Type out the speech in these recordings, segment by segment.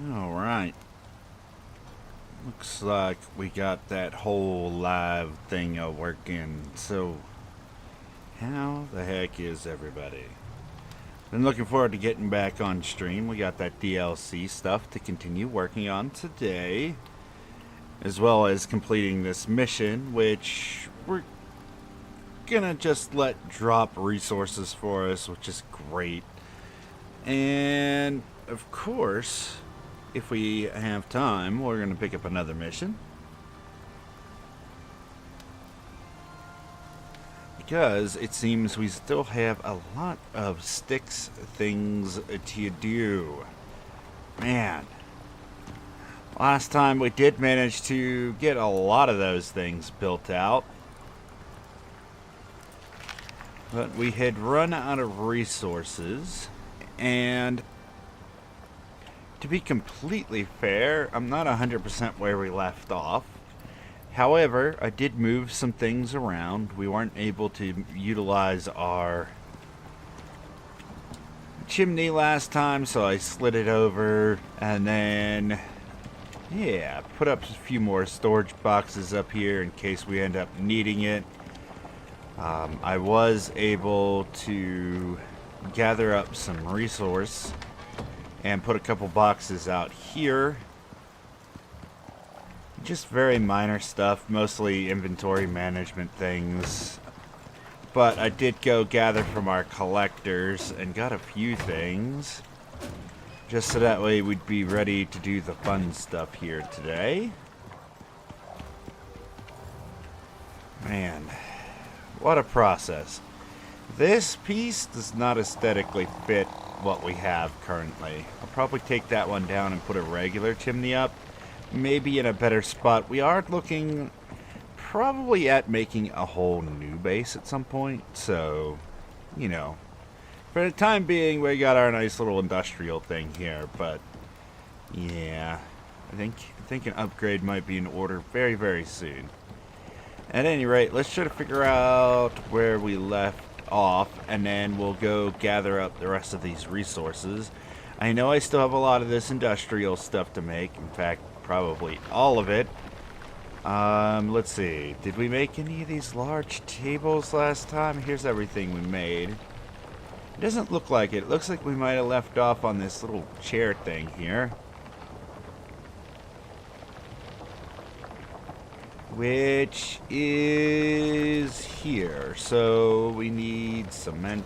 Alright. Looks like we got that whole live thing working. So, how the heck is everybody? Been looking forward to getting back on stream. We got that DLC stuff to continue working on today, as well as completing this mission, which we're gonna just let drop resources for us, which is great. And, of course, if we have time, we're going to pick up another mission. Because it seems we still have a lot of Styx things to do. Man. Last time we did manage to get a lot of those things built out. But we had run out of resources. And to be completely fair, I'm not 100% where we left off. However, I did move some things around. We weren't able to utilize our chimney last time, so I slid it over. And then, yeah, put up a few more storage boxes up here in case we end up needing it. I was able to gather up some resource and put a couple boxes out here. Just very minor stuff, mostly inventory management things. But I did go gather from our collectors and got a few things. Just so that way we'd be ready to do the fun stuff here today. Man, what a process. This piece does not aesthetically fit what we have currently. I'll probably take that one down and put a regular chimney up. Maybe in a better spot. We are looking probably at making a whole new base at some point. So, you know, for the time being, we got our nice little industrial thing here. But, yeah, I think an upgrade might be in order very, very soon. At any rate, let's try to figure out where we left off, and then we'll go gather up the rest of these resources. I know I still have a lot of this industrial stuff to make. In fact, probably all of it. Let's see. Did we make any of these large tables last time? Here's everything we made. It doesn't look like it. It looks like we might have left off on this little chair thing here, which is here. So we need cement,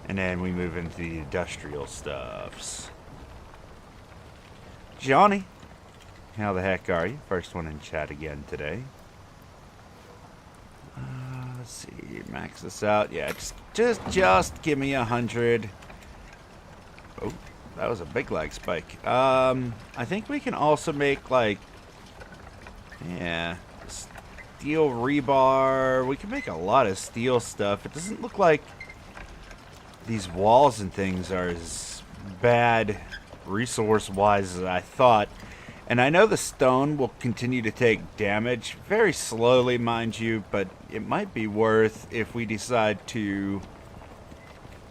and then we move into the industrial stuffs. Johnny, how the heck are you? First one in chat again today. Let's see, max this out. Yeah, just give me 100. Oh, that was a big lag spike. I think we can also make, like, yeah, steel rebar. We can make a lot of steel stuff. It doesn't look like these walls and things are as bad resource-wise as I thought. And I know the stone will continue to take damage, very slowly, mind you, but it might be worth, if we decide to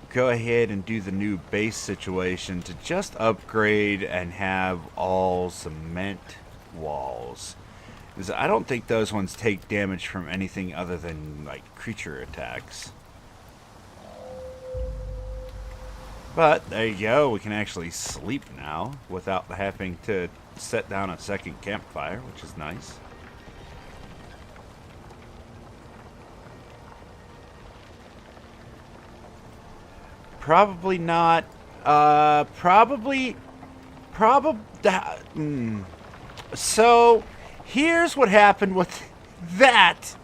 go ahead and do the new base situation, to just upgrade and have all cement walls. Because I don't think those ones take damage from anything other than, like, creature attacks. But there you go, we can actually sleep now without having to set down a second campfire, which is nice. Probably not. So, here's what happened with that.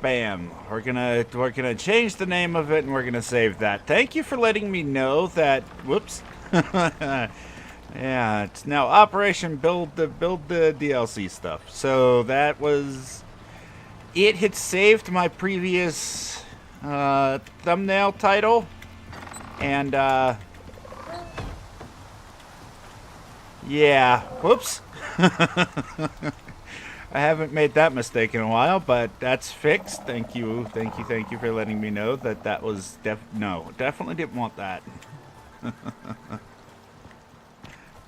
Bam. We're gonna change the name of it, and we're gonna save that. Thank you for letting me know that. Whoops. Yeah, it's now Operation Build the DLC stuff. So that was. It had saved my previous thumbnail title, and Yeah, whoops. I haven't made that mistake in a while, but that's fixed. Thank you, thank you, thank you for letting me know that that was no, definitely didn't want that.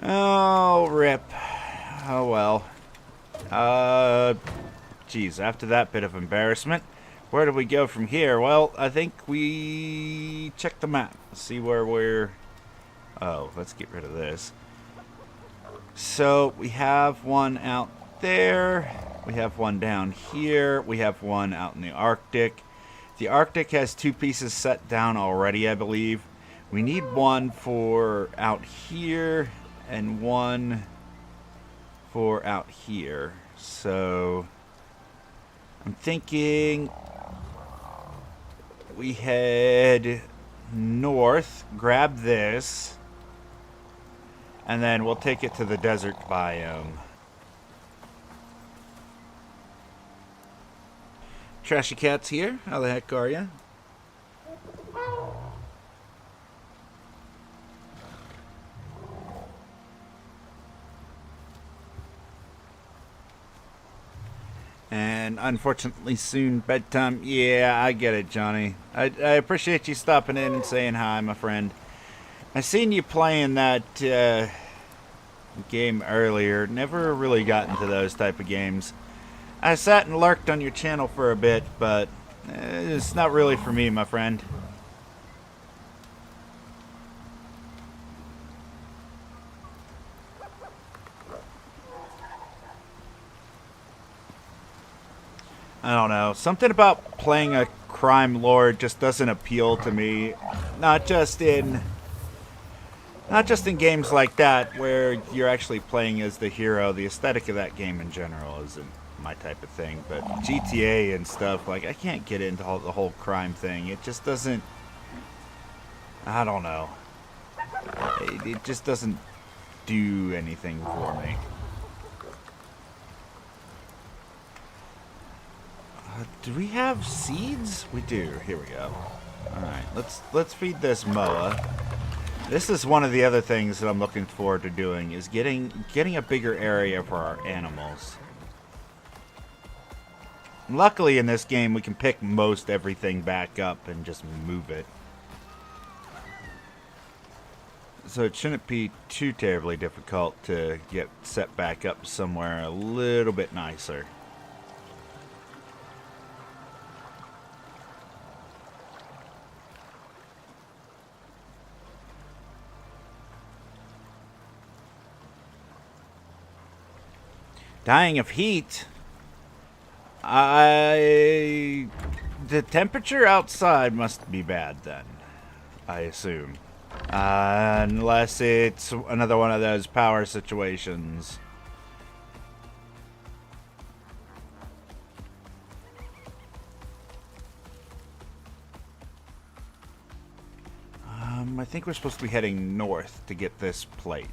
Oh, rip. Oh well. Geez, after that bit of embarrassment, where do we go from here? Well, I think we check the map, see where we're... Oh, let's get rid of this. So, we have one out there. We have one down here. We have one out in the Arctic. The Arctic has 2 pieces set down already, I believe. We need one for out here and one for out here. So, I'm thinking we head north, grab this, and then we'll take it to the desert biome. Trashy Cat's here. How the heck are ya? And unfortunately soon bedtime. Yeah, I get it, Johnny. I appreciate you stopping in and saying hi, my friend. I seen you playing that game earlier. Never really got into those type of games. I sat and lurked on your channel for a bit, but it's not really for me, my friend. I don't know. Something about playing a crime lord just doesn't appeal to me. Not just in games like that where you're actually playing as the hero. The aesthetic of that game in general isn't my type of thing. But GTA and stuff, like, I can't get into the whole crime thing. It just doesn't... I don't know. It just doesn't do anything for me. Do we have seeds? We do. Here we go. Alright, let's feed this Moa. This is one of the other things that I'm looking forward to doing, is getting a bigger area for our animals. Luckily in this game we can pick most everything back up and just move it. So it shouldn't be too terribly difficult to get set back up somewhere a little bit nicer. Dying of heat? The temperature outside must be bad then, I assume. Unless it's another one of those power situations. I think we're supposed to be heading north to get this plate.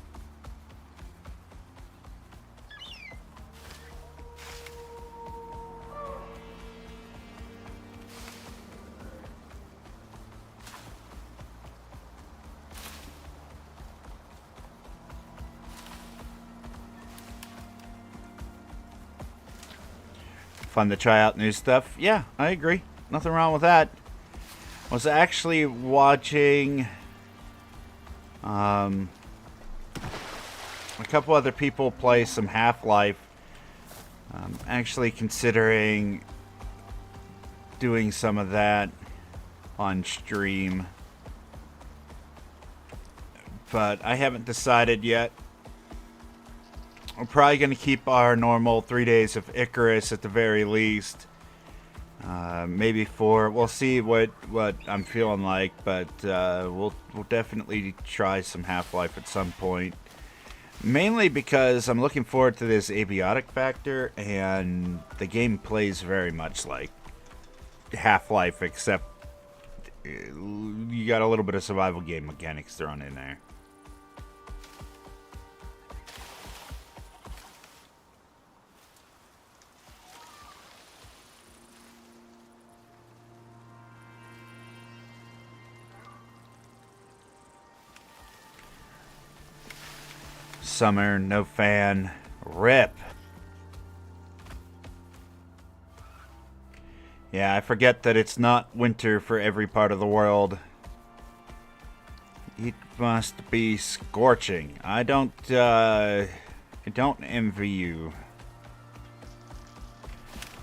Fun to try out new stuff. Yeah, I agree. Nothing wrong with that. I was actually watching a couple other people play some Half-Life. Actually considering doing some of that on stream. But I haven't decided yet. We're probably going to keep our normal 3 days of Icarus at the very least. Maybe 4. We'll see what I'm feeling like, but we'll definitely try some Half-Life at some point. Mainly because I'm looking forward to this abiotic factor, and the game plays very much like Half-Life, except you got a little bit of survival game mechanics thrown in there. Summer, no fan. Rip. Yeah, I forget that it's not winter for every part of the world. It must be scorching. I don't envy you.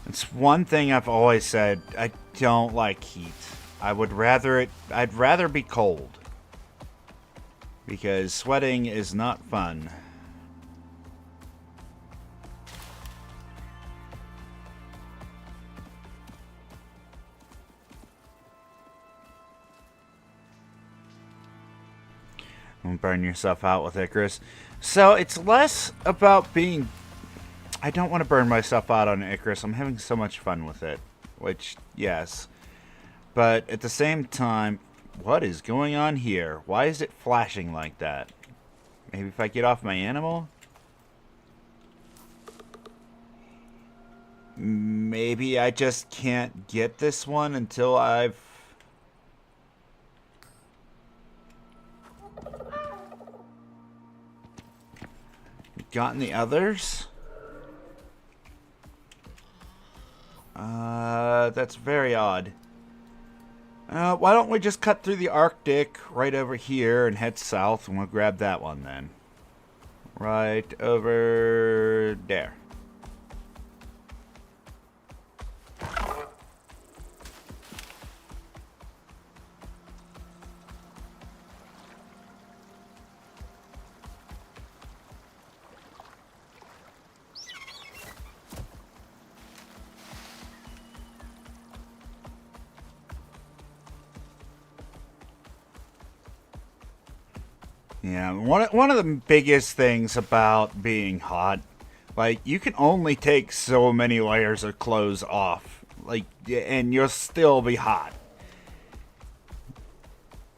It's one thing I've always said. I don't like heat. I'd rather be cold. Because sweating is not fun. Don't burn yourself out with Icarus. So it's less about being... I don't want to burn myself out on Icarus. I'm having so much fun with it. Which, yes. But at the same time, what is going on here? Why is it flashing like that? Maybe if I get off my animal? Maybe I just can't get this one until I've... gotten the others? That's very odd. Why don't we just cut through the Arctic right over here and head south, and we'll grab that one then. Right over there. Yeah, one of the biggest things about being hot, like, you can only take so many layers of clothes off, like, and you'll still be hot.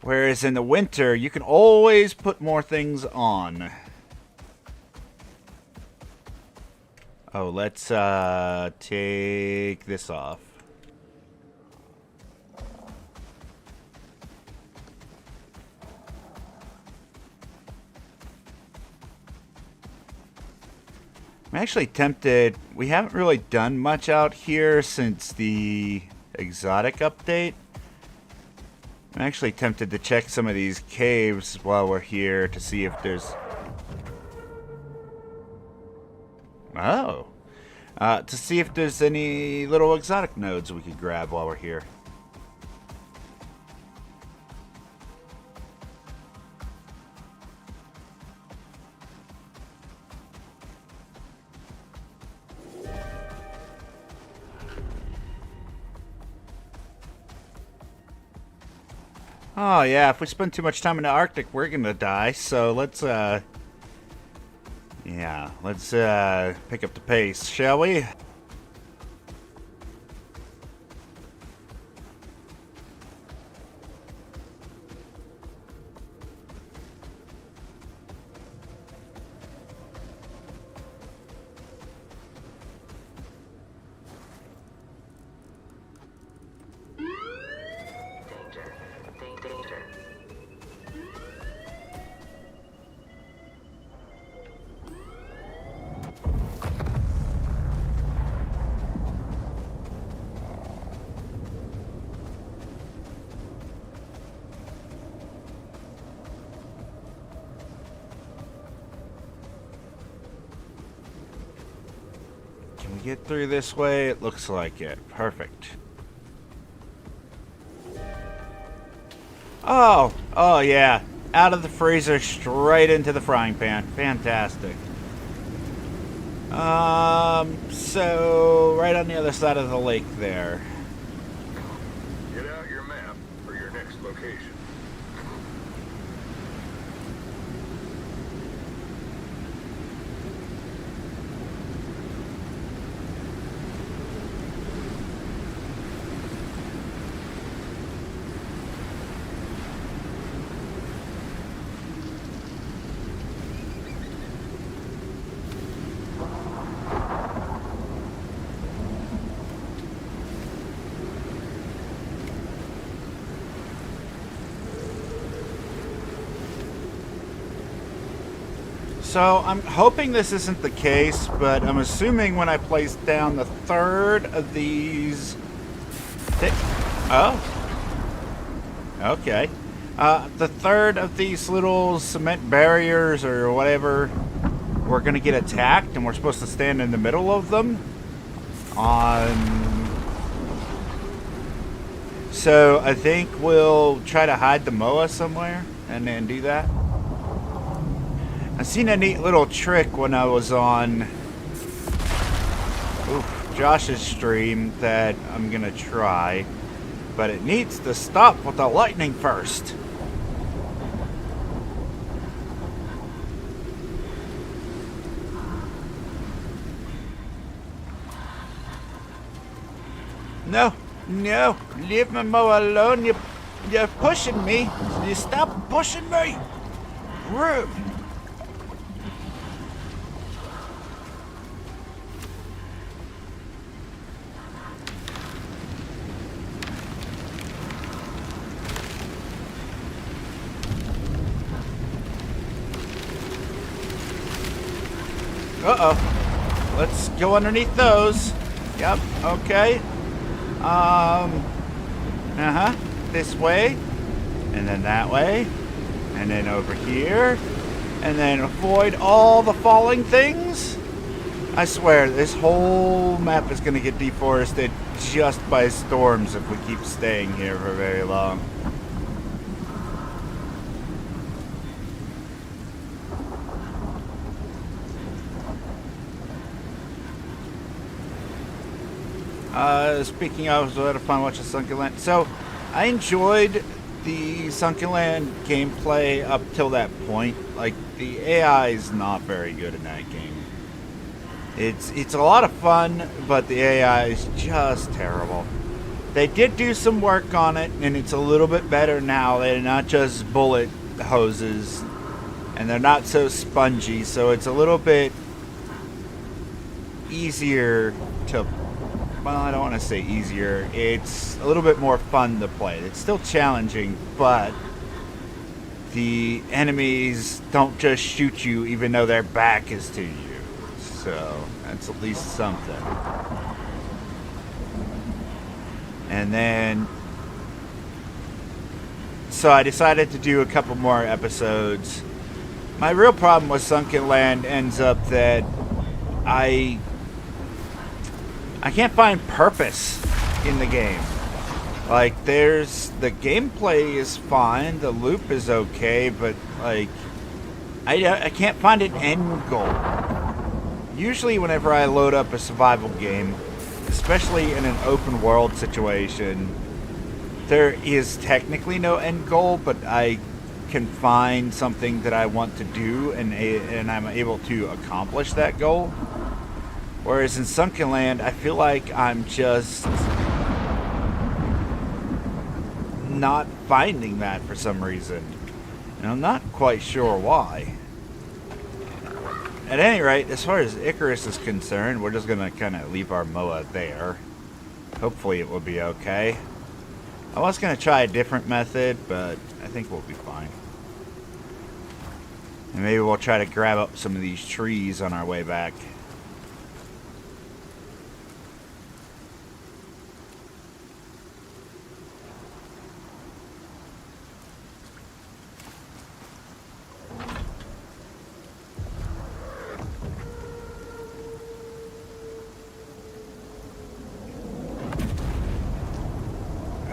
Whereas in the winter, you can always put more things on. Oh, let's take this off. I'm actually tempted. We haven't really done much out here since the exotic update. I'm actually tempted to check some of these caves while we're here to see if there's... Oh. To see if there's any little exotic nodes we could grab while we're here. Oh yeah, if we spend too much time in the Arctic, we're gonna die, so let's yeah, let's pick up the pace, shall we? Can we get through this way? It looks like it. Perfect. Oh yeah. Out of the freezer, straight into the frying pan. Fantastic. So right on the other side of the lake there. Get out your map for your next location. So I'm hoping this isn't the case, but I'm assuming when I place down the third of these... Oh. Okay. The third of these little cement barriers or whatever, we're going to get attacked, and we're supposed to stand in the middle of them. So I think we'll try to hide the MOA somewhere and then do that. I seen a neat little trick when I was on Josh's stream that I'm going to try. But it needs to stop with the lightning first. No, no, leave my Moa alone. You're pushing me. You stop pushing me. Rude. Uh-oh. Let's go underneath those. Yep, okay. This way. And then that way. And then over here. And then avoid all the falling things. I swear, this whole map is going to get deforested just by storms if we keep staying here for very long. Speaking of, I had fun watching Sunken Land. So, I enjoyed the Sunken Land gameplay up till that point. Like, the AI is not very good in that game. It's a lot of fun, but the AI is just terrible. They did do some work on it, and it's a little bit better now. They're not just bullet hoses, and they're not so spongy, so it's a little bit easier to... Well, I don't want to say easier. It's a little bit more fun to play. It's still challenging, but the enemies don't just shoot you even though their back is to you. So, that's at least something. And then... So I decided to do a couple more episodes. My real problem with Sunken Land ends up that I can't find purpose in the game. Like, the gameplay is fine, the loop is okay, but, like, I can't find an end goal. Usually whenever I load up a survival game, especially in an open world situation, there is technically no end goal, but I can find something that I want to do, and I'm able to accomplish that goal. Whereas in Sunken Land, I feel like I'm just not finding that for some reason. And I'm not quite sure why. At any rate, as far as Icarus is concerned, we're just going to kind of leave our MOA there. Hopefully it will be okay. I was going to try a different method, but I think we'll be fine. And maybe we'll try to grab up some of these trees on our way back.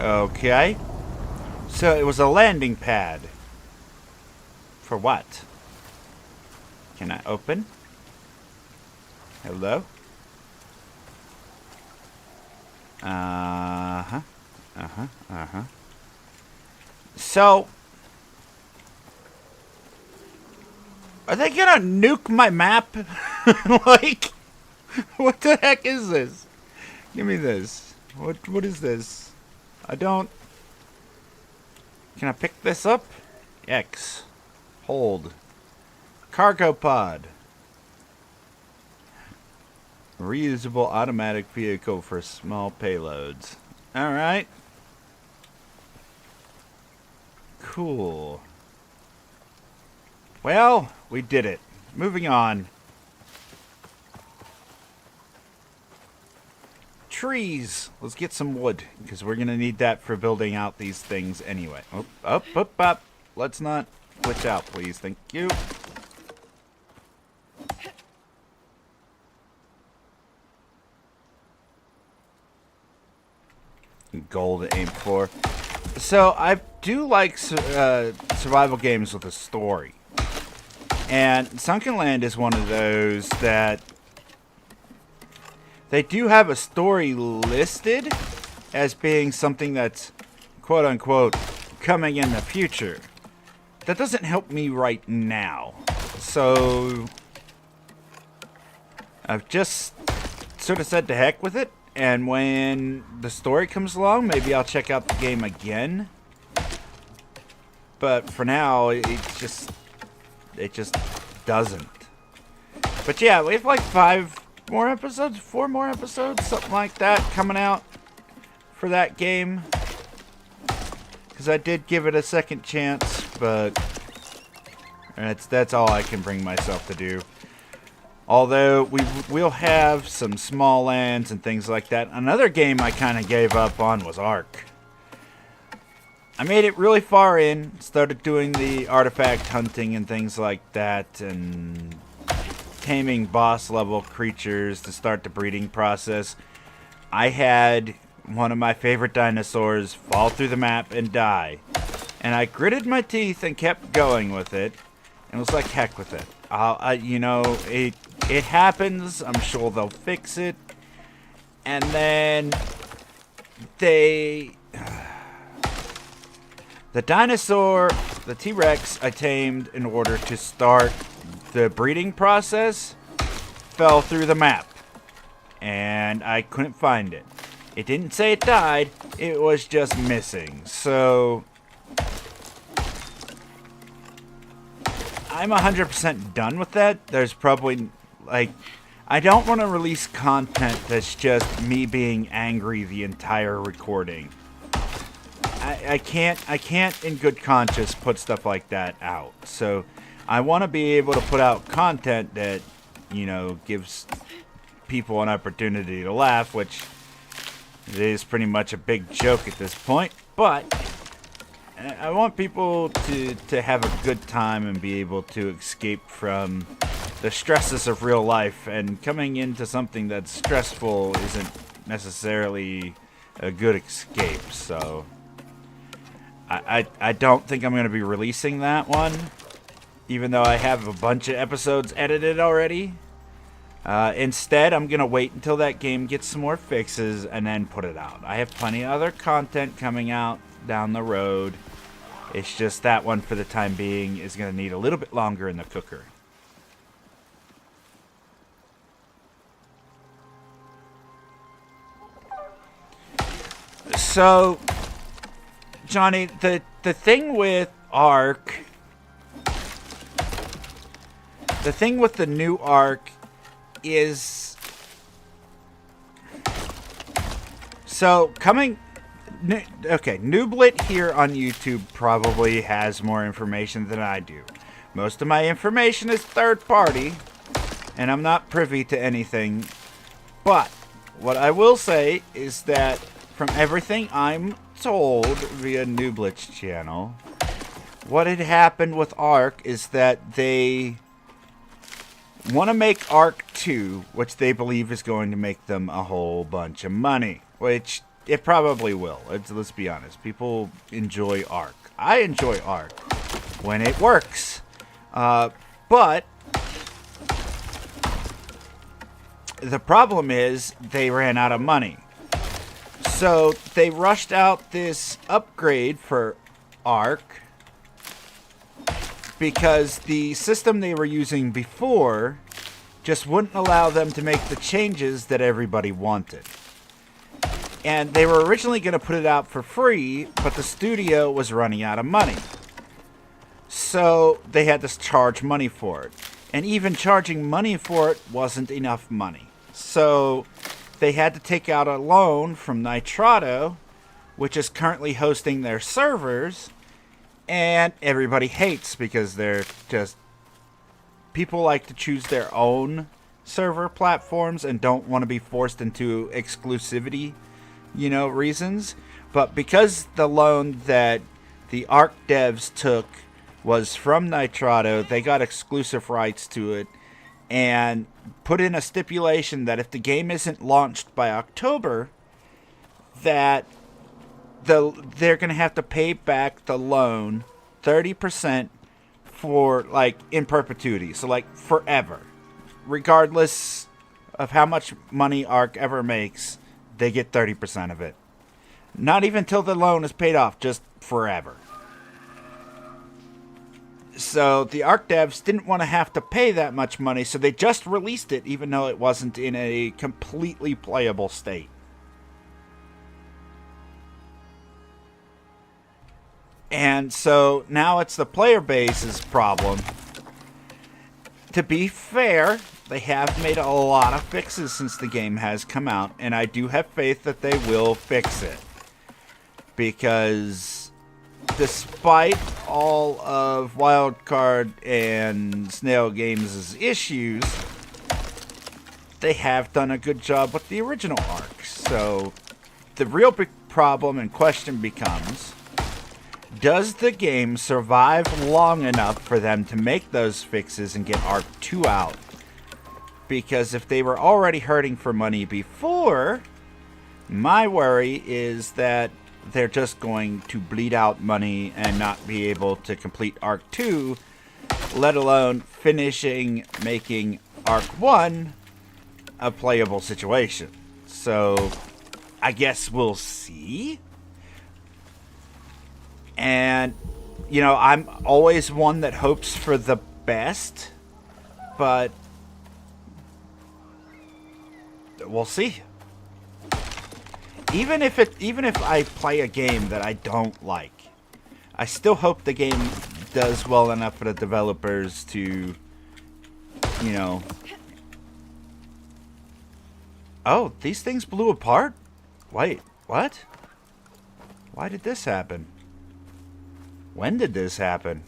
Okay. So it was a landing pad. For what? Can I open? Hello? So, are they gonna nuke my map? Like, what the heck is this? Give me this. What is this? I don't... Can I pick this up? X. Hold. Cargo pod. Reusable automatic vehicle for small payloads. Alright. Cool. Well, we did it. moving on. Trees. Let's get some wood, because we're going to need that for building out these things anyway. Oh, up, up, up. Let's not glitch out, please. Thank you. Goal to aim for. So, I do like survival games with a story. And Sunken Land is one of those that they do have a story listed as being something that's quote-unquote coming in the future. That doesn't help me right now. So I've just sort of said to heck with it. And when the story comes along, maybe I'll check out the game again. But for now, it just doesn't. But yeah, we have like 5 more episodes, 4 more episodes, something like that coming out for that game. Because I did give it a second chance, but that's all I can bring myself to do. Although we'll have some small lands and things like that. Another game I kind of gave up on was Ark. I made it really far in, started doing the artifact hunting and things like that, and taming boss level creatures to start the breeding process. I had one of my favorite dinosaurs fall through the map and die. And I gritted my teeth and kept going with it. And was like, heck with it. You know, it happens. I'm sure they'll fix it. And then the dinosaur, the T-Rex I tamed in order to start the breeding process, fell through the map. And I couldn't find it. It didn't say it died. It was just missing. So I'm 100% done with that. There's probably, like, I don't want to release content that's just me being angry the entire recording. I can't in good conscience put stuff like that out. So I want to be able to put out content that, you know, gives people an opportunity to laugh, which is pretty much a big joke at this point. But I want people to have a good time and be able to escape from the stresses of real life. And coming into something that's stressful isn't necessarily a good escape. So I don't think I'm going to be releasing that one, even though I have a bunch of episodes edited already. Instead, I'm going to wait until that game gets some more fixes and then put it out. I have plenty of other content coming out down the road. It's just that one for the time being is going to need a little bit longer in the cooker. So, Johnny, the thing with Ark, the thing with the new Ark is, so coming, okay, Nooblit here on YouTube probably has more information than I do. Most of my information is third party, and I'm not privy to anything. But what I will say is that from everything I'm told via Nooblit's channel, what had happened with Ark is that they want to make Ark 2, which they believe is going to make them a whole bunch of money, which it probably will. Let's be honest. People enjoy Ark. I enjoy Ark when it works. But the problem is they ran out of money. So they rushed out this upgrade for Ark because the system they were using before just wouldn't allow them to make the changes that everybody wanted. And they were originally going to put it out for free, but the studio was running out of money. So they had to charge money for it. And even charging money for it wasn't enough money. So they had to take out a loan from Nitrado, which is currently hosting their servers, and everybody hates because they're just people like to choose their own server platforms and don't want to be forced into exclusivity, reasons. But because the loan that the Ark devs took was from Nitrado, they got exclusive rights to it and put in a stipulation that if the game isn't launched by October, that they're going to have to pay back the loan 30% for, like, in perpetuity. So, like, forever. Regardless of how much money Ark ever makes, they get 30% of it. Not even till the loan is paid off, just forever. So the Ark devs didn't want to have to pay that much money, so they just released it, even though it wasn't in a completely playable state. And so now it's the player base's problem. To be fair, they have made a lot of fixes since the game has come out, and I do have faith that they will fix it. Because despite all of Wildcard and Snail Games' issues, they have done a good job with the original Ark. So the real big problem and question becomes, does the game survive long enough for them to make those fixes and get Ark 2 out? Because if they were already hurting for money before, my worry is that they're just going to bleed out money and not be able to complete Ark 2, let alone making Ark 1 a playable situation. So, I guess we'll see. And, I'm always one that hopes for the best, but we'll see. Even if I play a game that I don't like, I still hope the game does well enough for the developers to, Oh, these things blew apart? Wait, what? Why did this happen? When did this happen?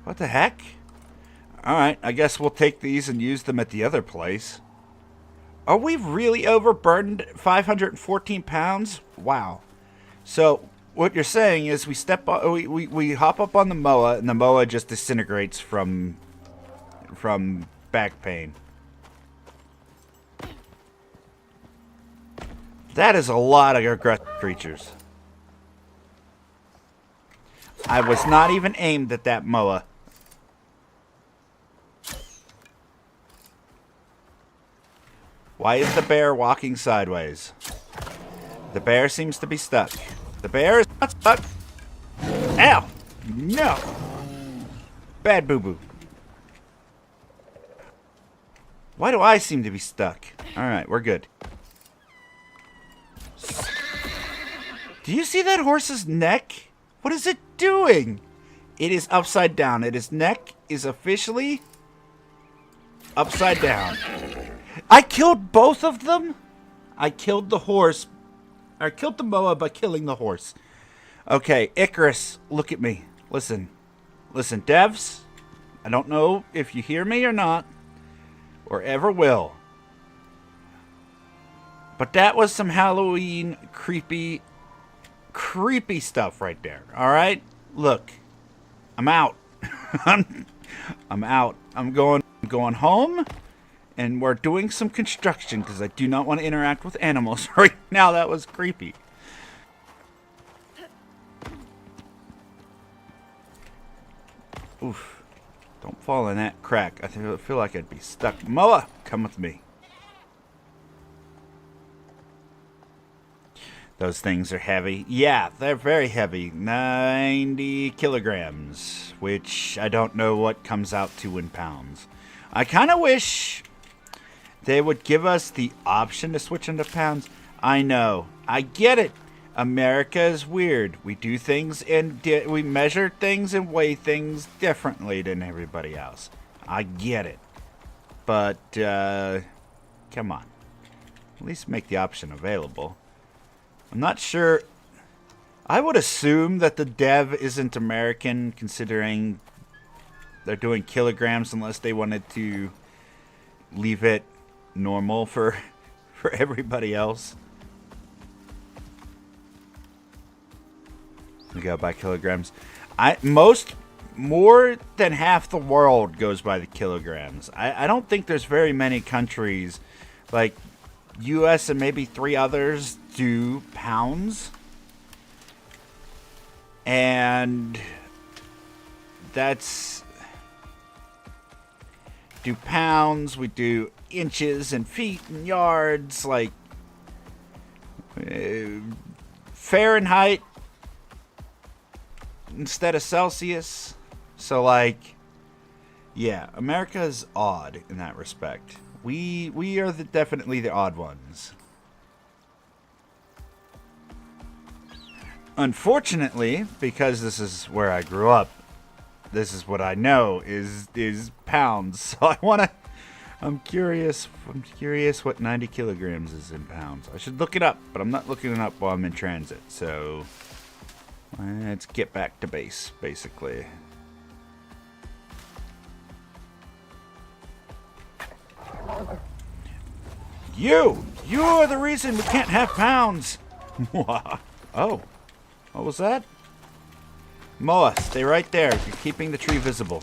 What the heck? Alright, I guess we'll take these and use them at the other place. Are we really overburdened 514 pounds? Wow. So, what you're saying is we hop up on the MOA, and the MOA just disintegrates from back pain. That is a lot of aggressive creatures. I was not even aimed at that MOA. Why is the bear walking sideways? The bear seems to be stuck. The bear is not stuck. Ow! No! Bad boo-boo. Why do I seem to be stuck? Alright, we're good. Do you see that horse's neck? What is it doing? It is upside down. Its neck is officially upside down. I killed both of them? I killed the horse. I killed the MOA by killing the horse. Okay, Icarus, look at me. Listen. Listen, devs. I don't know if you hear me or not, or ever will. But that was some Halloween creepy stuff right there. Alright? Look. I'm out. I'm out. I'm going home. And we're doing some construction because I do not want to interact with animals right now. That was creepy. Oof. Don't fall in that crack. I feel like I'd be stuck. MOA, come with me. Those things are heavy. Yeah, they're very heavy. 90 kilograms, which I don't know what comes out to in pounds. I kind of wish they would give us the option to switch into pounds. I know. I get it. America is weird. We do things and we measure things and weigh things differently than everybody else. I get it. But, come on. At least make the option available. I'm not sure I would assume that the dev isn't American, considering they're doing kilograms, unless they wanted to leave it normal for everybody else. We go by kilograms. More than half the world goes by the kilograms. I don't think there's very many countries, like U.S. and maybe 3 others, do pounds. And that's... do pounds, we do inches and feet and yards, like Fahrenheit instead of Celsius. So, like, yeah, America's odd in that respect. We are definitely the odd ones. Unfortunately, because this is where I grew up, this is what I know is pounds. So I'm curious what 90 kilograms is in pounds. I should look it up, but I'm not looking it up while I'm in transit. So let's get back to base, basically. You're the reason we can't have pounds. Oh, what was that? Moa, stay right there. You're keeping the tree visible.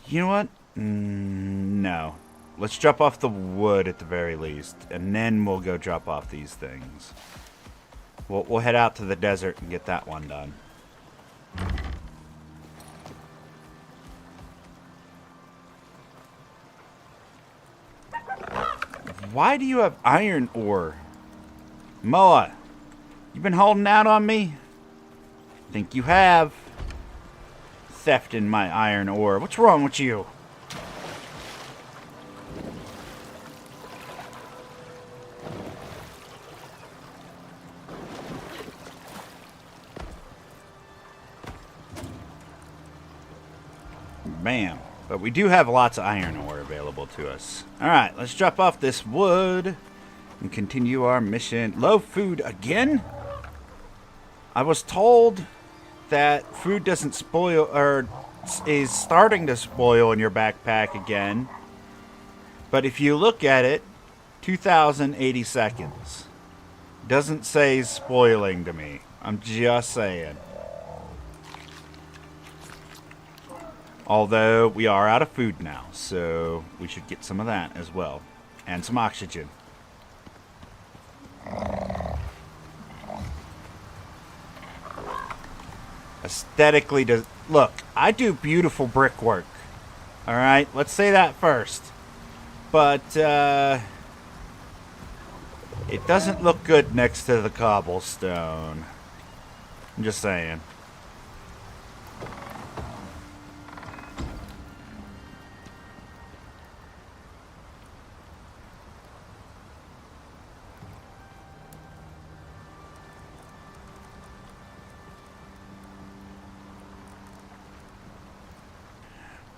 You know what? No. Let's drop off the wood at the very least, and then we'll go drop off these things. We'll head out to the desert and get that one done. Why do you have iron ore? Moa, you been holding out on me? Think you have. Thefting my iron ore. What's wrong with you? Bam. But we do have lots of iron ore available to us. Alright, let's drop off this wood and continue our mission. Low food again? I was told that food doesn't spoil, or is starting to spoil in your backpack again. But if you look at it, 2,080 seconds. Doesn't say spoiling to me. I'm just saying. Although we are out of food now, so we should get some of that as well. And some oxygen. Aesthetically, look, I do beautiful brickwork. Alright, let's say that first. But, it doesn't look good next to the cobblestone. I'm just saying.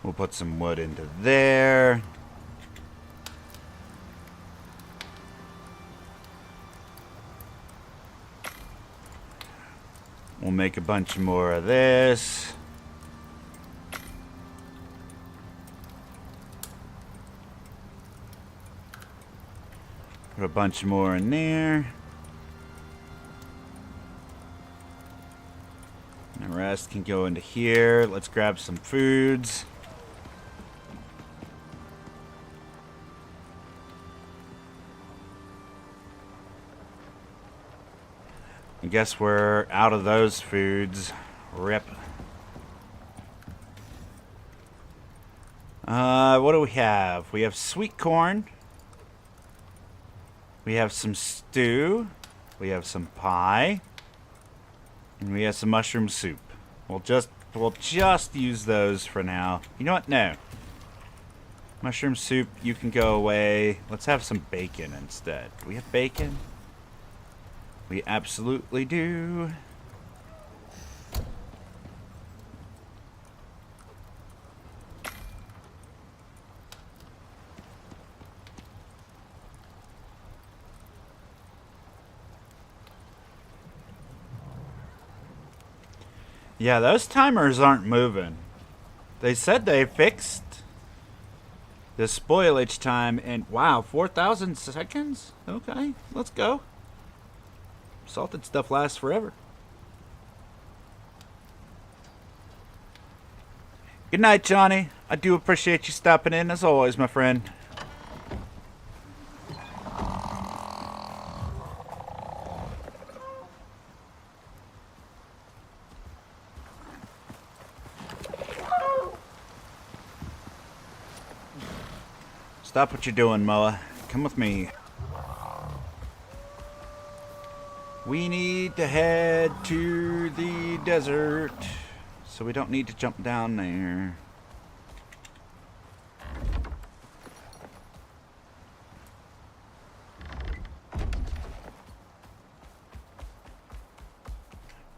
We'll put some wood into there. We'll make a bunch more of this. Put a bunch more in there. And the rest can go into here. Let's grab some foods. I guess we're out of those foods. Rip. What do we have? We have sweet corn. We have some stew. We have some pie. And we have some mushroom soup. We'll just use those for now. You know what? No. Mushroom soup, you can go away. Let's have some bacon instead. Do we have bacon? We absolutely do. Yeah, those timers aren't moving. They said they fixed the spoilage time, and wow, 4,000 seconds? Okay, let's go. Salted stuff lasts forever. Good night, Johnny. I do appreciate you stopping in as always, my friend. Stop what you're doing, Moa. Come with me. We need to head to the desert, so we don't need to jump down there.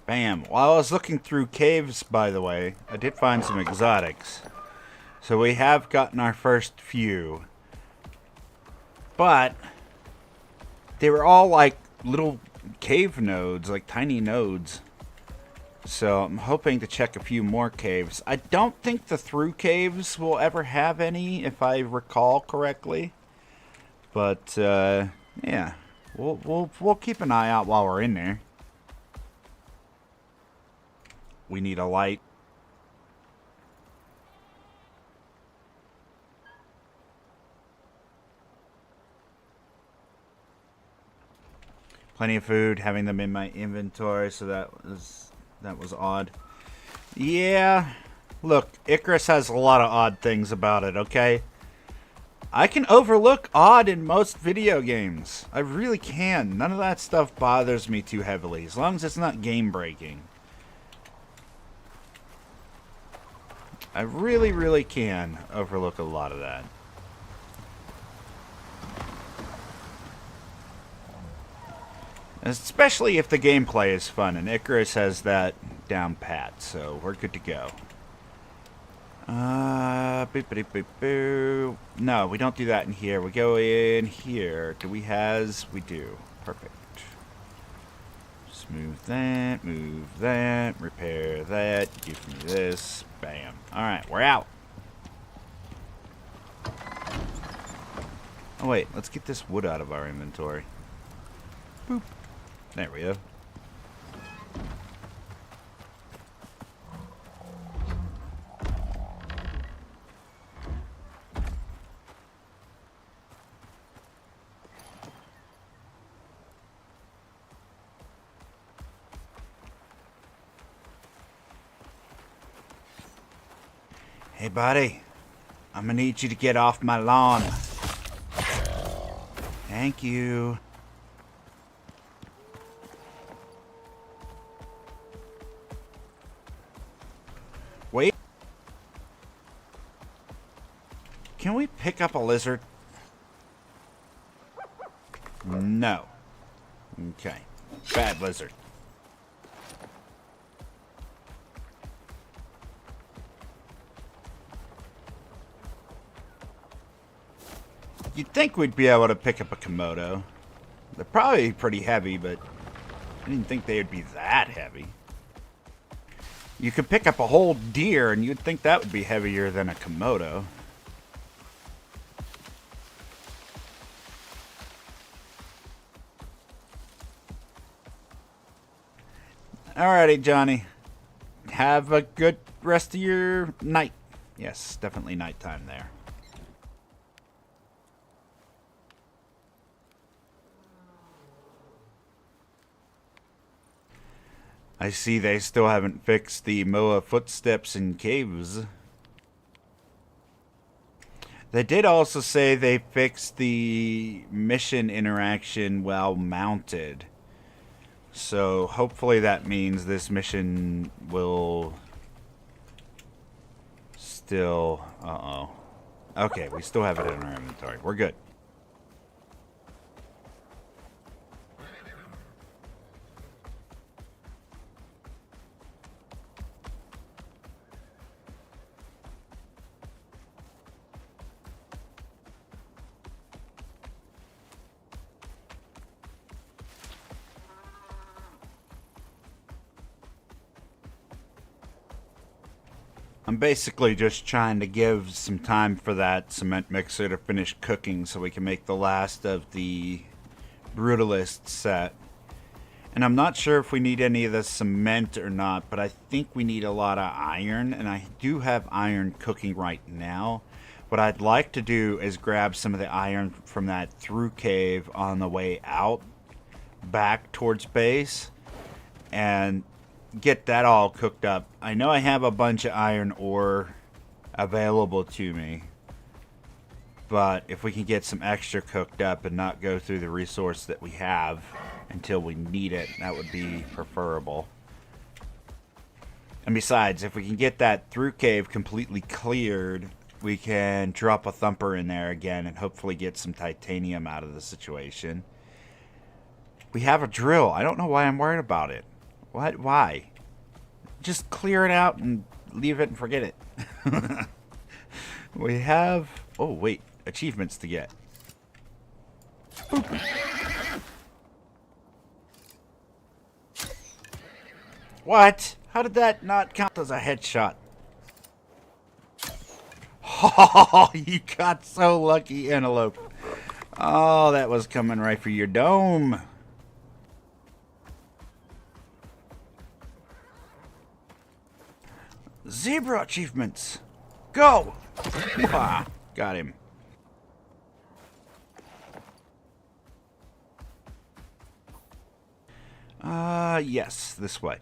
Bam. While I was looking through caves, by the way, I did find some exotics. So we have gotten our first few. But they were all like little cave nodes, like tiny nodes. So I'm hoping to check a few more caves. I don't think the through caves will ever have any, if I recall correctly. But yeah, we'll keep an eye out while we're in there. We need a light. Plenty of food, having them in my inventory, so that was odd. Yeah, look, Icarus has a lot of odd things about it, okay? I can overlook odd in most video games. I really can. None of that stuff bothers me too heavily, as long as it's not game-breaking. I really, really can overlook a lot of that. Especially if the gameplay is fun, and Icarus has that down pat, so we're good to go. Boop, boop, boop, boop. No, we don't do that in here. We go in here. Do we has? We do. Perfect. Smooth that, move that, repair that, give me this, bam. Alright, we're out. Oh wait, let's get this wood out of our inventory. Boop. There we go. Hey buddy, I'm gonna need you to get off my lawn. Thank you. Wait. Can we pick up a lizard? No. Okay. Bad lizard. You'd think we'd be able to pick up a Komodo. They're probably pretty heavy, but I didn't think they would be that heavy. You could pick up a whole deer, and you'd think that would be heavier than a Komodo. Alrighty, Johnny. Have a good rest of your night. Yes, definitely nighttime there. I see they still haven't fixed the Moa footsteps in caves. They did also say they fixed the mission interaction while mounted. So hopefully that means this mission will still... Uh-oh. Okay, we still have it in our inventory. We're good. I'm basically just trying to give some time for that cement mixer to finish cooking so we can make the last of the Brutalist set. And I'm not sure if we need any of the cement or not, but I think we need a lot of iron, and I do have iron cooking right now. What I'd like to do is grab some of the iron from that through cave on the way out, back towards base, and get that all cooked up. I know I have a bunch of iron ore available to me, but if we can get some extra cooked up and not go through the resource that we have until we need it, that would be preferable. And besides, if we can get that through cave completely cleared, we can drop a thumper in there again and hopefully get some titanium out of the situation. We have a drill. I don't know why I'm worried about it. What? Why? Just clear it out and leave it and forget it. We have... Oh, wait. Achievements to get. Boop. What? How did that not count as a headshot? Oh, you got so lucky, Antelope. Oh, that was coming right for your dome. Zebra achievements. Go! Ah, got him. Yes, this way.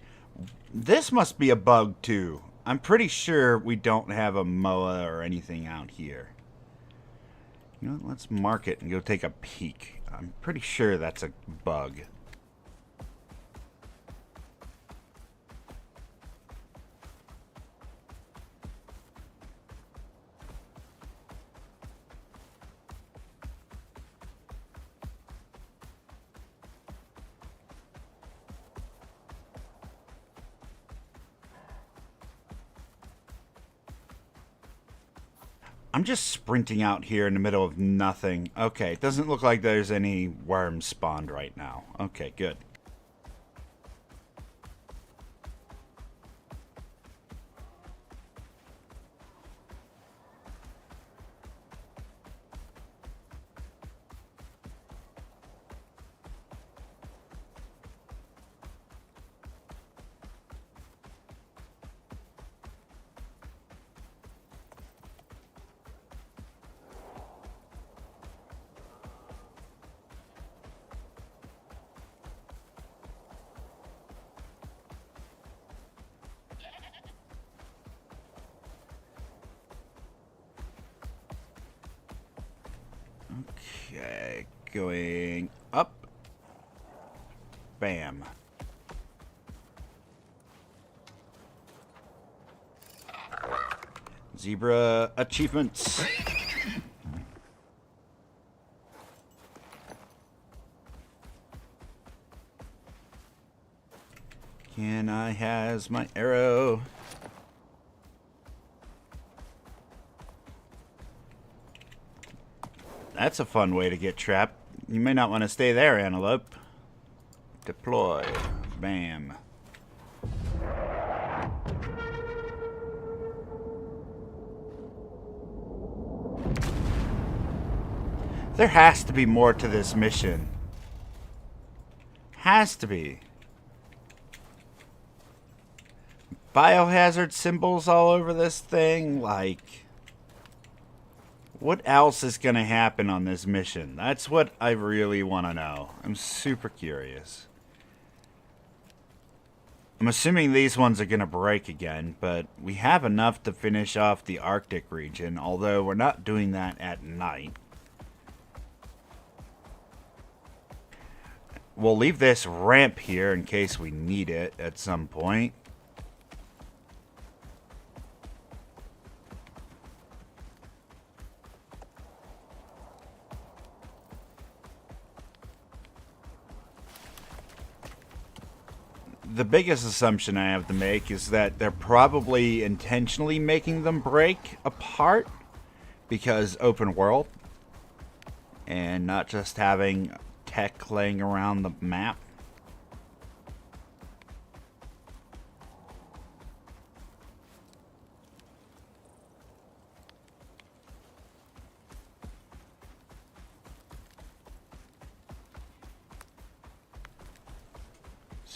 This must be a bug, too. I'm pretty sure we don't have a MOA or anything out here. You know what? Let's mark it and go take a peek. I'm pretty sure that's a bug. I'm just sprinting out here in the middle of nothing. Okay, it doesn't look like there's any worms spawned right now. Okay, good. Okay, going up. Bam. Zebra achievements. Can I has my arrow? That's a fun way to get trapped. You may not want to stay there, Antelope. Deploy. Bam. There has to be more to this mission. Has to be. Biohazard symbols all over this thing, like... What else is going to happen on this mission? That's what I really want to know. I'm super curious. I'm assuming these ones are going to break again, but we have enough to finish off the Arctic region, although we're not doing that at night. We'll leave this ramp here in case we need it at some point. The biggest assumption I have to make is that they're probably intentionally making them break apart because open world and not just having tech laying around the map.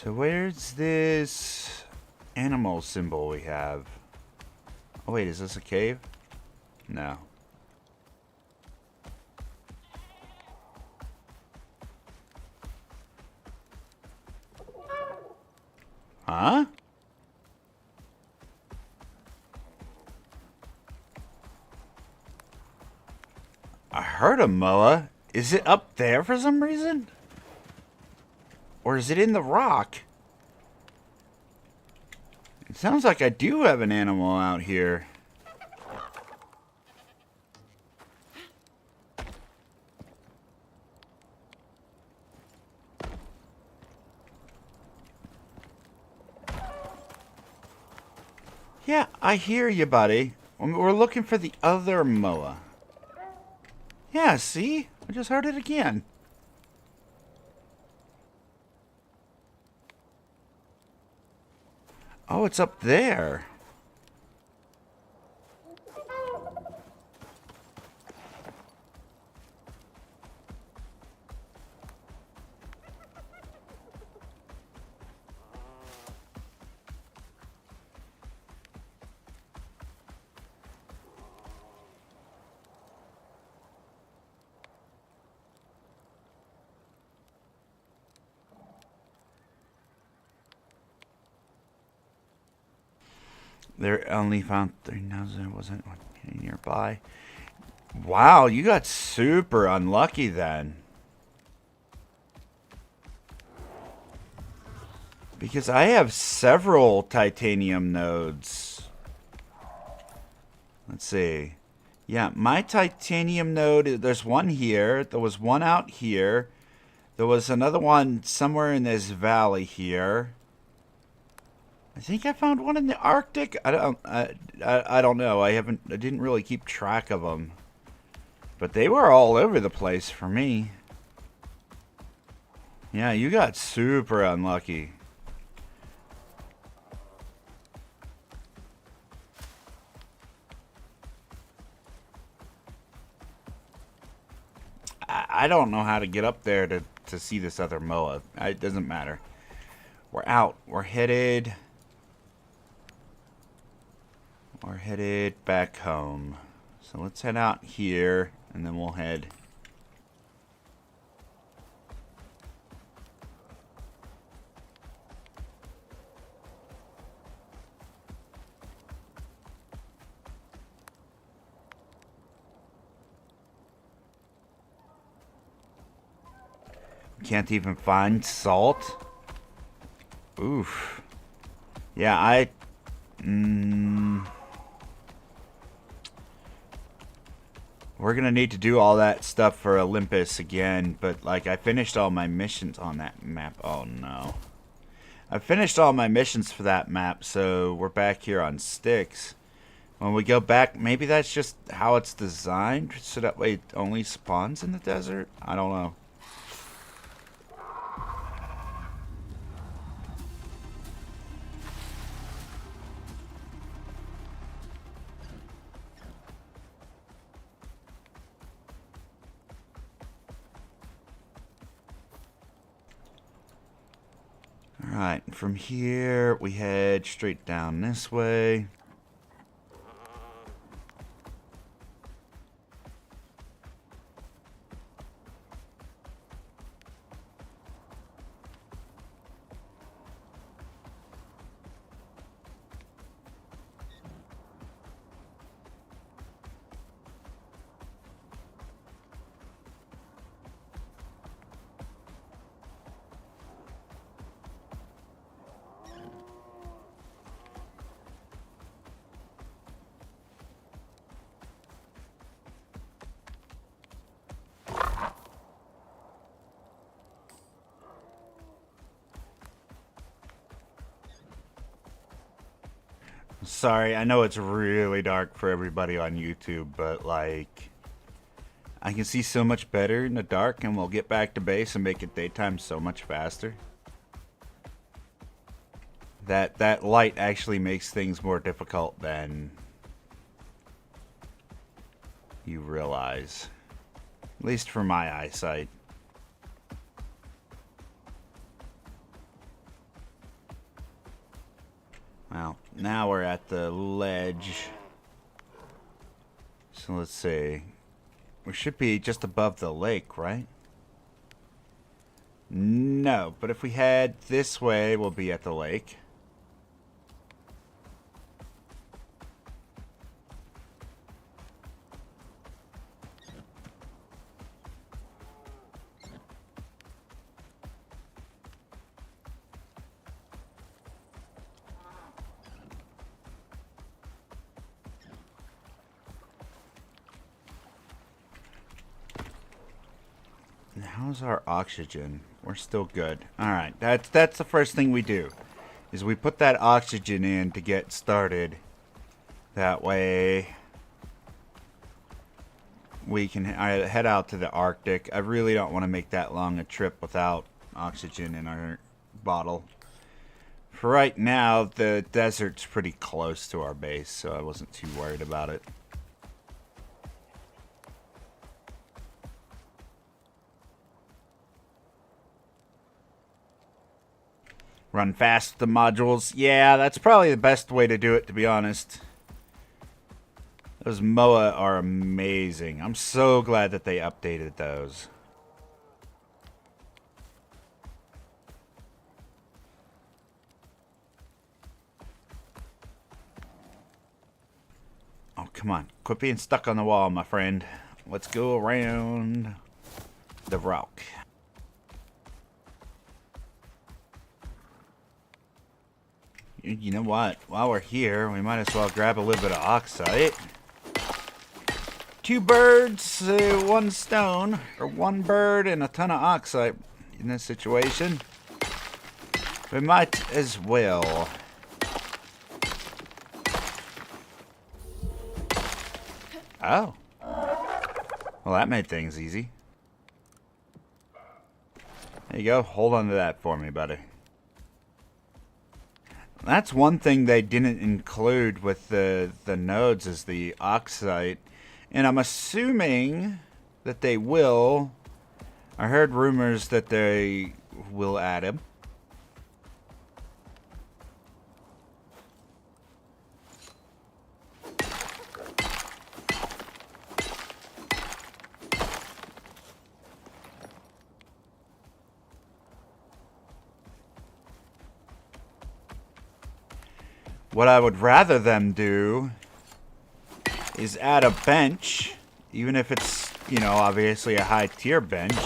So where's this animal symbol we have? Oh wait, is this a cave? No. Huh? I heard a moa. Is it up there for some reason? Or is it in the rock? It sounds like I do have an animal out here. Yeah, I hear you, buddy. We're looking for the other moa. Yeah, see? I just heard it again. Oh, it's up there. There only found 3,000. There wasn't one nearby. Wow, you got super unlucky then. Because I have several titanium nodes. Let's see. Yeah, my titanium node, there's one here. There was one out here. There was another one somewhere in this valley here. I think I found one in the Arctic. I don't know. I didn't really keep track of them. But they were all over the place for me. Yeah, you got super unlucky. I don't know how to get up there to see this other moa. It doesn't matter. We're out. We're headed back home. So let's head out here, and then we'll head. Can't even find salt. Oof. Yeah, we're gonna need to do all that stuff for Olympus again, but like I finished all my missions on that map. Oh no. I finished all my missions for that map, so we're back here on Styx. When we go back, maybe that's just how it's designed, so that way it only spawns in the desert? I don't know. Alright, from here we head straight down this way. Sorry, I know it's really dark for everybody on YouTube, but like, I can see so much better in the dark, and we'll get back to base and make it daytime so much faster. That light actually makes things more difficult than you realize. At least for my eyesight. Well, now we're at the ledge. So let's see. We should be just above the lake, right? No, but if we head this way, we'll be at the lake. How's our oxygen? We're still good. Alright, that's the first thing we do. Is we put that oxygen in to get started. That way we can head out to the Arctic. I really don't want to make that long a trip without oxygen in our bottle. For right now, the desert's pretty close to our base, so I wasn't too worried about it. Run fast with the modules. Yeah, that's probably the best way to do it, to be honest. Those MOA are amazing. I'm so glad that they updated those. Oh, come on. Quit being stuck on the wall, my friend. Let's go around the rock. You know what? While we're here, we might as well grab a little bit of oxide. Two birds, one stone, or one bird and a ton of oxide in this situation. We might as well. Oh. Well, that made things easy. There you go. Hold on to that for me, buddy. That's one thing they didn't include with the nodes is the oxide. And I'm assuming that they will. I heard rumors that they will add him. What I would rather them do is add a bench, even if it's, you know, obviously a high tier bench,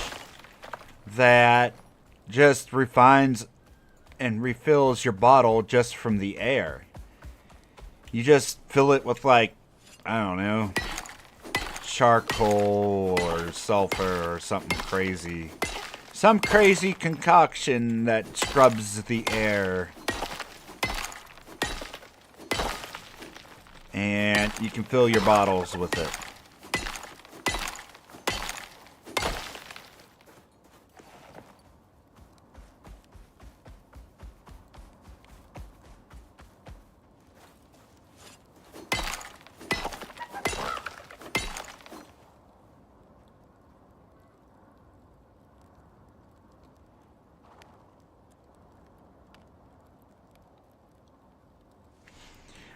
that just refines and refills your bottle just from the air. You just fill it with, like, I don't know, charcoal or sulfur or something crazy. Some crazy concoction that scrubs the air. And you can fill your bottles with it.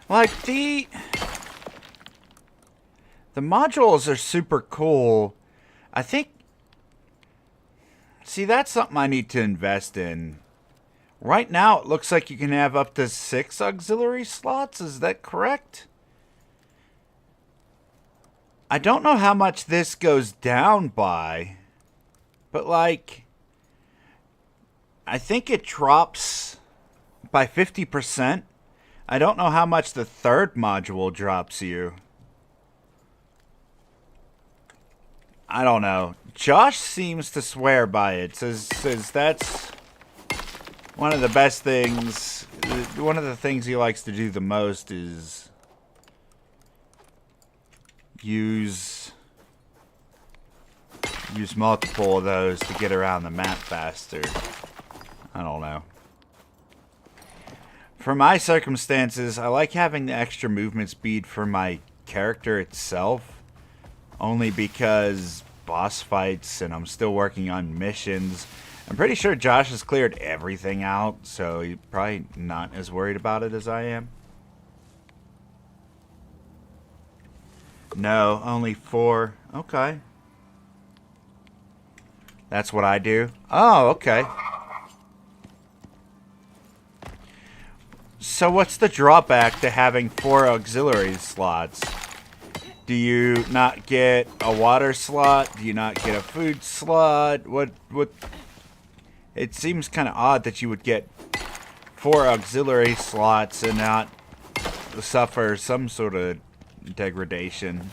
Like the modules are super cool. I think, see, that's something I need to invest in. Right now, it looks like you can have up to 6 auxiliary slots. Is that correct? I don't know how much this goes down by, but like, I think it drops by 50%. I don't know how much the third module drops you. I don't know. Josh seems to swear by it. Says that's one of the best things. One of the things he likes to do the most is use multiple of those to get around the map faster. I don't know. For my circumstances, I like having the extra movement speed for my character itself. Only because boss fights and I'm still working on missions. I'm pretty sure Josh has cleared everything out, so he's probably not as worried about it as I am. No, only 4. Okay. That's what I do. Oh, okay. So what's the drawback to having 4 auxiliary slots? Do you not get a water slot? Do you not get a food slot? What it seems kind of odd that you would get 4 auxiliary slots and not suffer some sort of degradation.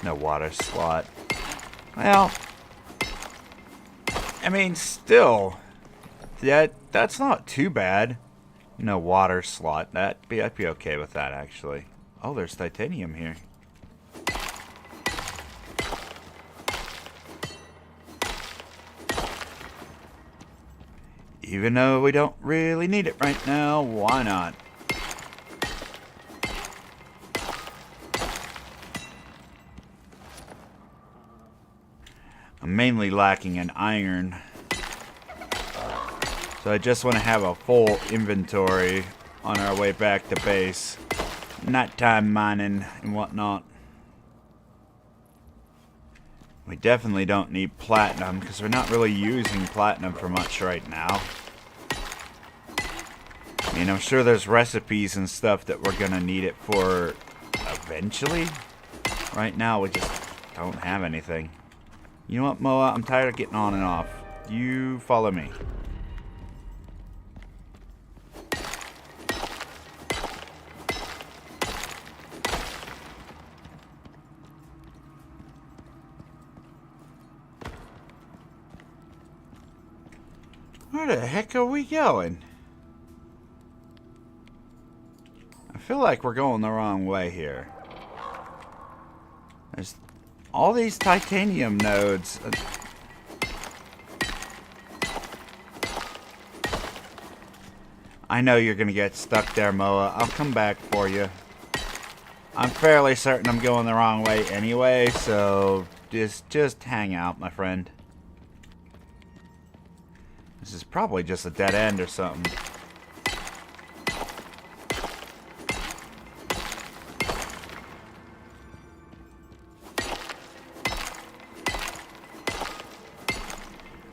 No water slot. Well, I mean, still, that's not too bad. No water slot. I'd be okay with that, actually. Oh, there's titanium here. Even though we don't really need it right now, why not? I'm mainly lacking in iron. So I just want to have a full inventory on our way back to base. Nighttime mining and whatnot. We definitely don't need platinum because we're not really using platinum for much right now. I mean, I'm sure there's recipes and stuff that we're going to need it for eventually. Right now, we just don't have anything. You know what, Moa? I'm tired of getting on and off. You follow me. Where the heck are we going? I feel like we're going the wrong way here. There's all these titanium nodes. I know you're gonna get stuck there, Moa. I'll come back for you. I'm fairly certain I'm going the wrong way anyway, so just hang out, my friend. This is probably just a dead end or something.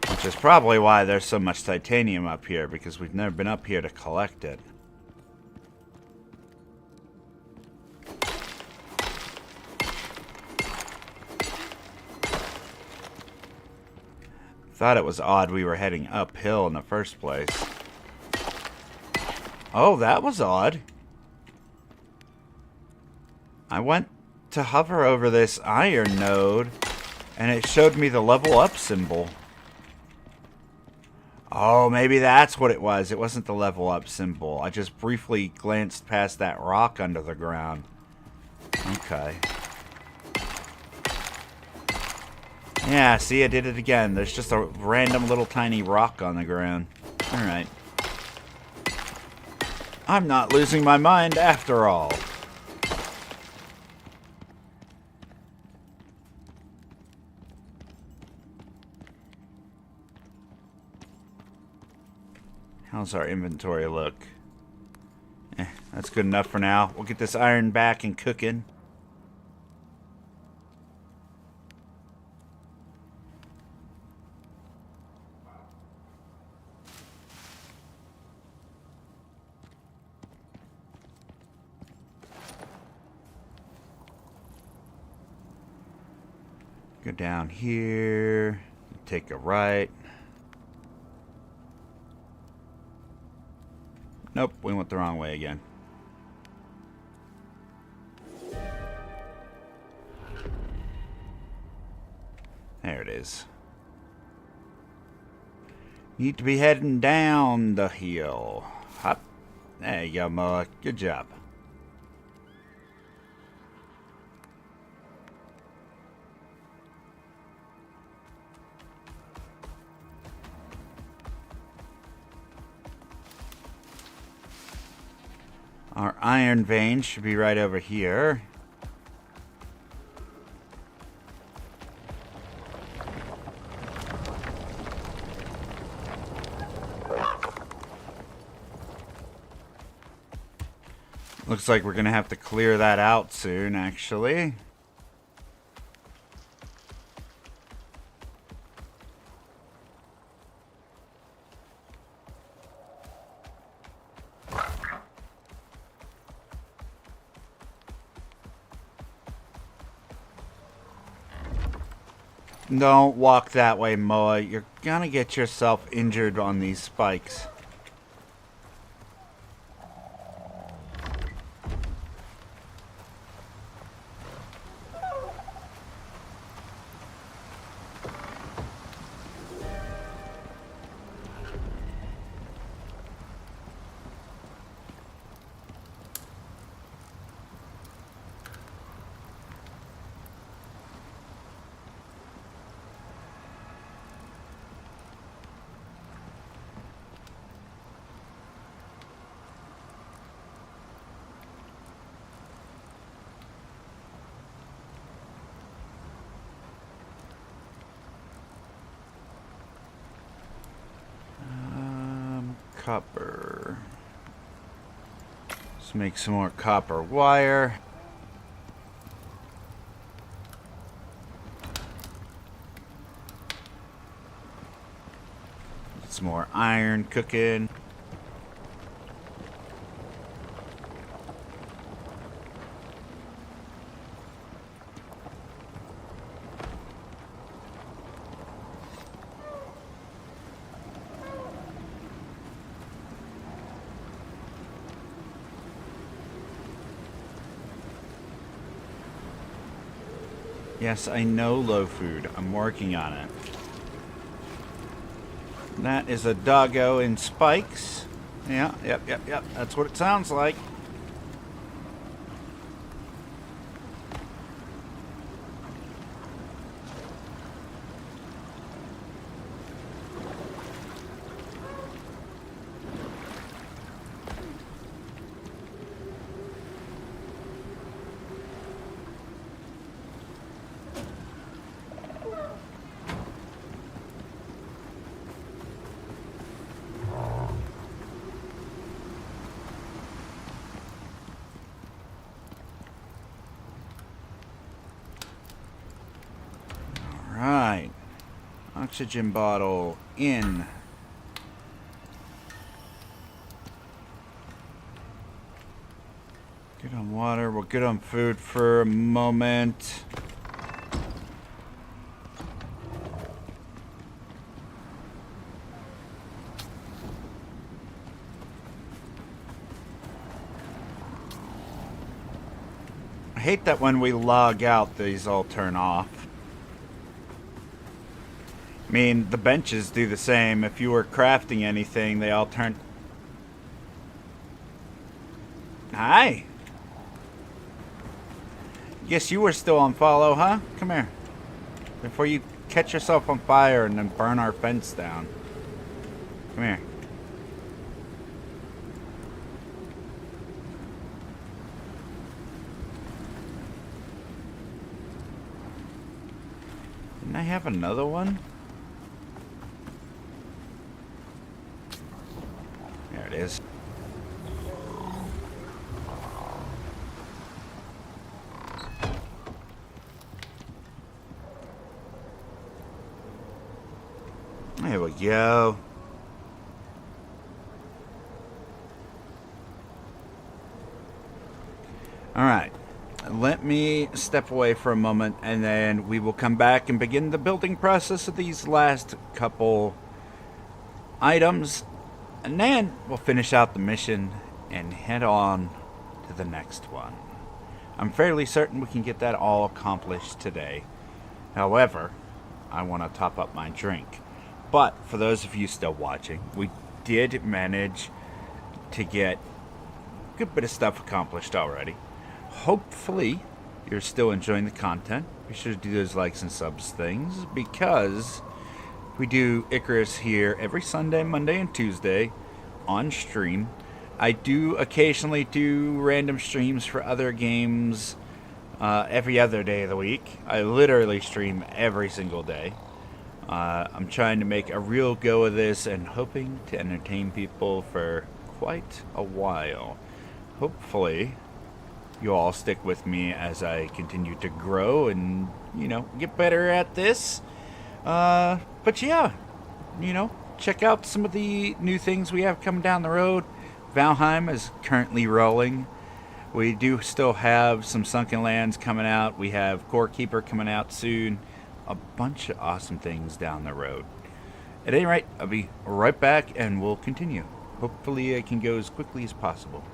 Which is probably why there's so much titanium up here, because we've never been up here to collect it. Thought it was odd we were heading uphill in the first place. Oh, that was odd. I went to hover over this iron node, and it showed me the level up symbol. Oh, maybe that's what it was. It wasn't the level up symbol. I just briefly glanced past that rock under the ground. Okay. Yeah, see, I did it again. There's just a random little tiny rock on the ground. Alright. I'm not losing my mind after all. How's our inventory look? That's good enough for now. We'll get this iron back and cooking. Go down here, take a right. Nope, we went the wrong way again. There it is. Need to be heading down the hill. Hop. There you go, Moa. Good job. Our iron vein should be right over here. Looks like we're going to have to clear that out soon, actually. Don't walk that way, Moa. You're gonna get yourself injured on these spikes. Copper. Let's make some more copper wire. Get some more iron cooking. Yes, I know low food. I'm working on it. That is a doggo in spikes. Yeah, yep. That's what it sounds like. Right. Oxygen bottle in. Good on water. We're good on food for a moment. I hate that when we log out, these all turn off. I mean, the benches do the same. If you were crafting anything, they all turn... Hi! Guess you were still on follow, huh? Come here. Before you catch yourself on fire and then burn our fence down. Come here. Didn't I have another one? There it is. There we go. Alright. Let me step away for a moment and then we will come back and begin the building process of these last couple items. And then we'll finish out the mission and head on to the next one. I'm fairly certain we can get that all accomplished today. However, I want to top up my drink. But for those of you still watching, we did manage to get a good bit of stuff accomplished already. Hopefully, you're still enjoying the content. Be sure to do those likes and subs things, because we do Icarus here every Sunday, Monday, and Tuesday on stream. I do occasionally do random streams for other games every other day of the week. I literally stream every single day. I'm trying to make a real go of this and hoping to entertain people for quite a while. Hopefully, you all stick with me as I continue to grow and, get better at this. But yeah, check out some of the new things we have coming down the road. Valheim is currently rolling. We do still have some Sunken Lands coming out. We have Core Keeper coming out soon. A bunch of awesome things down the road. At any rate, I'll be right back and we'll continue. Hopefully I can go as quickly as possible.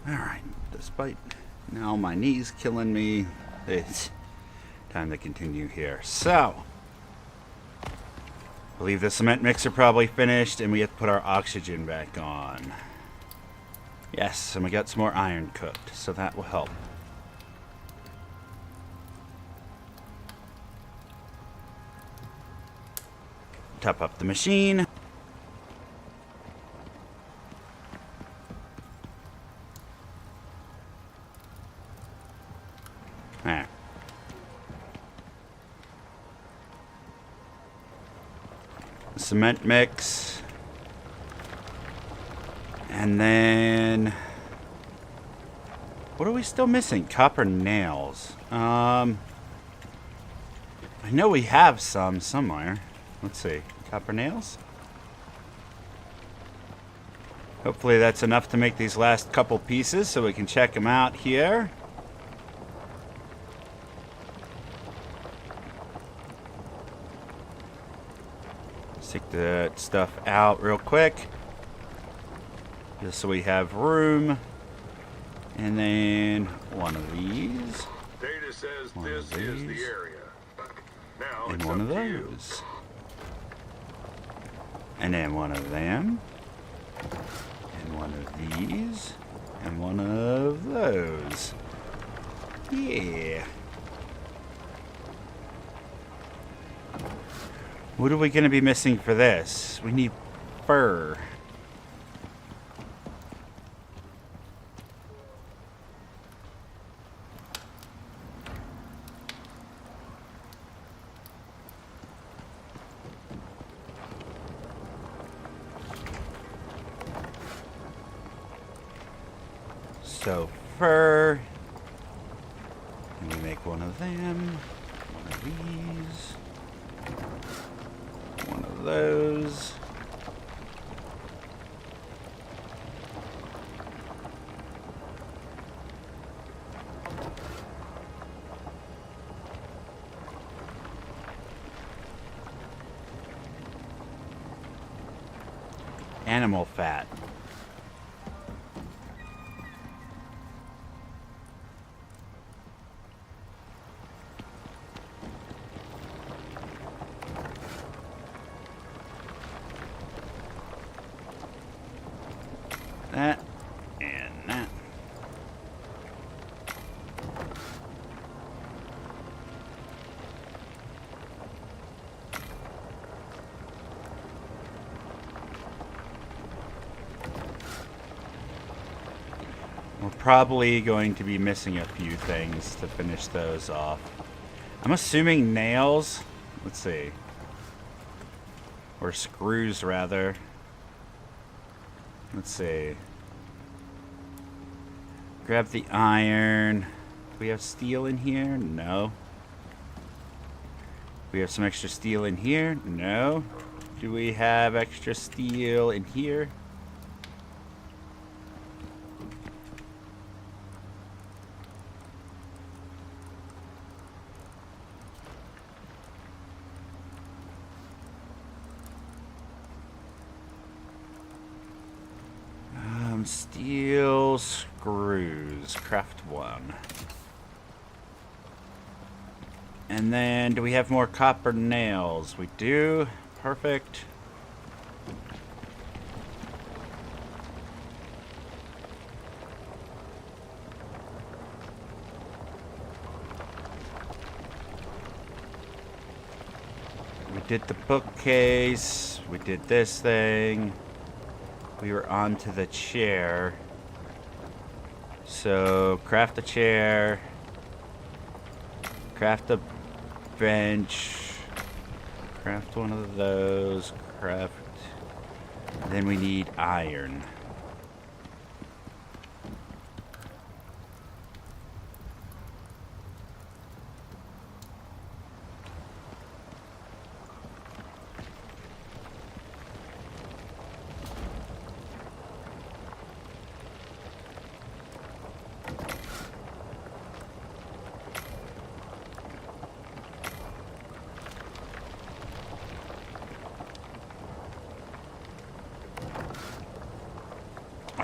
Alright, despite now my knees killing me, it's time to continue here. So, I believe the cement mixer probably finished, and we have to put our oxygen back on. Yes, and we got some more iron cooked, so that will help. Top up the machine. There. Cement mix. And then... what are we still missing? Copper nails. I know we have some somewhere. Let's see. Copper nails? Hopefully that's enough to make these last couple pieces so we can check them out here. Take that stuff out real quick, just so we have room. And then one of these. Data says this is the area. Now And it's one up of to you. those. And then one of them. And one of these. And one of those. Yeah. What are we going to be missing for this? We need fur. So fur. And we make one of them. One of these. One of those. Animal fat. That and that. We're probably going to be missing a few things to finish those off. I'm assuming nails. Let's see. Or screws, rather. Let's see. Grab the iron. Do we have steel in here? No. We have some extra steel in here? No. Do we have extra steel in here? Steel screws. Craft one. And then, do we have more copper nails? We do. Perfect. We did the bookcase. We did this thing. We were on to the chair. So, craft a chair. Craft a bench. Craft one of those. Craft. Then we need iron.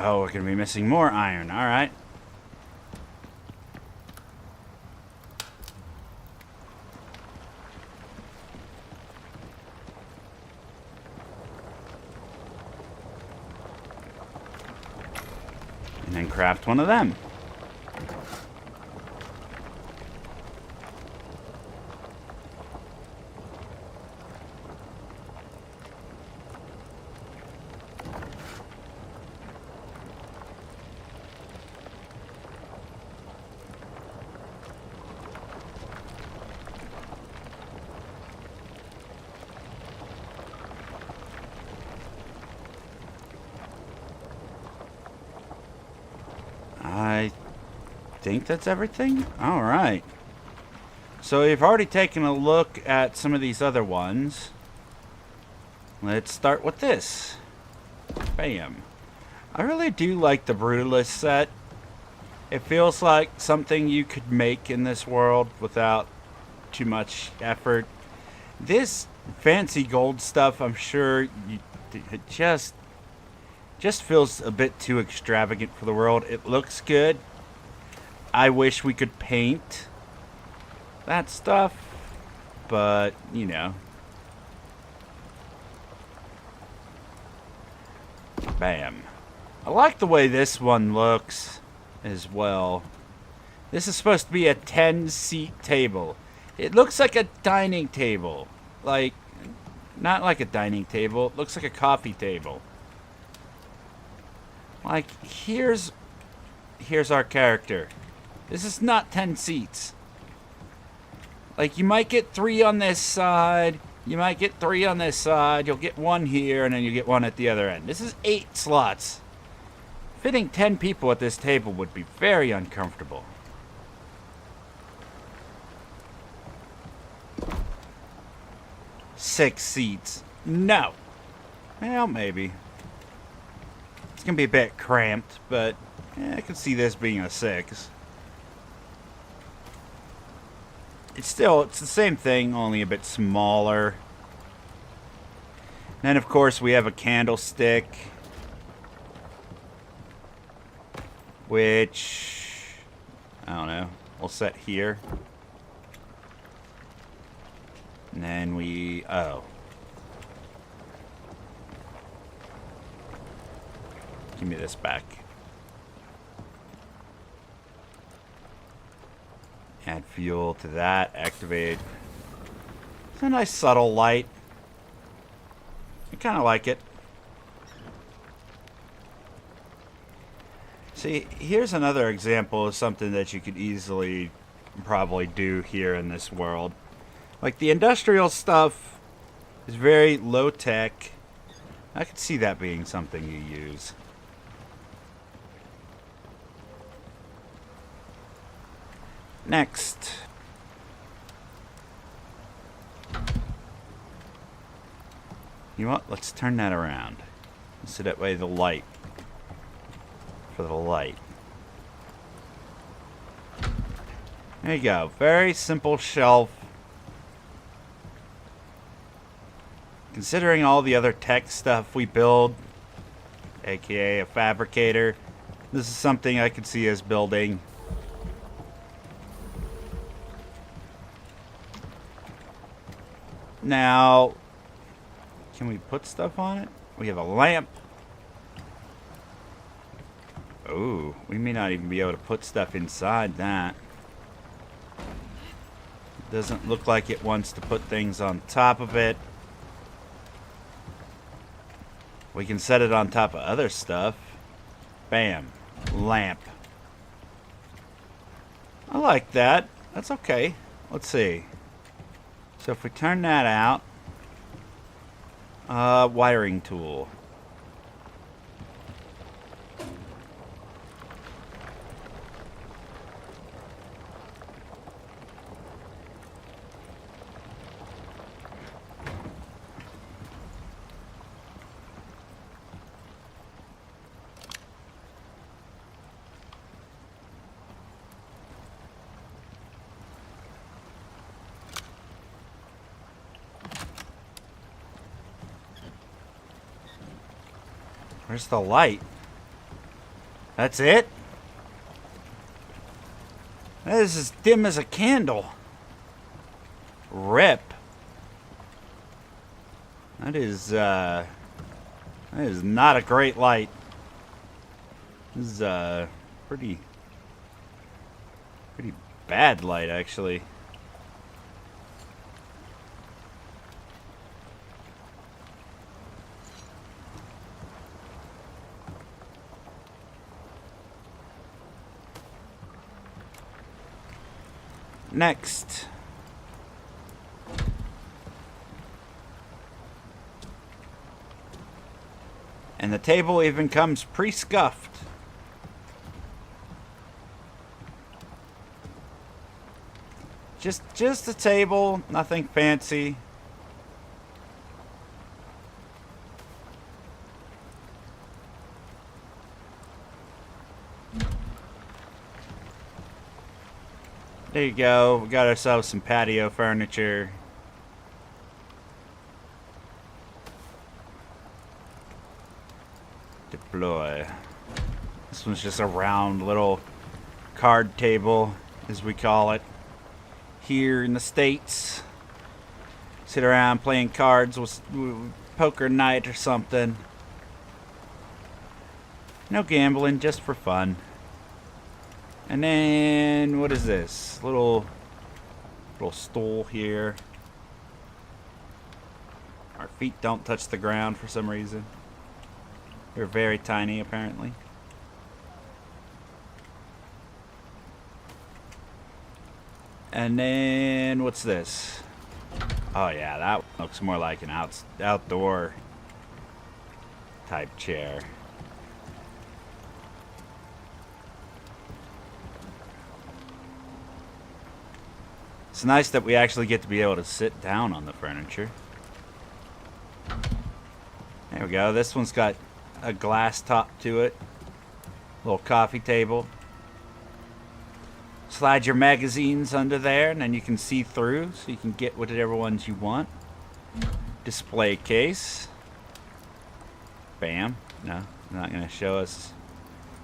Oh, we're going to be missing more iron. All right. And then craft one of them. I think that's everything. All right. So we've already taken a look at some of these other ones. Let's start with this. Bam. I really do like the Brutalist set. It feels like something you could make in this world without too much effort. This fancy gold stuff, I'm sure, it just feels a bit too extravagant for the world. It looks good. I wish we could paint that stuff, but, you know. Bam. I like the way this one looks as well. This is supposed to be a 10-seat table. It looks like a dining table. Like, not like a dining table. It looks like a coffee table. Like, here's our character. This is not 10 seats. Like, you might get 3 on this side. You might get 3 on this side. You'll get 1 here, and then you get 1 at the other end. This is 8 slots. Fitting 10 people at this table would be very uncomfortable. Six seats. No. Well, maybe. It's going to be a bit cramped, but I can see this being a 6. It's the same thing, only a bit smaller. And then, of course, we have a candlestick, which, I don't know, we'll set here. And then give me this back. Add fuel to that, activate. It's a nice subtle light. I kind of like it. See, here's another example of something that you could easily probably do here in this world. Like, the industrial stuff is very low tech. I could see that being something you use. Next. You know what? Let's turn that around. So that way the light. For the light. There you go. Very simple shelf. Considering all the other tech stuff we build, aka a fabricator, this is something I could see us building. Now, can we put stuff on it? We have a lamp. Oh, we may not even be able to put stuff inside that. Doesn't look like it wants to put things on top of it. We can set it on top of other stuff. Bam. Lamp. I like that. That's okay. Let's see. So if we turn that out, wiring tool. Where's the light? That's it? That is as dim as a candle. Rip. That is not a great light. This is pretty bad light, actually. Next. And the table even comes pre-scuffed. Just a table, nothing fancy. There you go. We got ourselves some patio furniture. Deploy. This one's just a round little card table, as we call it. Here in the States. Sit around playing cards with poker night or something. No gambling, just for fun. And then, what is this? Little stool here. Our feet don't touch the ground for some reason. They're very tiny, apparently. And then, what's this? Oh yeah, that looks more like an outdoor type chair. It's nice that we actually get to be able to sit down on the furniture. There we go. This one's got a glass top to it. Little coffee table. Slide your magazines under there, and then you can see through, so you can get whatever ones you want. Display case. Bam. No, not gonna show us.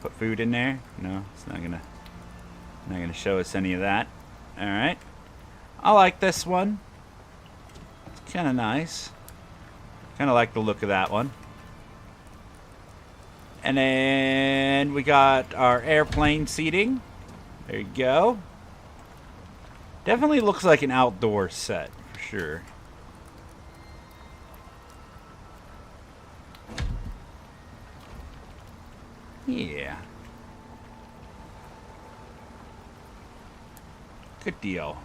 Put food in there. No, it's not gonna show us any of that. All right. I like this one. It's kind of nice. Kind of like the look of that one. And then we got our airplane seating. There you go. Definitely looks like an outdoor set, for sure. Yeah. Good deal.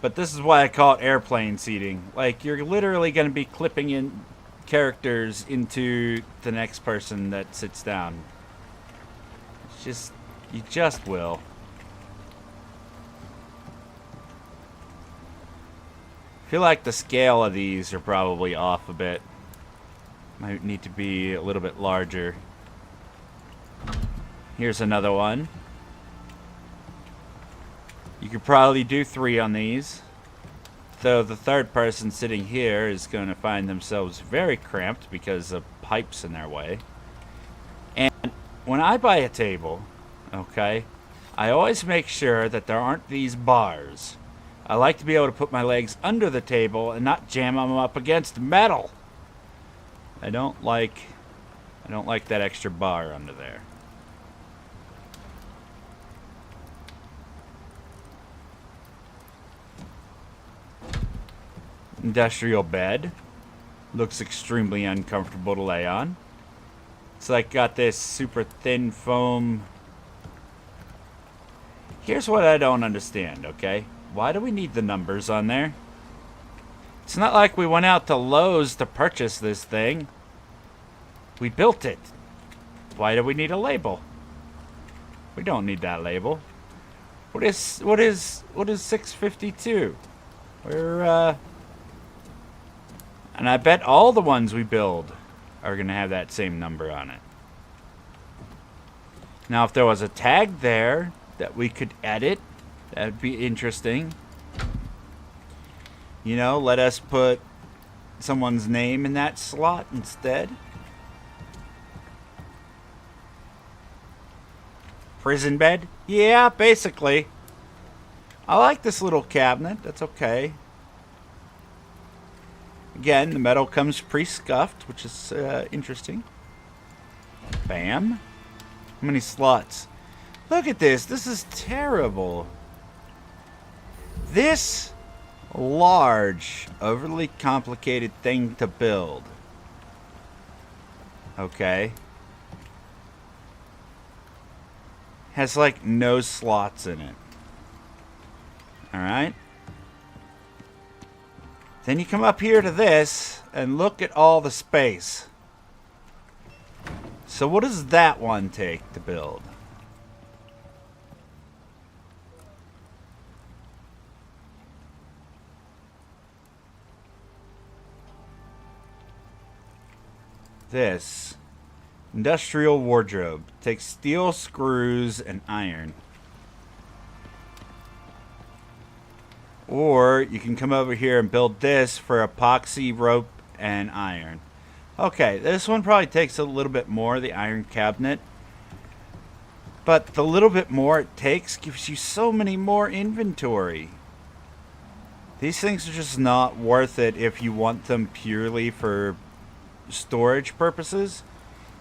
But this is why I call it airplane seating. Like, you're literally going to be clipping in characters into the next person that sits down. It's just, you just will. I feel like the scale of these are probably off a bit. Might need to be a little bit larger. Here's another one. You could probably do 3 on these. Though the third person sitting here is going to find themselves very cramped because of pipes in their way. And when I buy a table, okay, I always make sure that there aren't these bars. I like to be able to put my legs under the table and not jam them up against metal. I don't like that extra bar under there. Industrial bed. Looks extremely uncomfortable to lay on. It's like got this super thin foam. Here's what I don't understand, okay? Why do we need the numbers on there? It's not like we went out to Lowe's to purchase this thing. We built it. Why do we need a label? We don't need that label. What is 652? We're and I bet all the ones we build are going to have that same number on it. Now, if there was a tag there that we could edit, that would be interesting. You know, let us put someone's name in that slot instead. prison bed? Yeah, basically. I like this little cabinet. That's okay. Again, the metal comes pre-scuffed, which is interesting. Bam. How many slots? Look at this. This is terrible. This large, overly complicated thing to build. Okay. Has like no slots in it. Alright. Then you come up here to this and look at all the space. So what does that one take to build? This industrial wardrobe takes steel, screws, and iron. Or you can come over here and build this for epoxy, rope, and iron. Okay, this one probably takes a little bit more, the iron cabinet. But the little bit more it takes gives you so many more inventory. These things are just not worth it if you want them purely for storage purposes.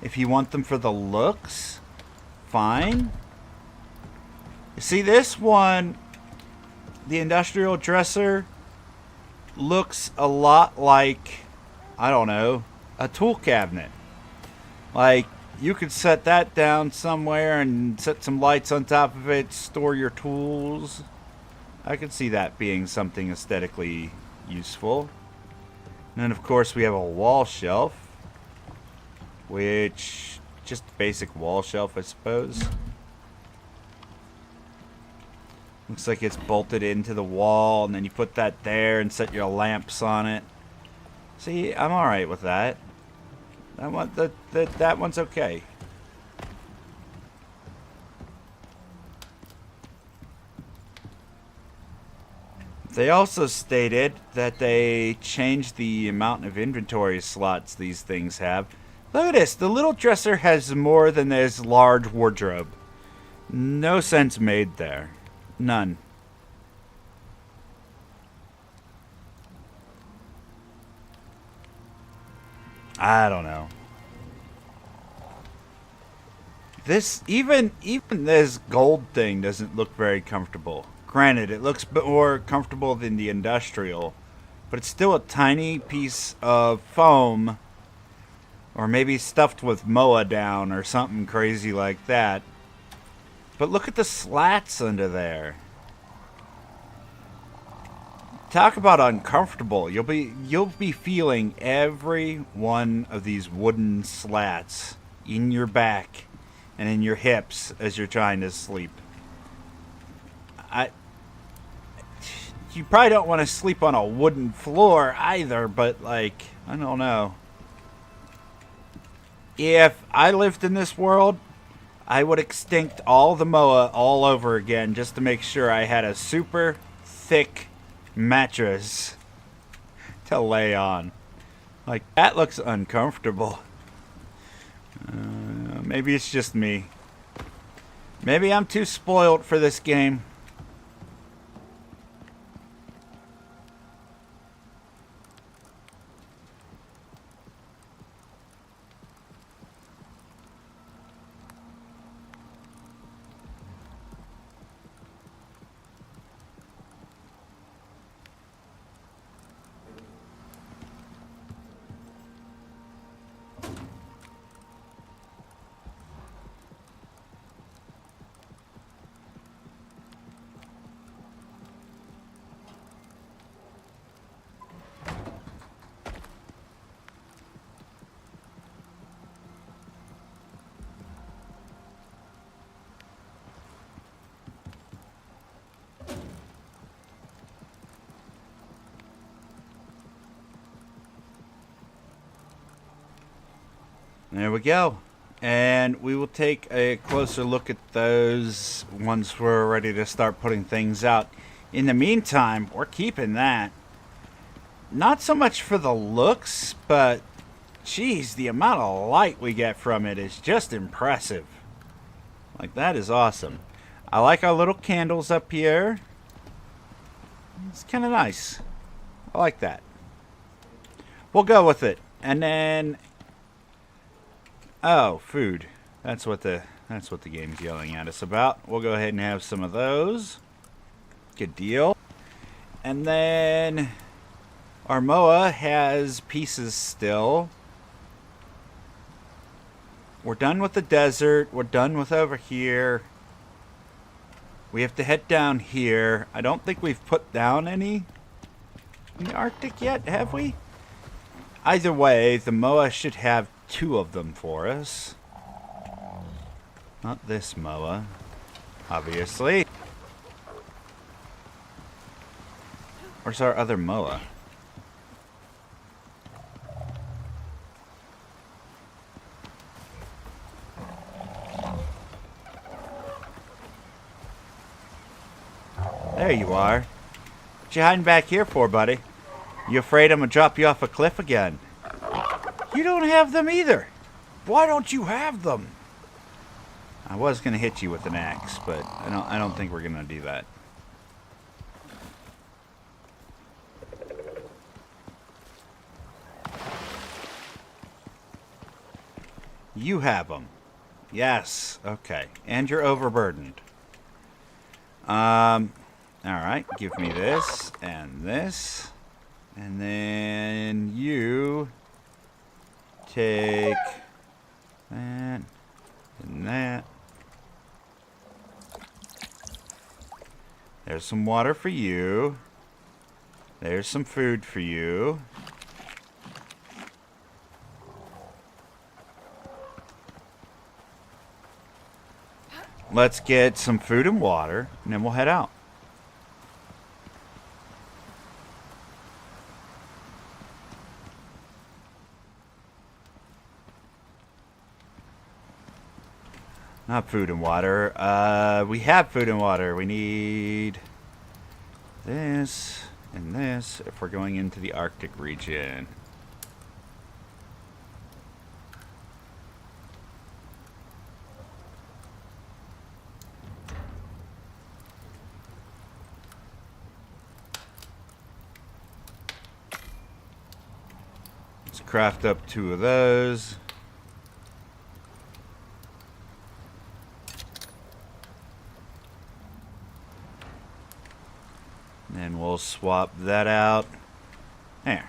If you want them for the looks, fine. You see, this one, the industrial dresser, looks a lot like, I don't know, a tool cabinet. Like, you could set that down somewhere and set some lights on top of it, store your tools. I could see that being something aesthetically useful. And then, of course, we have a wall shelf, which, just a basic wall shelf, I suppose. Looks like it's bolted into the wall, and then you put that there and set your lamps on it. See, I'm alright with that. That one's okay. They also stated that they changed the amount of inventory slots these things have. Look at this. The little dresser has more than this large wardrobe. No sense made there. None. I don't know. This, even this gold thing doesn't look very comfortable. Granted, it looks more comfortable than the industrial, but it's still a tiny piece of foam, or maybe stuffed with moa down or something crazy like that. But look at the slats under there. Talk about uncomfortable. You'll be feeling every one of these wooden slats in your back and in your hips as you're trying to sleep. You probably don't want to sleep on a wooden floor either, but like, I don't know. If I lived in this world, I would extinct all the moa all over again just to make sure I had a super thick mattress to lay on. Like, that looks uncomfortable. Maybe it's just me. Maybe I'm too spoiled for this game. There we go. And we will take a closer look at those once we're ready to start putting things out. In the meantime, we're keeping that. Not so much for the looks, but geez, the amount of light we get from it is just impressive. Like, that is awesome. I like our little candles up here. It's kind of nice. I like that. We'll go with it. And then... oh, food. That's what the game's yelling at us about. We'll go ahead and have some of those. Good deal. And then... our Moa has pieces still. We're done with the desert. We're done with over here. We have to head down here. I don't think we've put down any in the Arctic yet, have we? Either way, the Moa should have 2 of them for us. Not this Moa, obviously. Where's our other Moa? There you are. What you hiding back here for, buddy? You afraid I'm gonna drop you off a cliff again? You don't have them either. Why don't you have them? I was gonna hit you with an axe, but I don't think we're gonna do that. You have them. Yes. Okay. And you're overburdened. Alright, give me this, and this, and then you take that, and that. There's some water for you. There's some food for you. Let's get some food and water, and then we'll head out. Not food and water. We have food and water. We need this and this if we're going into the Arctic region. Let's craft up 2 of those. And we'll swap that out. There.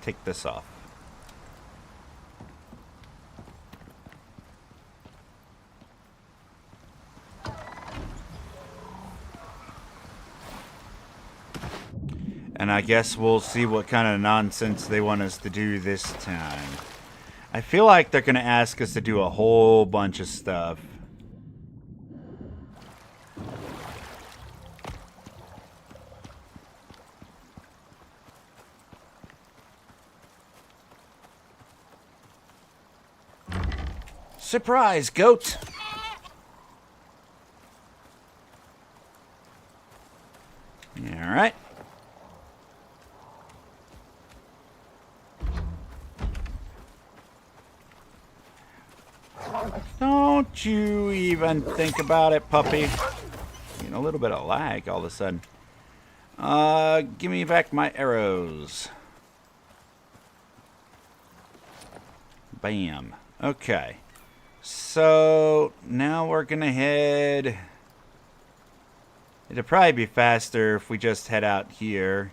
Take this off. And I guess we'll see what kind of nonsense they want us to do this time. I feel like they're going to ask us to do a whole bunch of stuff. Surprise, goat! Alright. Don't you even think about it, puppy. Getting a little bit of lag all of a sudden. Give me back my arrows. Bam. Okay. So, now we're gonna head... it'd probably be faster if we just head out here.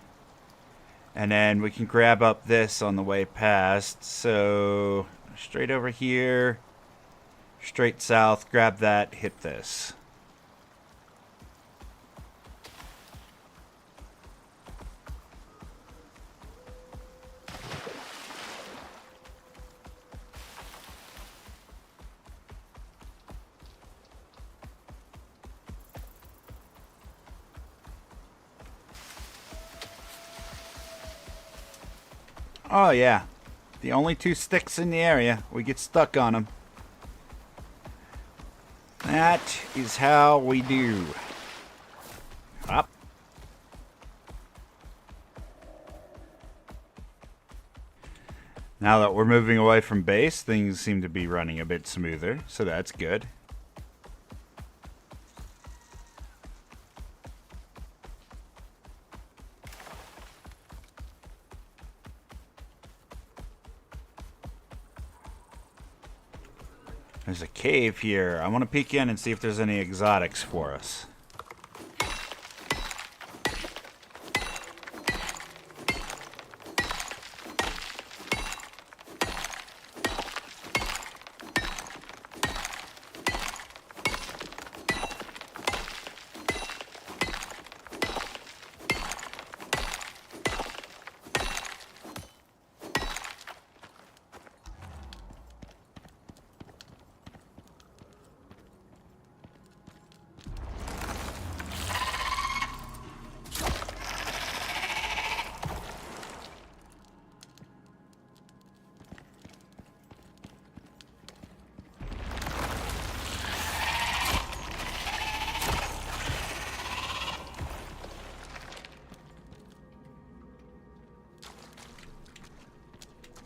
And then we can grab up this on the way past. So, straight over here. Straight south, grab that, hit this. Oh yeah, the only 2 Styx in the area. We get stuck on them. That is how we do. Up. Now that we're moving away from base, things seem to be running a bit smoother, so that's good. There's a cave here. I want to peek in and see if there's any exotics for us.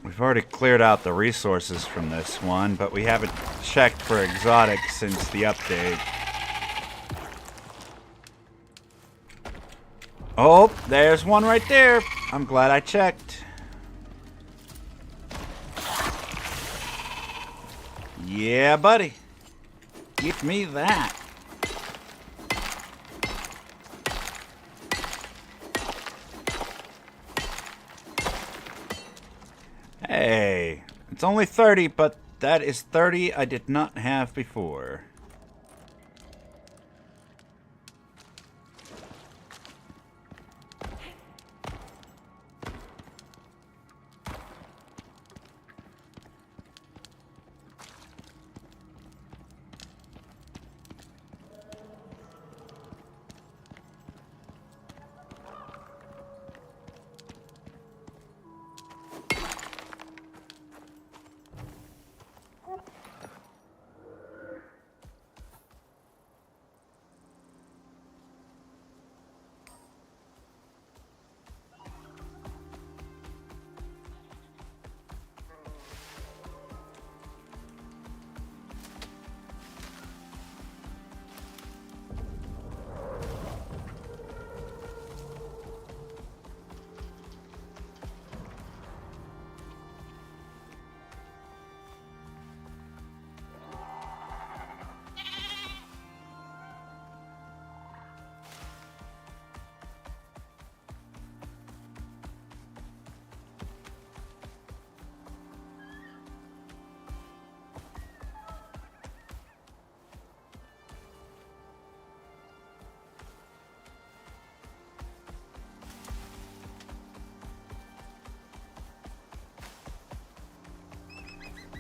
We've already cleared out the resources from this one, but we haven't checked for exotics since the update. Oh, there's one right there. I'm glad I checked. Yeah, buddy. Give me that. Hey, it's only 30, but that is 30 I did not have before.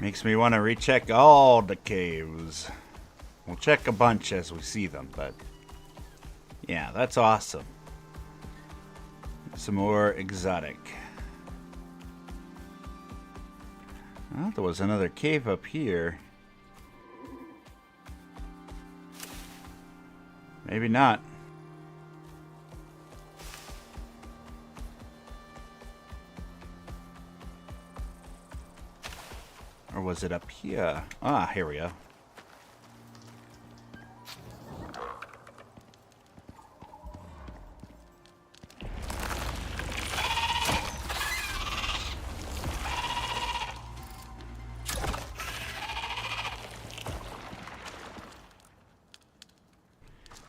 Makes me want to recheck all the caves. We'll check a bunch as we see them, but yeah, that's awesome. Some more exotic. Well, there was another cave up here. Maybe not. Or was it up here? Ah, here we go.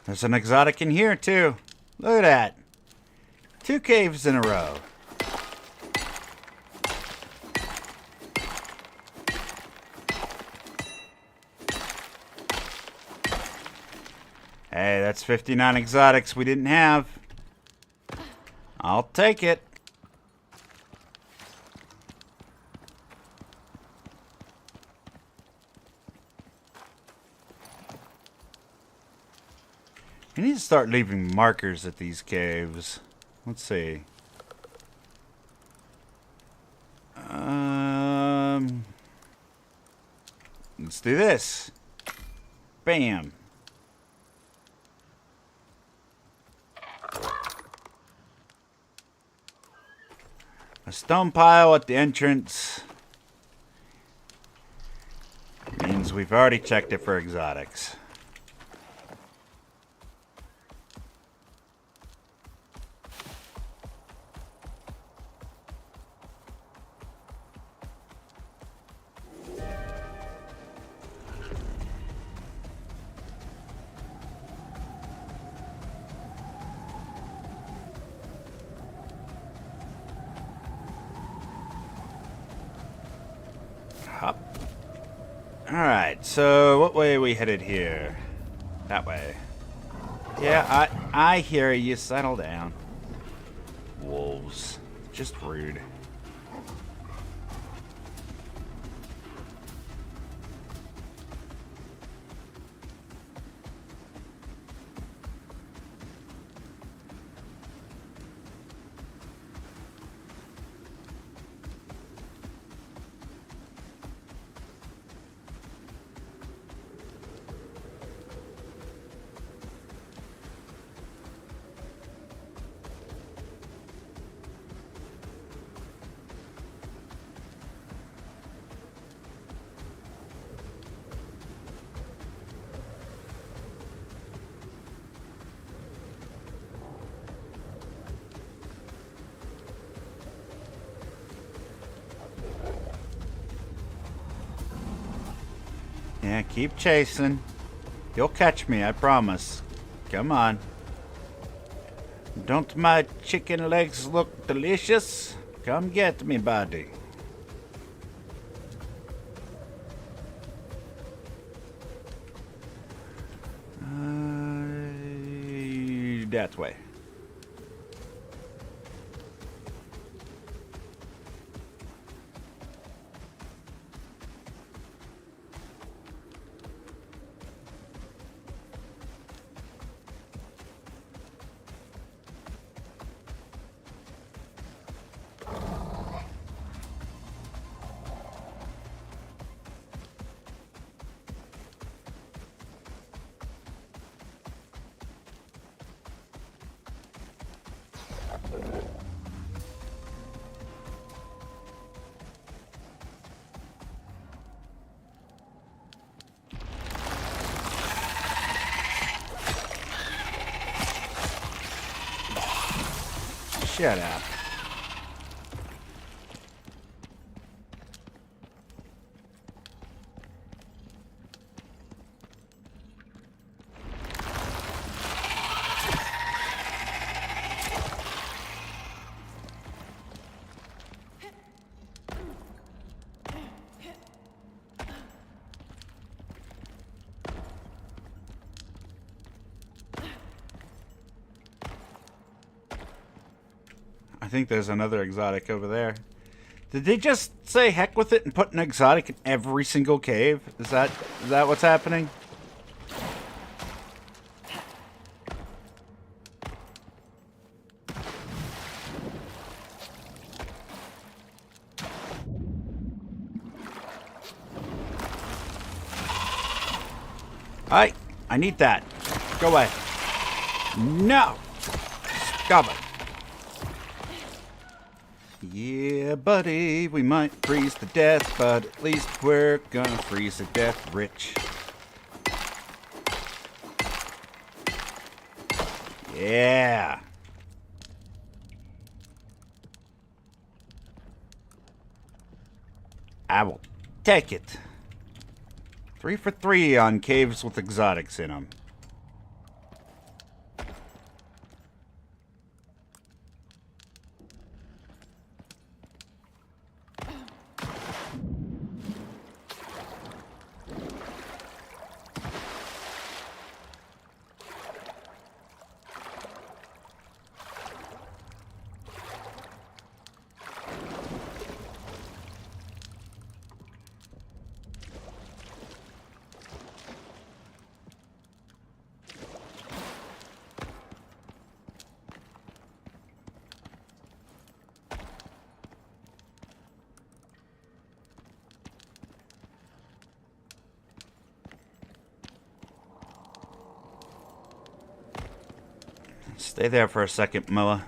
There's an exotic in here, too. Look at that. 2 caves in a row. Hey, that's 59 exotics we didn't have. I'll take it. We need to start leaving markers at these caves. Let's see. Let's do this. Bam. A stone pile at the entrance. because we've already checked it for exotics. Hop. Alright, so what way are we headed here? That way. Yeah, I hear you. Settle down. Wolves. Just rude. Yeah, keep chasing. You'll catch me, I promise. Come on. Don't my chicken legs look delicious? Come get me, buddy. That way. Shut up. I think there's another exotic over there. Did they just say heck with it and put an exotic in every single cave? Is that what's happening? I need that. Go away. No! Stop it. Yeah, buddy, we might freeze to death, but at least we're gonna freeze to death rich. Yeah. I will take it. 3 for 3 on caves with exotics in them. Stay there for a second, Moa.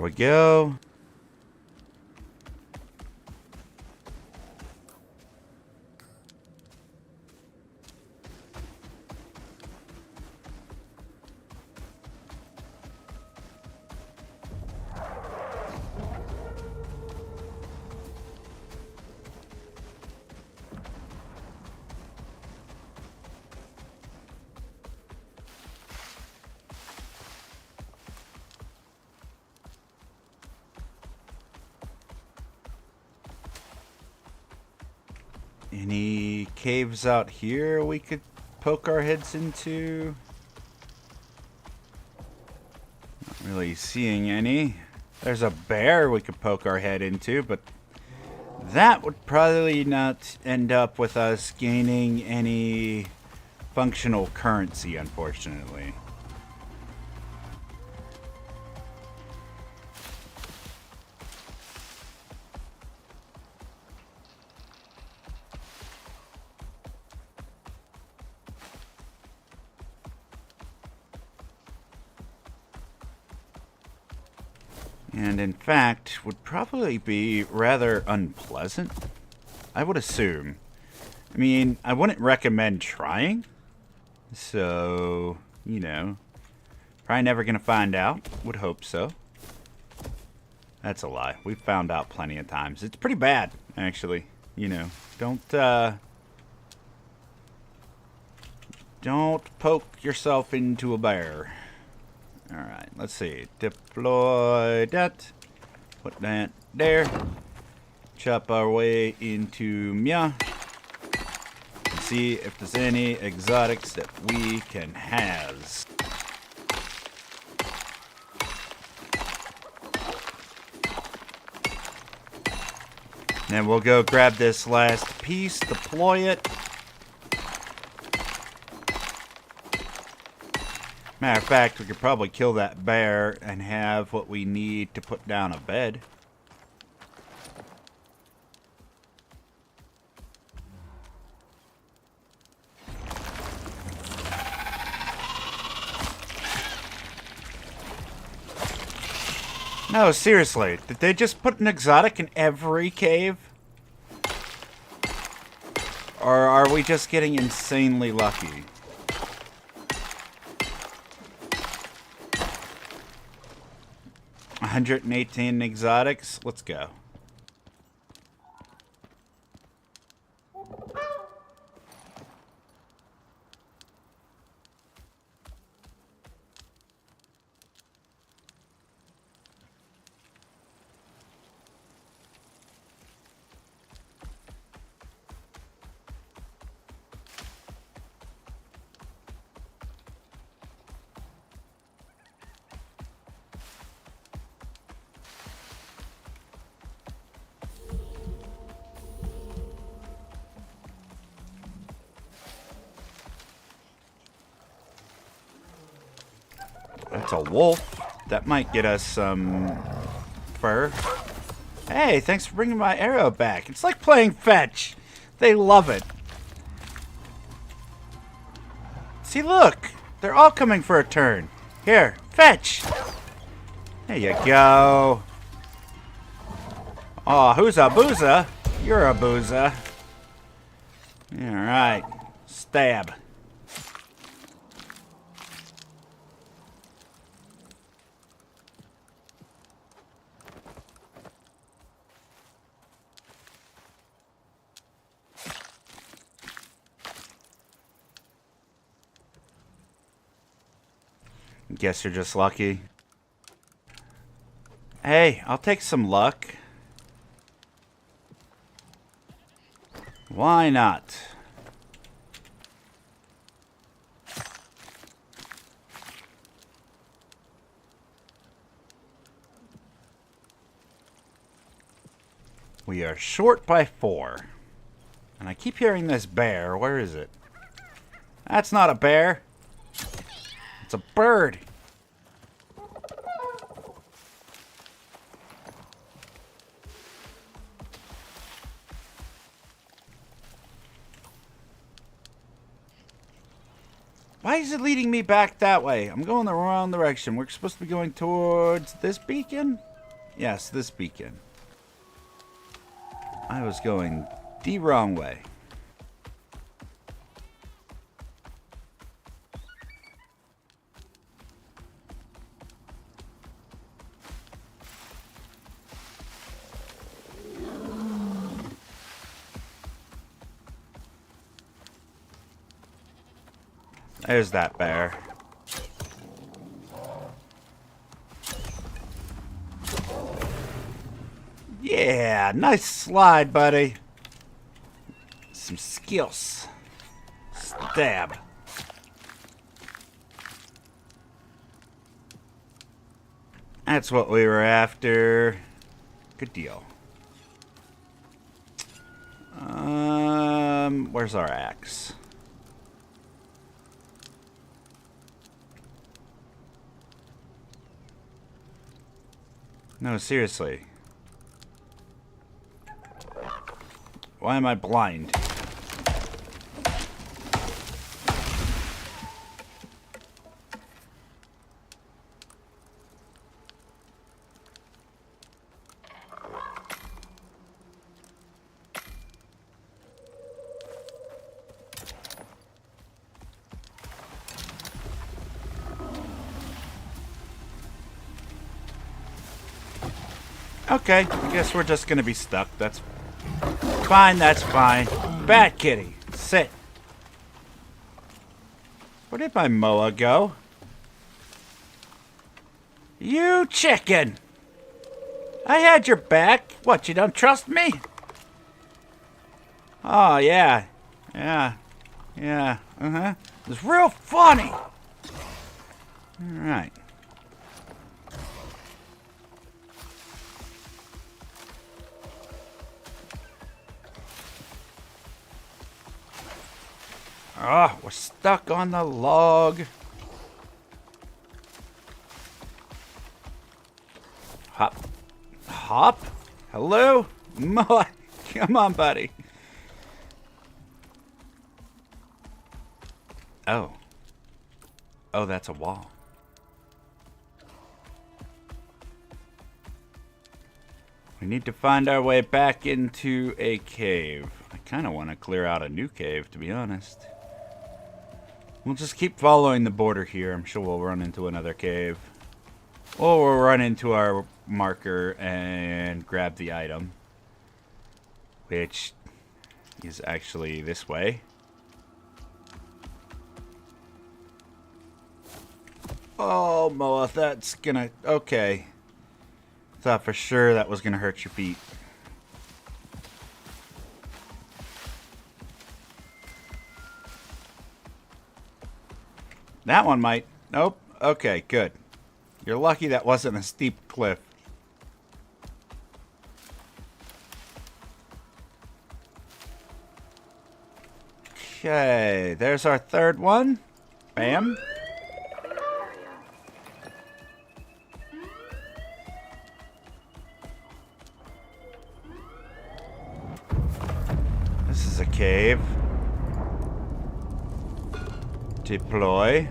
we go. Any caves out here we could poke our heads into? Not really seeing any. There's a bear we could poke our head into, but that would probably not end up with us gaining any functional currency, unfortunately. And in fact, would probably be rather unpleasant, I would assume. I mean, I wouldn't recommend trying. So, you know, probably never gonna find out. Would hope so. That's a lie. We've found out plenty of times. It's pretty bad, actually. You know, don't poke yourself into a bear. Alright, let's see. Deploy that. Put that there. Chop our way into Mia. See if there's any exotics that we can have. Then we'll go grab this last piece, deploy it. Matter of fact, we could probably kill that bear and have what we need to put down a bed. No, seriously, did they just put an exotic in every cave? Or are we just getting insanely lucky? $118 exotics. Let's go. That's a wolf. That might get us some fur. Hey, thanks for bringing my arrow back. It's like playing fetch. They love it. See, look. They're all coming for a turn. Here, fetch. There you go. Oh, who's a booza? You're a booza. Alright. Stab. Guess you're just lucky. Hey, I'll take some luck. Why not? We are short by 4. And I keep hearing this bear. Where is it? That's not a bear. It's a bird. Why is it leading me back that way? I'm going the wrong direction. We're supposed to be going towards this beacon? Yes, this beacon. I was going the wrong way. There's that bear. Yeah, nice slide, buddy. Some skills. Stab. That's what we were after. Good deal. Where's our axe? No, seriously. Why am I blind? Okay, I guess we're just gonna be stuck. That's fine, that's fine. Bat kitty, sit. Where did my moa go? You chicken! I had your back. What, you don't trust me? Oh, yeah. Yeah. Yeah. Uh-huh. It was real funny. Alright. Ah, we're stuck on the log. Hop. Hop? Hello? Moa, come on, buddy. Oh. Oh, that's a wall. We need to find our way back into a cave. I kind of want to clear out a new cave, to be honest. We'll just keep following the border here. I'm sure we'll run into another cave. Or we'll run into our marker and grab the item. Which is actually this way. Oh, Moa, that's gonna... Okay. Thought for sure that was gonna hurt your feet. That one might. Nope. Okay, good. You're lucky that wasn't a steep cliff. Okay, there's our third one. Bam. This is a cave. Deploy.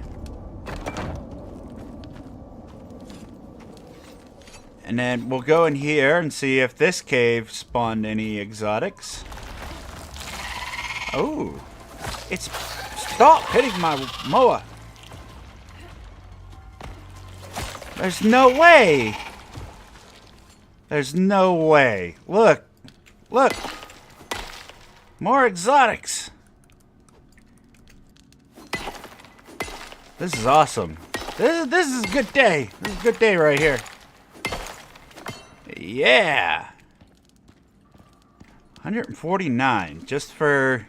And then we'll go in here and see if this cave spawned any exotics. Oh. It's... Stop hitting my moa. There's no way. There's no way. Look. Look. More exotics. This is awesome. This is a good day. This is a good day right here. Yeah. 149 just for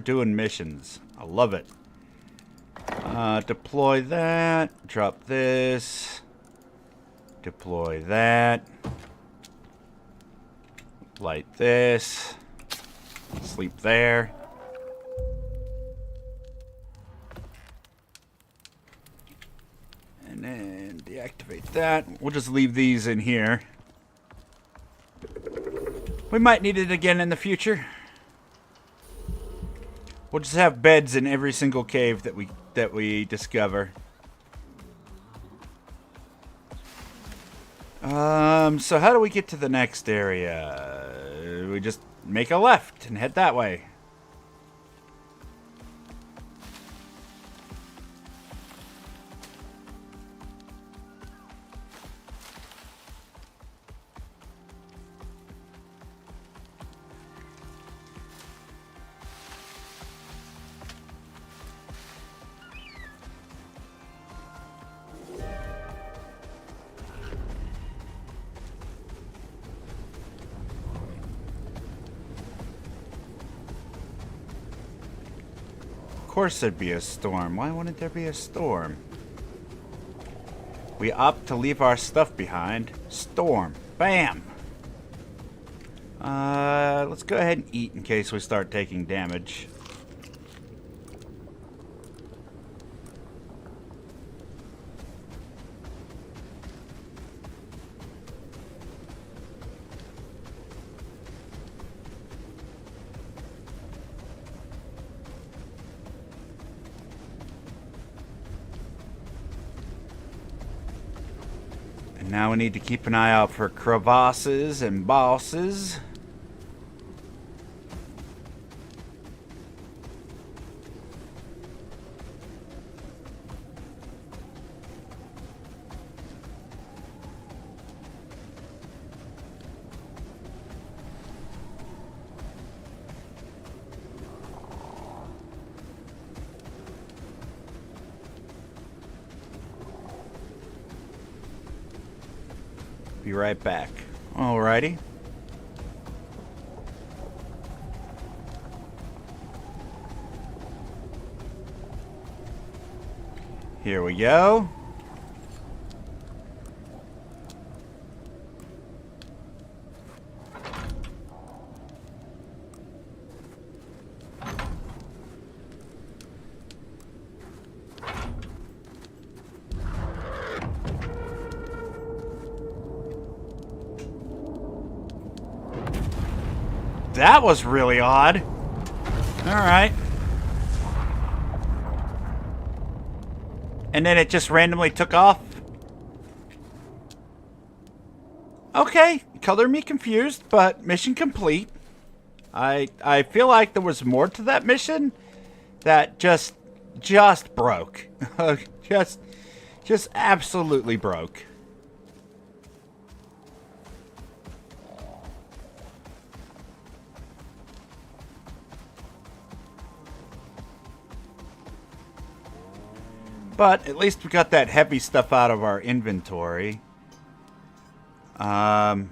doing missions. I love it. Deploy that. Drop this. Deploy that. Light this. Sleep there. And then deactivate that. We'll just leave these in here. We might need it again in the future. We'll just have beds in every single cave that we discover. So how do we get to the next area? We just make a left and head that way. Of course there'd be a storm. Why wouldn't there be a storm? We opt to leave our stuff behind. Storm. Bam! Let's go ahead and eat in case we start taking damage. Now we need to keep an eye out for crevasses and bosses. Be right back. Alrighty. Here we go. That was really odd. Alright. And then it just randomly took off. Okay, color me confused, but mission complete. I feel like there was more to that mission that just broke. just absolutely broke. But at least we got that heavy stuff out of our inventory. I'm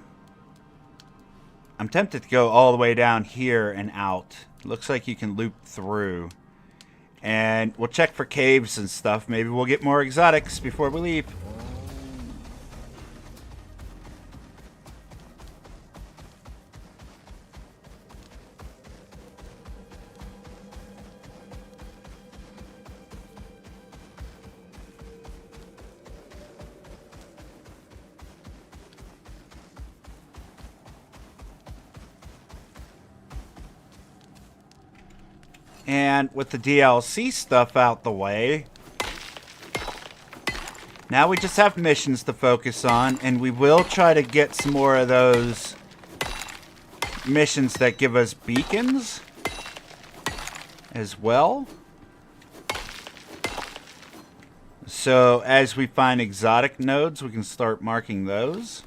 tempted to go all the way down here and out. Looks like you can loop through. And we'll check for caves and stuff. Maybe we'll get more exotics before we leave. And with the DLC stuff out the way, now we just have missions to focus on, and we will try to get some more of those missions that give us beacons as well. So as we find exotic nodes, we can start marking those.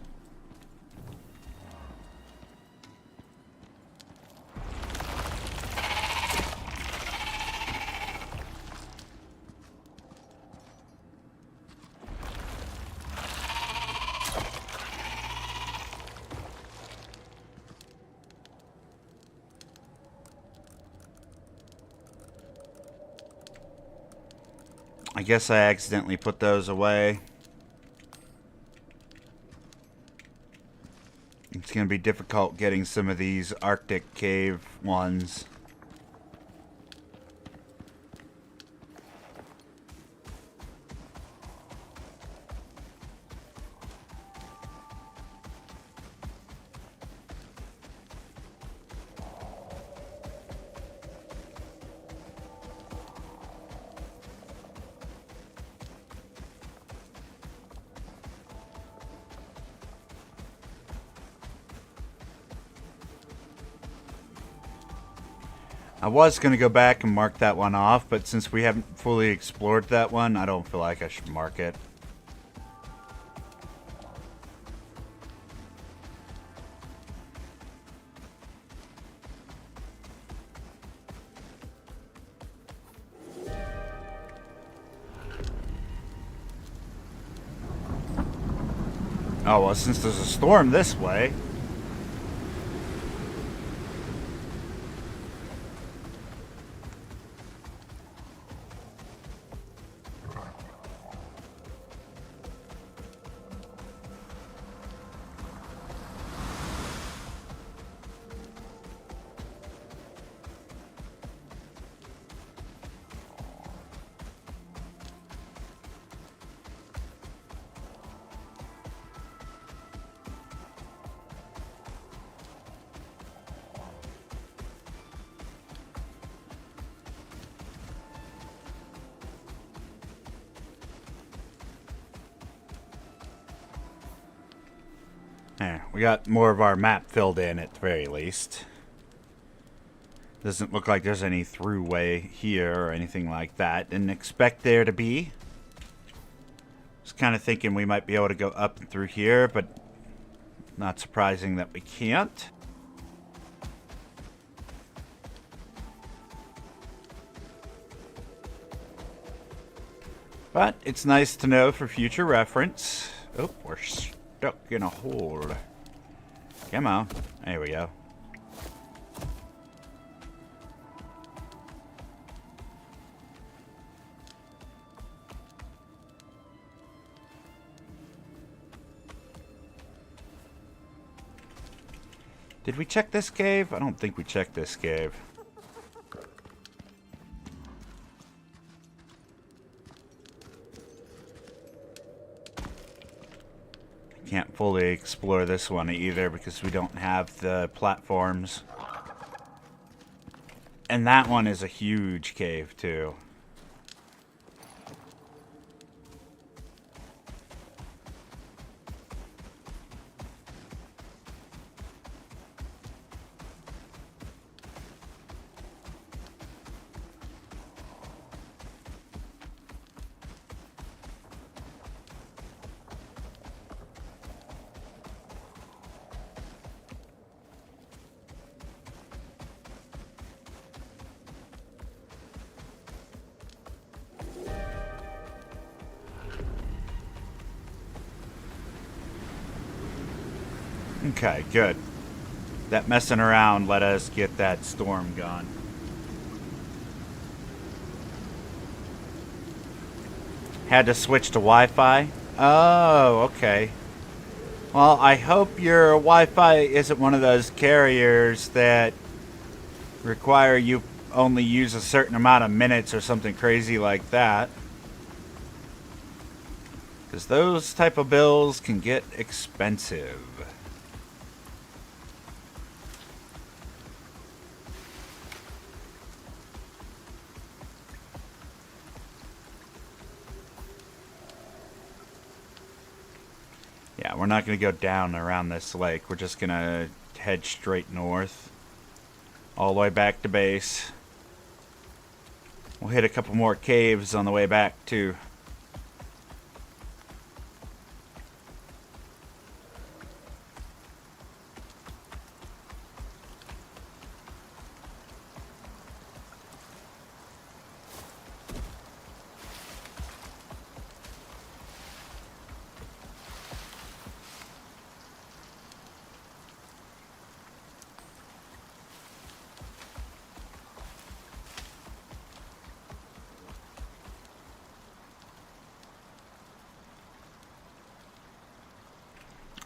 I guess I accidentally put those away. It's going to be difficult getting some of these Arctic cave ones. I was going to go back and mark that one off, but since we haven't fully explored that one, I don't feel like I should mark it. Oh, well, since there's a storm this way... There, we got more of our map filled in at the very least. Doesn't look like there's any throughway here or anything like that. Didn't expect there to be. Was kind of thinking we might be able to go up and through here, but not surprising that we can't. But it's nice to know for future reference. Oh, we're stuck in a hole. Come on. There we go. Did we check this cave? I don't think we checked this cave. Can't fully explore this one either because we don't have the platforms. And that one is a huge cave too. Okay, good. That messing around let us get that storm gone. Had to switch to Wi-Fi? Oh, okay. Well, I hope your Wi-Fi isn't one of those carriers that require you only use a certain amount of minutes or something crazy like that. Because those type of bills can get expensive. Yeah, we're not going to go down around this lake. We're just going to head straight north. All the way back to base. We'll hit a couple more caves on the way back, too.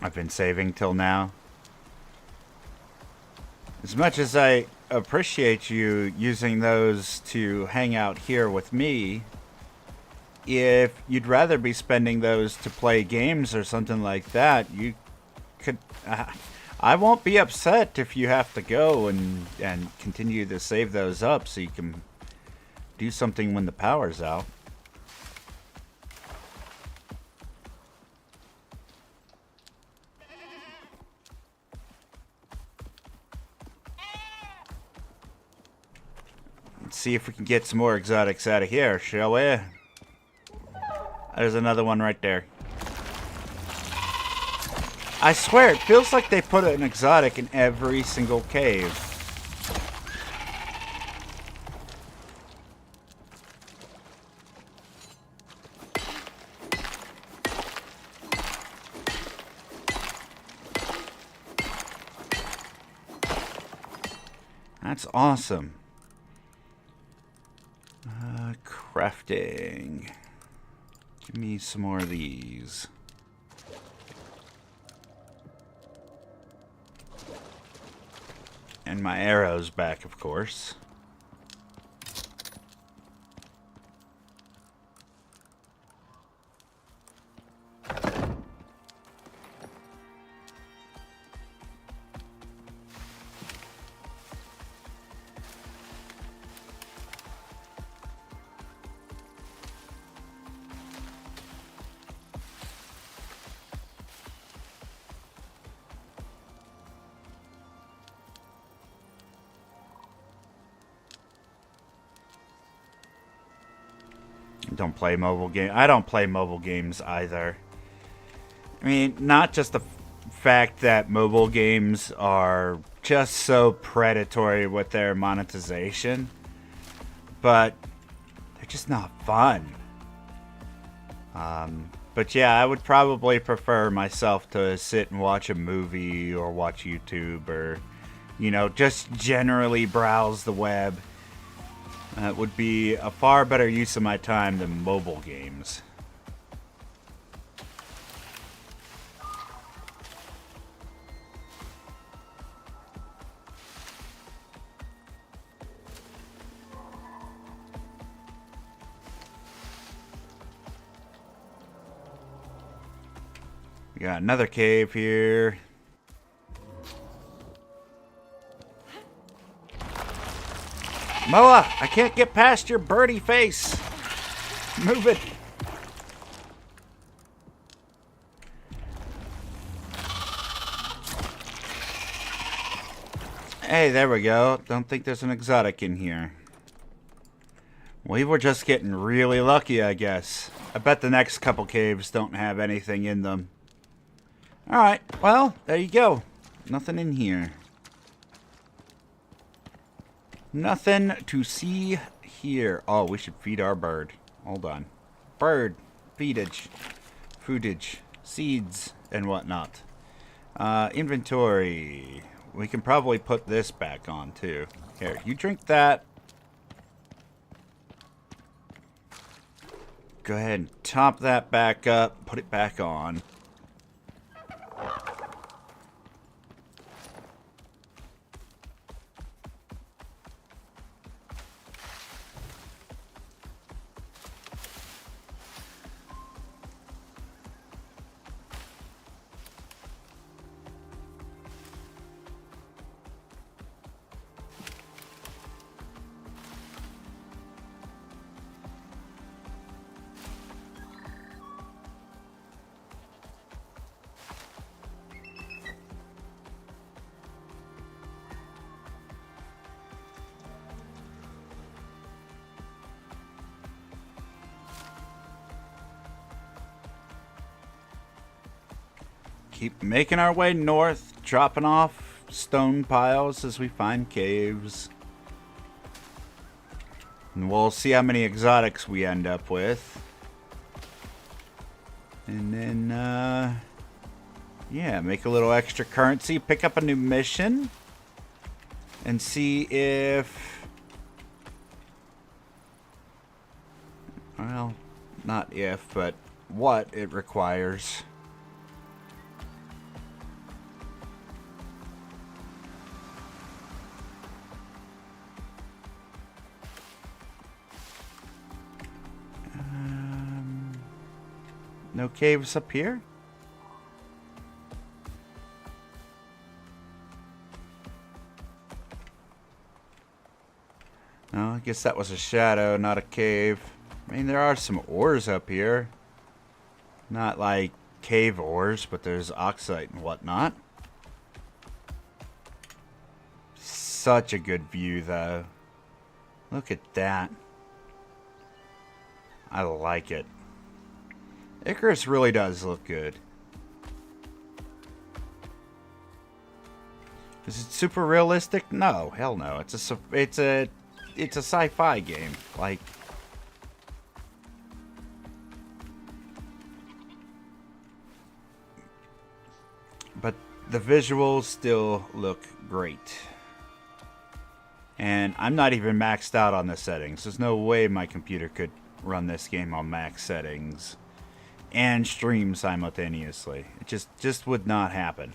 I've been saving till now. As much as I appreciate you using those to hang out here with me, if you'd rather be spending those to play games or something like that, you could... I won't be upset if you have to go and continue to save those up so you can do something when the power's out. Let's see if we can get some more exotics out of here, shall we? There's another one right there. I swear, it feels like they put an exotic in every single cave. That's awesome. Crafting. Give me some more of these. And my arrows back, of course. Don't play mobile game. I don't play mobile games either. I mean, not just the fact that mobile games are just so predatory with their monetization, but they're just not fun. But yeah, I would probably prefer myself to sit and watch a movie or watch YouTube or, you know, just generally browse the web. That would be a far better use of my time than mobile games. We got another cave here. Moa, I can't get past your birdie face. Move it. Hey, there we go. Don't think there's an exotic in here. We were just getting really lucky, I guess. I bet the next couple caves don't have anything in them. Alright, well, there you go. Nothing in here. Nothing to see here. Oh, we should feed our bird. Hold on. Bird. Feedage. Foodage. Seeds. And whatnot. Inventory. We can probably put this back on, too. Here, you drink that. Go ahead and top that back up. Put it back on. Keep making our way north, dropping off stone piles as we find caves. And we'll see how many exotics we end up with. And then, yeah, make a little extra currency, pick up a new mission, and see if... Well, not if, but what it requires. No caves up here? No, I guess that was a shadow, not a cave. I mean, there are some ores up here. Not like cave ores, but there's oxide and whatnot. Such a good view, though. Look at that. I like it. Icarus really does look good. Is it super realistic? No, hell no. It's a sci-fi game. Like, but the visuals still look great. And I'm not even maxed out on the settings. There's no way my computer could run this game on max settings and stream simultaneously. It just would not happen.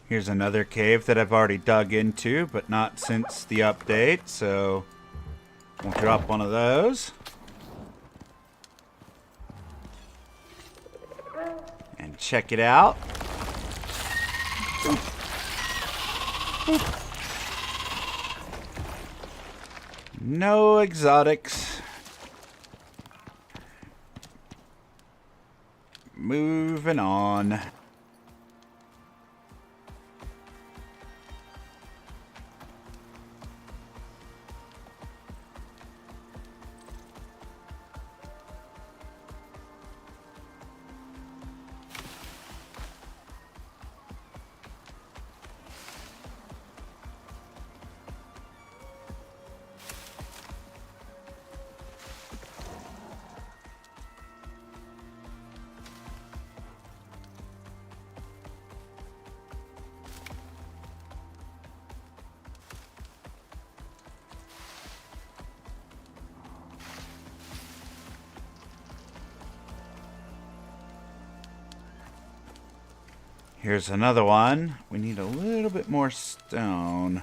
Here's another cave that I've already dug into, but not since the update, so we'll drop one of those. And check it out. Oop. Oop. No exotics. Moving on. Here's another one. We need a little bit more stone.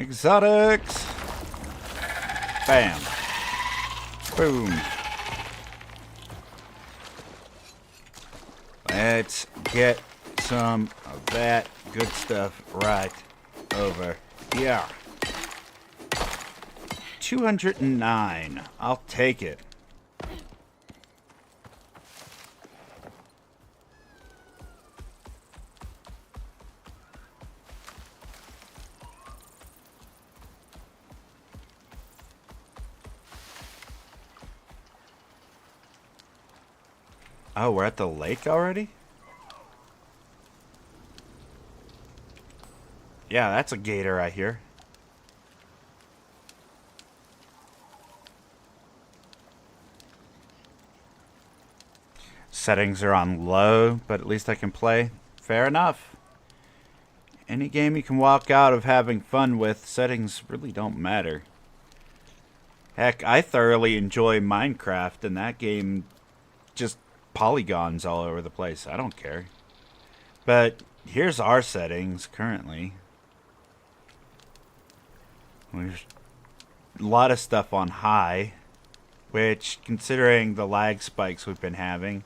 Exotics. Bam. Boom. Let's get some of that good stuff right over here. 209. I'll take it. Oh, we're at the lake already? Yeah, that's a gator I hear. Settings are on low, but at least I can play. Fair enough. Any game you can walk out of having fun with, settings really don't matter. Heck, I thoroughly enjoy Minecraft, and that game just polygons all over the place. I don't care. But here's our settings currently. There's a lot of stuff on high, which, considering the lag spikes we've been having,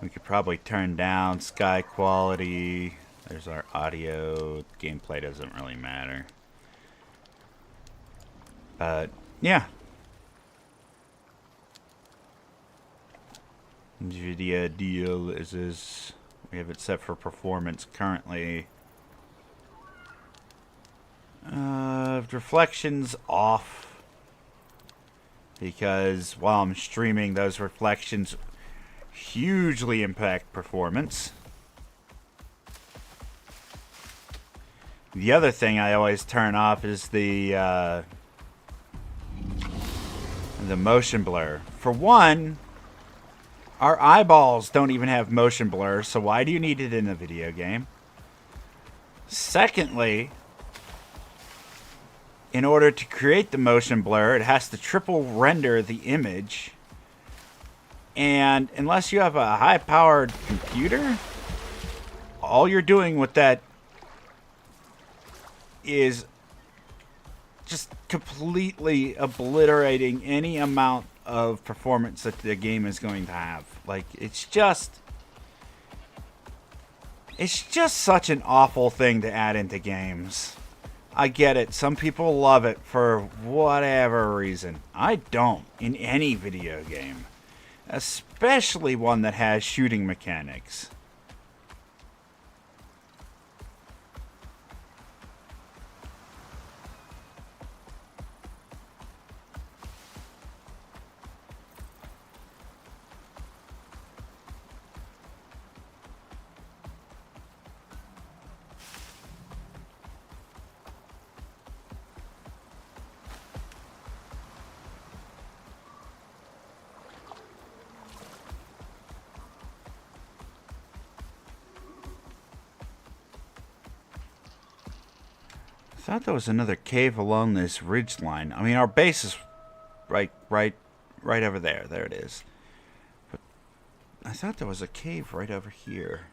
we could probably turn down sky quality. There's our audio. Gameplay doesn't really matter. But yeah. NVIDIA deal is we have it set for performance currently. Reflections off, because while I'm streaming, those reflections hugely impact performance. The other thing I always turn off is the motion blur. For one, Our eyeballs don't even have motion blur, so why do you need it in a video game? Secondly, in order to create the motion blur, it has to triple render the image. And unless you have a high-powered computer, all you're doing with that is just completely obliterating any amount of performance that the game is going to have. Like, it's just such an awful thing to add into games. I get it. Some people love it for whatever reason. I don't in any video game. Especially one that has shooting mechanics. I thought there was another cave along this ridge line. I mean, our base is right over there. There it is. But I thought there was a cave right over here.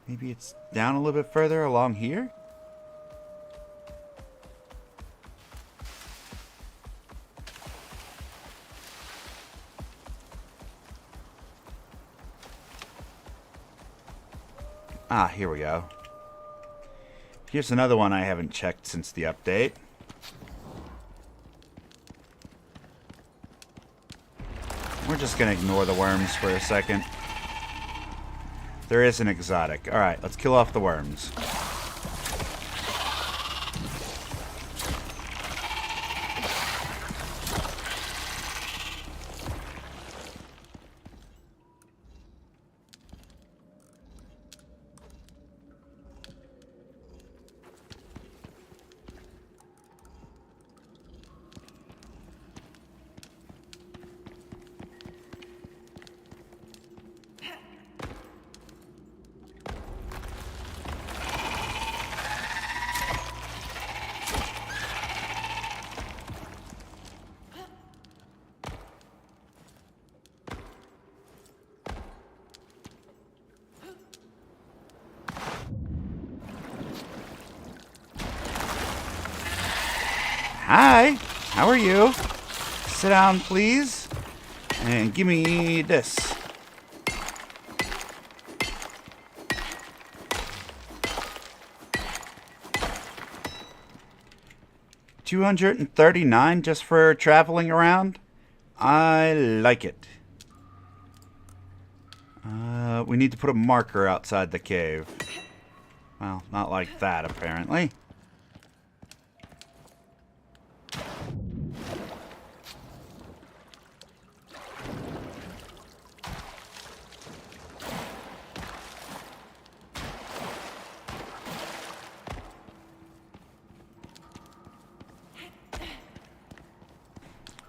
Maybe it's down a little bit further along here? Ah, here we go. Here's another one I haven't checked since the update. We're just going to ignore the worms for a second. There is an exotic. Alright, let's kill off the worms. Hi, how are you? Sit down, please. And give me this. $239 just for traveling around? I like it. We need to put a marker outside the cave. Well, not like that, apparently.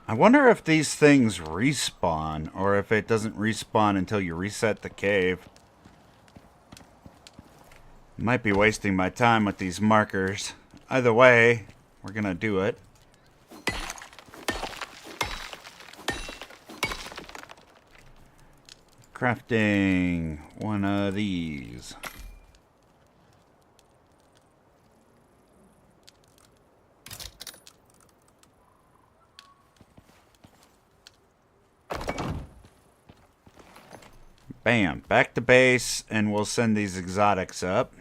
I wonder if these things respawn, or if it doesn't respawn until you reset the cave. Might be wasting my time with these markers. Either way, we're gonna do it. Crafting one of these. Bam, back to base, and we'll send these exotics up.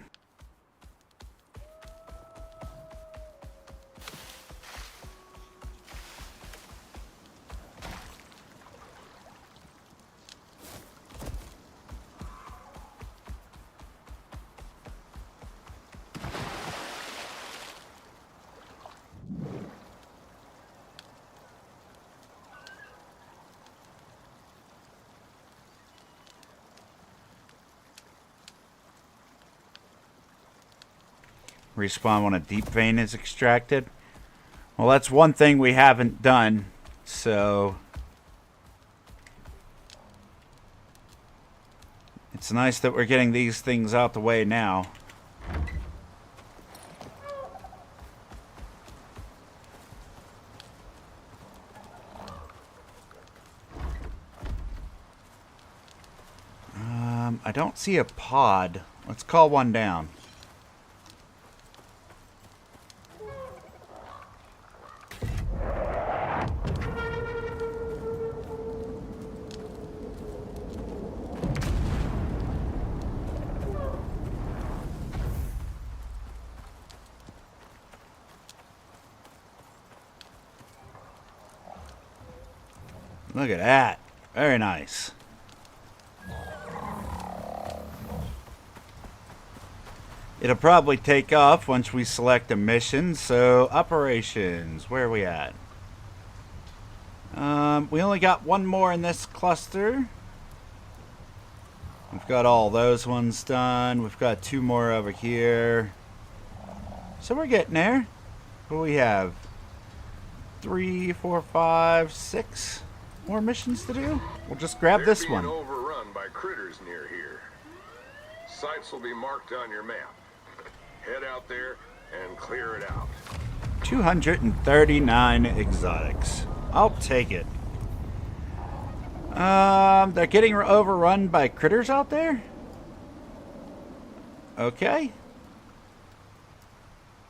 Respawn when a deep vein is extracted. Well, that's one thing we haven't done, so It's nice that we're getting these things out the way now. I don't see a pod. Let's call one down. Look at that. Very nice. It'll probably take off once we select a mission. So, operations. Where are we at? We only got one more in this cluster. We've got all those ones done. We've got two more over here. So we're getting there. What do we have? 3, 4, 5, 6 more missions to do? We'll just grab this one. They're being overrun by critters near here. Sites will be marked on your map. Head out there and clear it out. 239 exotics. I'll take it. They're getting overrun by critters out there? Okay.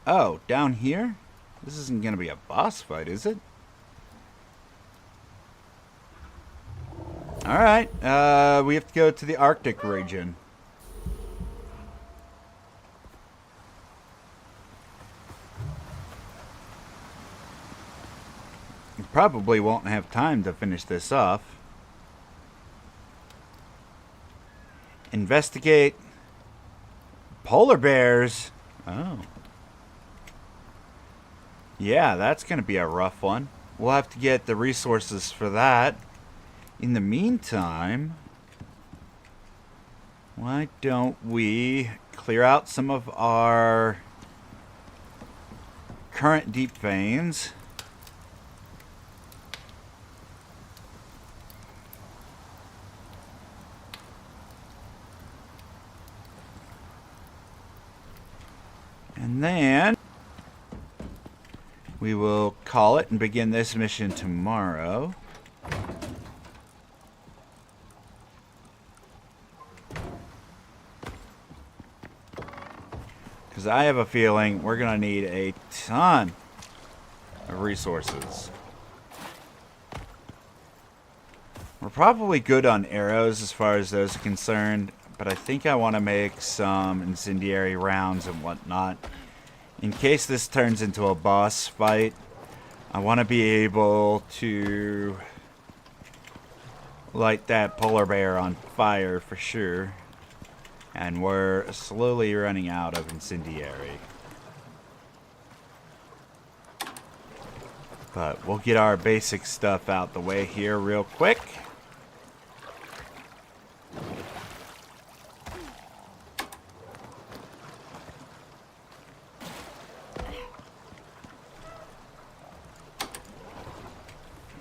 Oh, down here? This isn't going to be a boss fight, is it? Alright, we have to go to the Arctic region. We probably won't have time to finish this off. Investigate polar bears. Oh. Yeah, that's going to be a rough one. We'll have to get the resources for that. In the meantime, why don't we clear out some of our current deep veins? And then we will call it and begin this mission tomorrow. Because I have a feeling we're going to need a ton of resources. We're probably good on arrows as far as those are concerned, but I think I want to make some incendiary rounds and whatnot. In case this turns into a boss fight, I want to be able to light that polar bear on fire for sure. And we're slowly running out of incendiary. But we'll get our basic stuff out the way here real quick.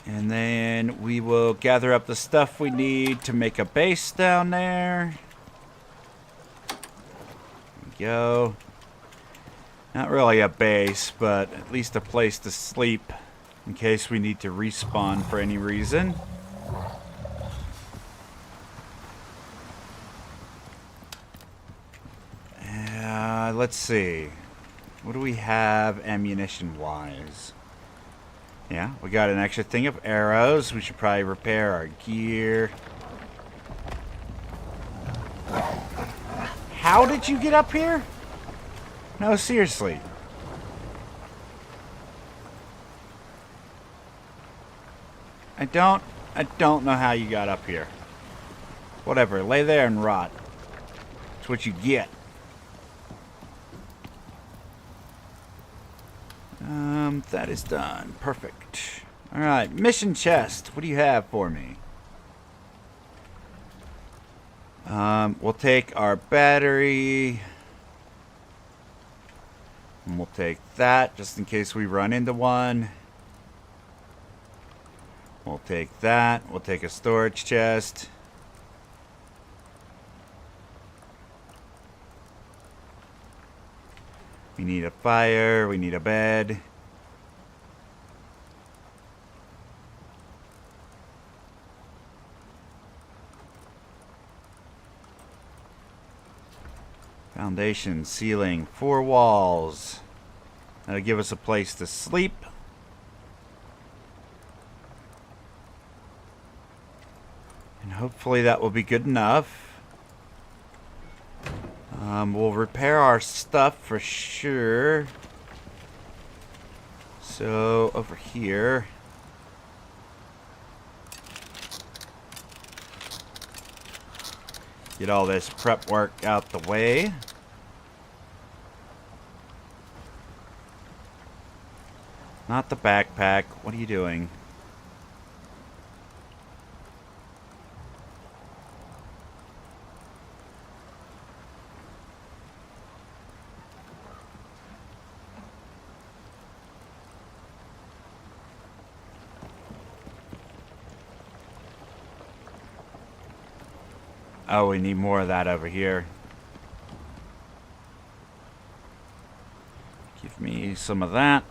And then we will gather up the stuff we need to make a base down there. Go. Not really a base, but at least a place to sleep in case we need to respawn for any reason. Let's see. What do we have ammunition-wise? Yeah, we got an extra thing of arrows. We should probably repair our gear. How did you get up here? No, seriously. I don't know how you got up here. Whatever, lay there and rot. That's what you get. That is done. Perfect. Alright, mission chest. What do you have for me? We'll take our battery. And we'll take that just in case we run into one. We'll take that. We'll take a storage chest. We need a fire. We need a bed. Foundation, ceiling, 4 walls. That'll give us a place to sleep. And hopefully that will be good enough. We'll repair our stuff for sure. So, over here. Get all this prep work out the way. Not the backpack. What are you doing? Oh, we need more of that over here. Give me some of that.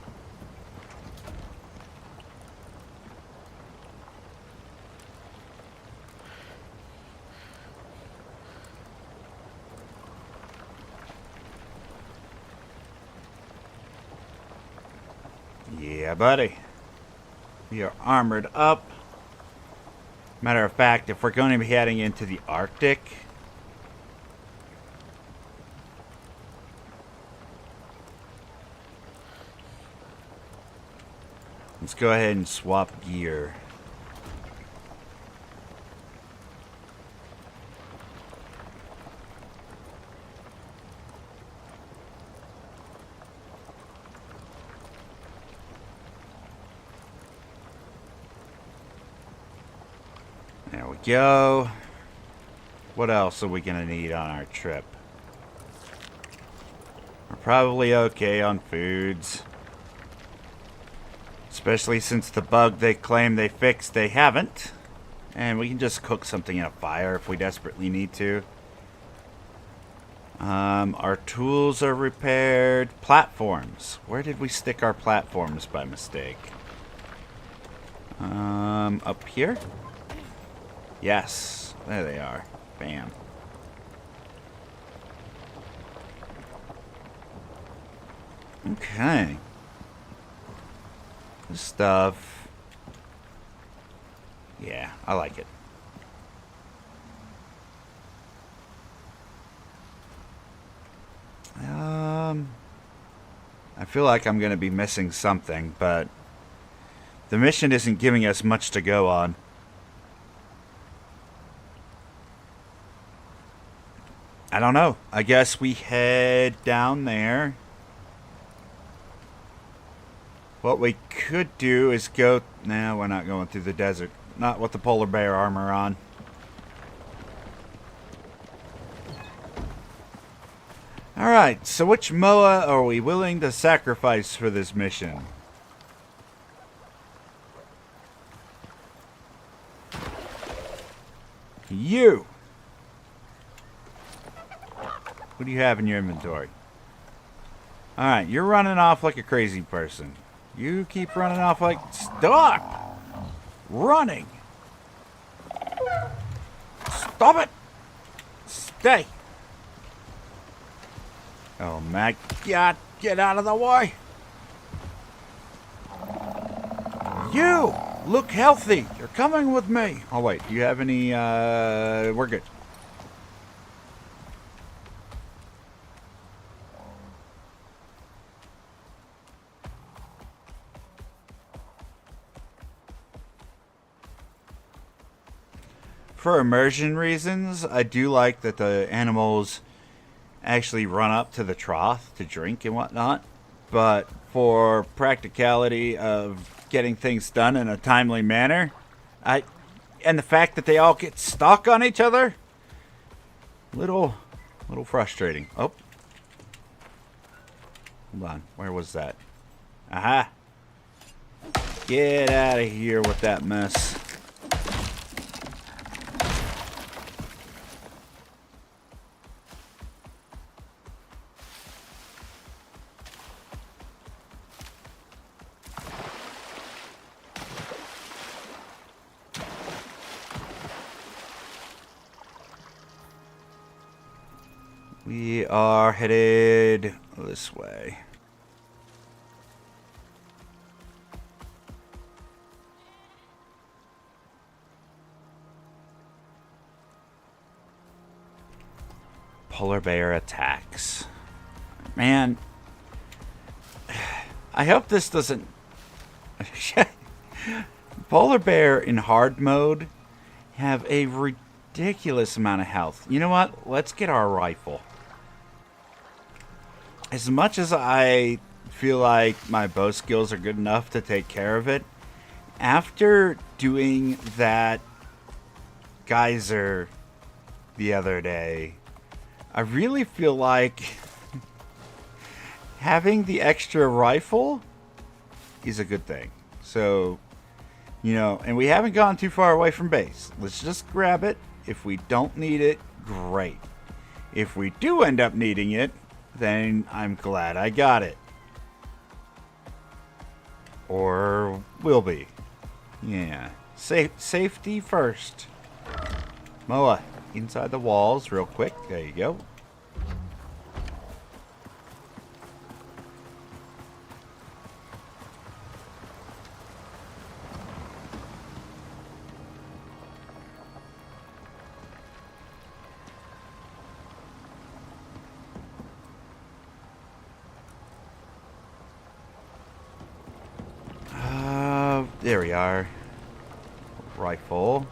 Yeah, buddy. We are armored up. Matter of fact, if we're going to be heading into the Arctic, let's go ahead and swap gear. There we go. What else are we going to need on our trip? We're probably okay on foods. Especially since the bug they claim they fixed, they haven't. And we can just cook something in a fire if we desperately need to. Our tools are repaired. Platforms. Where did we stick our platforms by mistake? Up here? Yes, there they are. Bam. Okay. This stuff. Yeah, I like it. I feel like I'm going to be missing something, but the mission isn't giving us much to go on. I don't know. I guess we head down there. What we could do is go... Nah, we're not going through the desert. Not with the polar bear armor on. Alright, so which Moa are we willing to sacrifice for this mission? You! What do you have in your inventory? Alright, you're running off like a crazy person. You keep running off like... Stop! Running! Stop it! Stay! Oh my God, get out of the way! You! Look healthy! You're coming with me! Oh wait, do you have any, we're good. For immersion reasons, I do like that the animals actually run up to the trough to drink and whatnot. But for practicality of getting things done in a timely manner, and the fact that they all get stuck on each other, little frustrating. Oh, hold on, where was that? Aha! Get out of here with that mess. We are headed this way. Polar bear attacks. Man, I hope this doesn't... Polar bear in hard mode have a ridiculous amount of health. You know what? Let's get our rifle. As much as I feel like my bow skills are good enough to take care of it, after doing that geyser the other day, I really feel like having the extra rifle is a good thing. So, you know, and we haven't gone too far away from base. Let's just grab it. If we don't need it, great. If we do end up needing it, then I'm glad I got it. Or will be. Yeah. Safety first. Moa, inside the walls real quick. There you go. There we are. Rifle.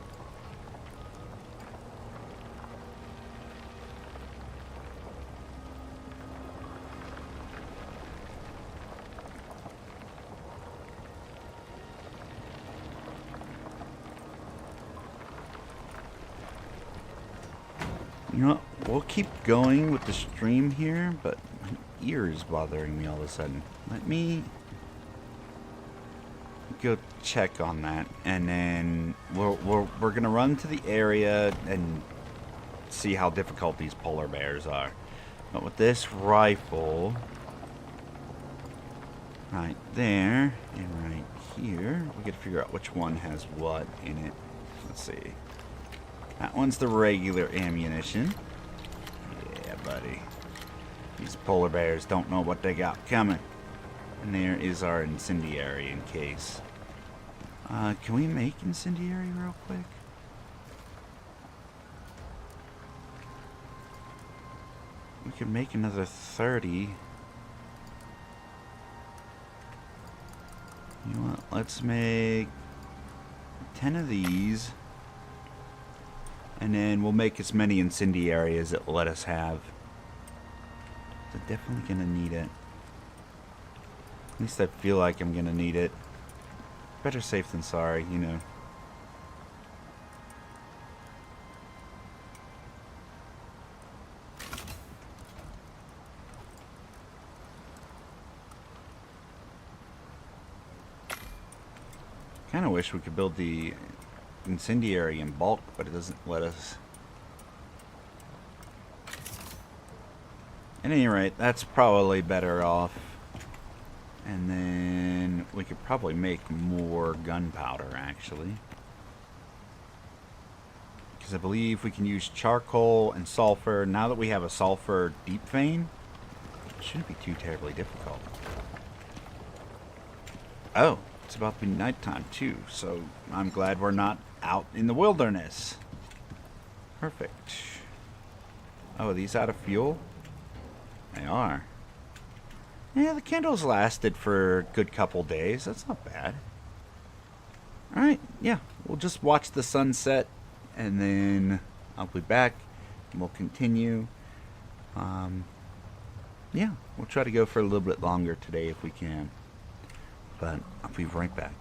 You know what? We'll keep going with the stream here, but my ear is bothering me all of a sudden. Let me go check on that, and then we're gonna run to the area and see how difficult these polar bears are. But with this rifle right there and right here, we gotta figure out which one has what in it. Let's see. That one's the regular ammunition. Yeah, buddy. These polar bears don't know what they got coming. And there is our incendiary in case. Can we make incendiary real quick? We could make another 30. You know what? Let's make 10 of these. And then we'll make as many incendiary as it let us have. So definitely gonna need it. At least I feel like I'm gonna need it. Better safe than sorry, you know. Kinda wish we could build the incendiary in bulk, but it doesn't let us. At any rate, that's probably better off. And then we could probably make more gunpowder, actually. Because I believe we can use charcoal and sulfur. Now that we have a sulfur deep vein, it shouldn't be too terribly difficult. Oh, it's about to be nighttime too, so I'm glad we're not out in the wilderness. Perfect. Oh, are these out of fuel? They are. Yeah, the candles lasted for a good couple days. That's not bad. Alright, yeah. We'll just watch the sunset, and then I'll be back, and we'll continue. Yeah, we'll try to go for a little bit longer today if we can. But I'll be right back.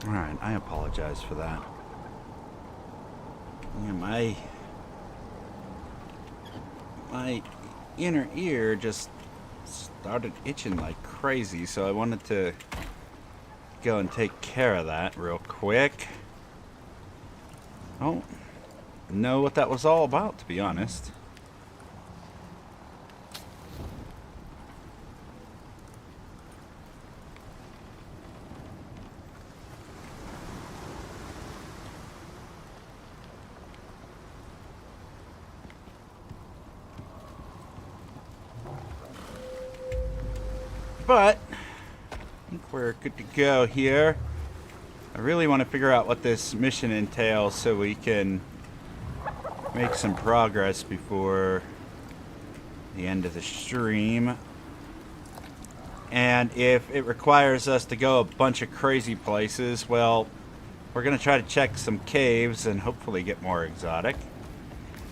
Alright, I apologize for that. Yeah, my inner ear just started itching like crazy, so I wanted to go and take care of that real quick. I don't know what that was all about, to be honest. But I think we're good to go here. I really want to figure out what this mission entails so we can make some progress before the end of the stream. And if it requires us to go a bunch of crazy places, well, we're going to try to check some caves and hopefully get more exotic.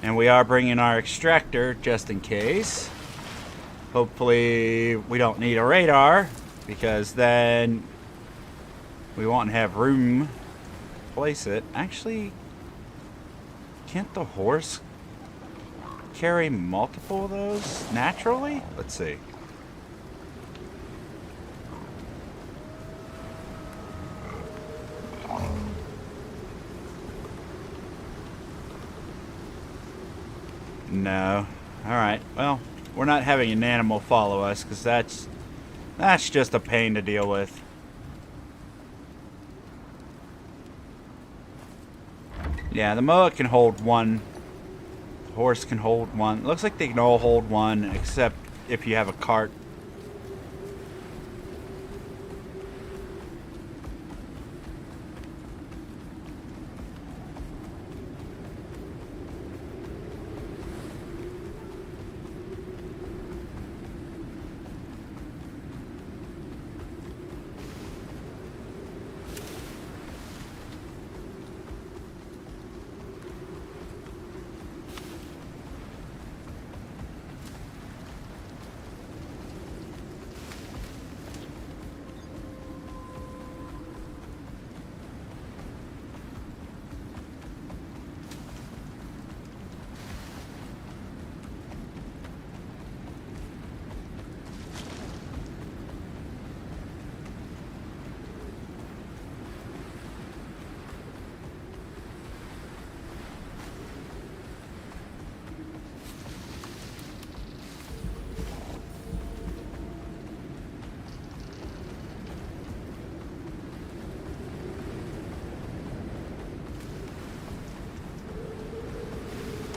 And we are bringing our extractor just in case. Hopefully we don't need a radar, because then we won't have room to place it. Actually, can't the horse carry multiple of those naturally? Let's see. No. Alright, well, we're not having an animal follow us, because that's just a pain to deal with. Yeah, the moa can hold one. The horse can hold one. Looks like they can all hold one, except if you have a cart.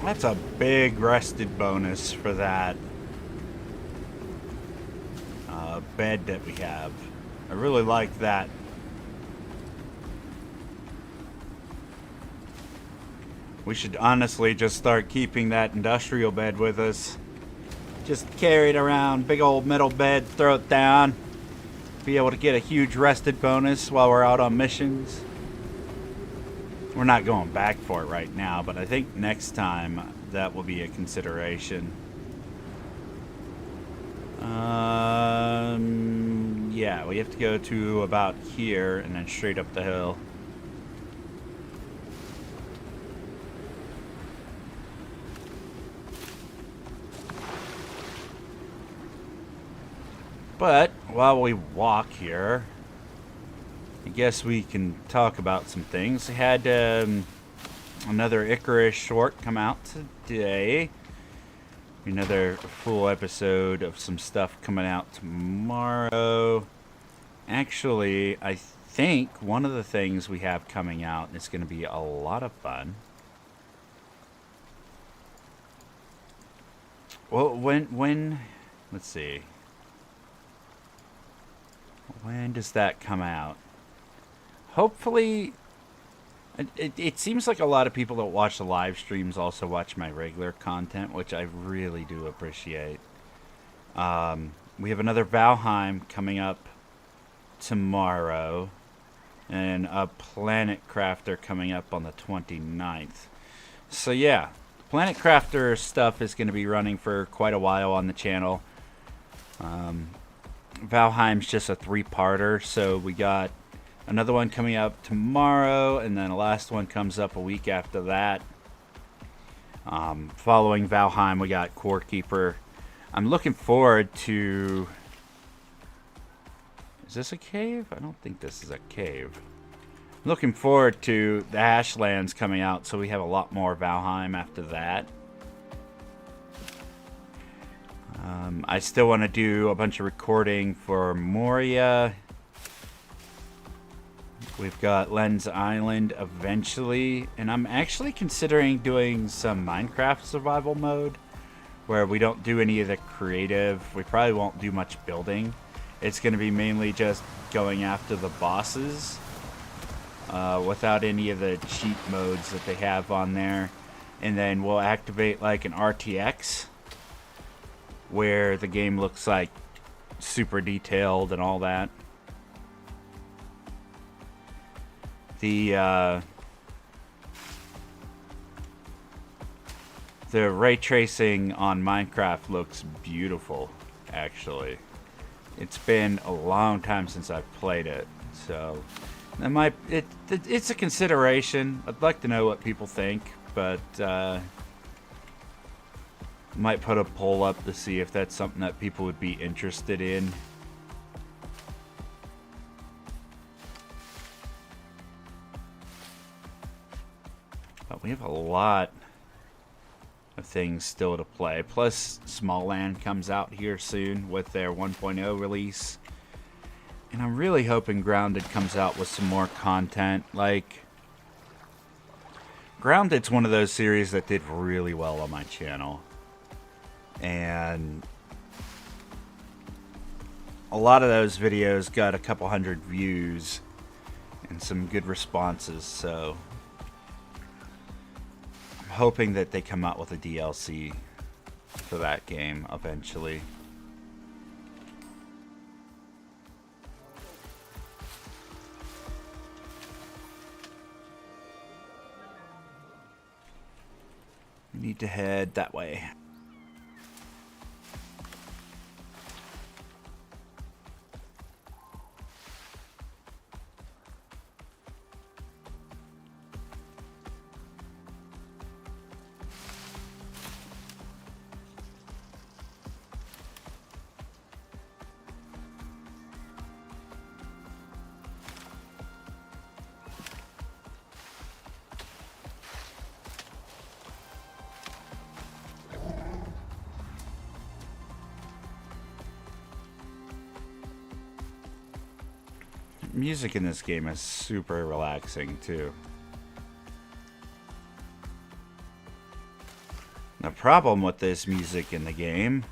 That's a big rested bonus for that bed that we have. I really like that. We should honestly just start keeping that industrial bed with us. Just carry it around, big old metal bed, throw it down. Be able to get a huge rested bonus while we're out on missions. We're not going back for it right now, but I think next time that will be a consideration. Yeah, we have to go to about here and then straight up the hill. But while we walk here, I guess we can talk about some things. We had another Icarus short come out today. Another full episode of some stuff coming out tomorrow. Actually, I think one of the things we have coming out is going to be a lot of fun. Well, when let's see. When does that come out? Hopefully, it seems like a lot of people that watch the live streams also watch my regular content, which I really do appreciate. We have another Valheim coming up tomorrow, and a Planet Crafter coming up on the 29th. So yeah, Planet Crafter stuff is going to be running for quite a while on the channel. Valheim's just a 3-parter, so we got Another one coming up tomorrow, and then the last one comes up a week after that. Following Valheim, we got Core Keeper. I'm looking forward to... Is this a cave? I don't think this is a cave. I'm looking forward to the Ashlands coming out, so we have a lot more Valheim after that. I still want to do a bunch of recording for Moria. We've got Lens Island eventually, and I'm actually considering doing some Minecraft survival mode where we don't do any of the creative. We probably won't do much building. It's going to be mainly just going after the bosses without any of the cheat modes that they have on there. And then we'll activate like an RTX where the game looks like super detailed and all that. The ray tracing on Minecraft looks beautiful, actually. It's been a long time since I've played it, so that might it's a consideration. I'd like to know what people think, but might put a poll up to see if that's something that people would be interested in. But we have a lot of things still to play. Plus, Smallland comes out here soon with their 1.0 release. And I'm really hoping Grounded comes out with some more content. Like, Grounded's one of those series that did really well on my channel. And a lot of those videos got a couple hundred views and some good responses, so I'm hoping that they come out with a DLC for that game eventually. We need to head that way. Music in this game is super relaxing too. The problem with this music in the game,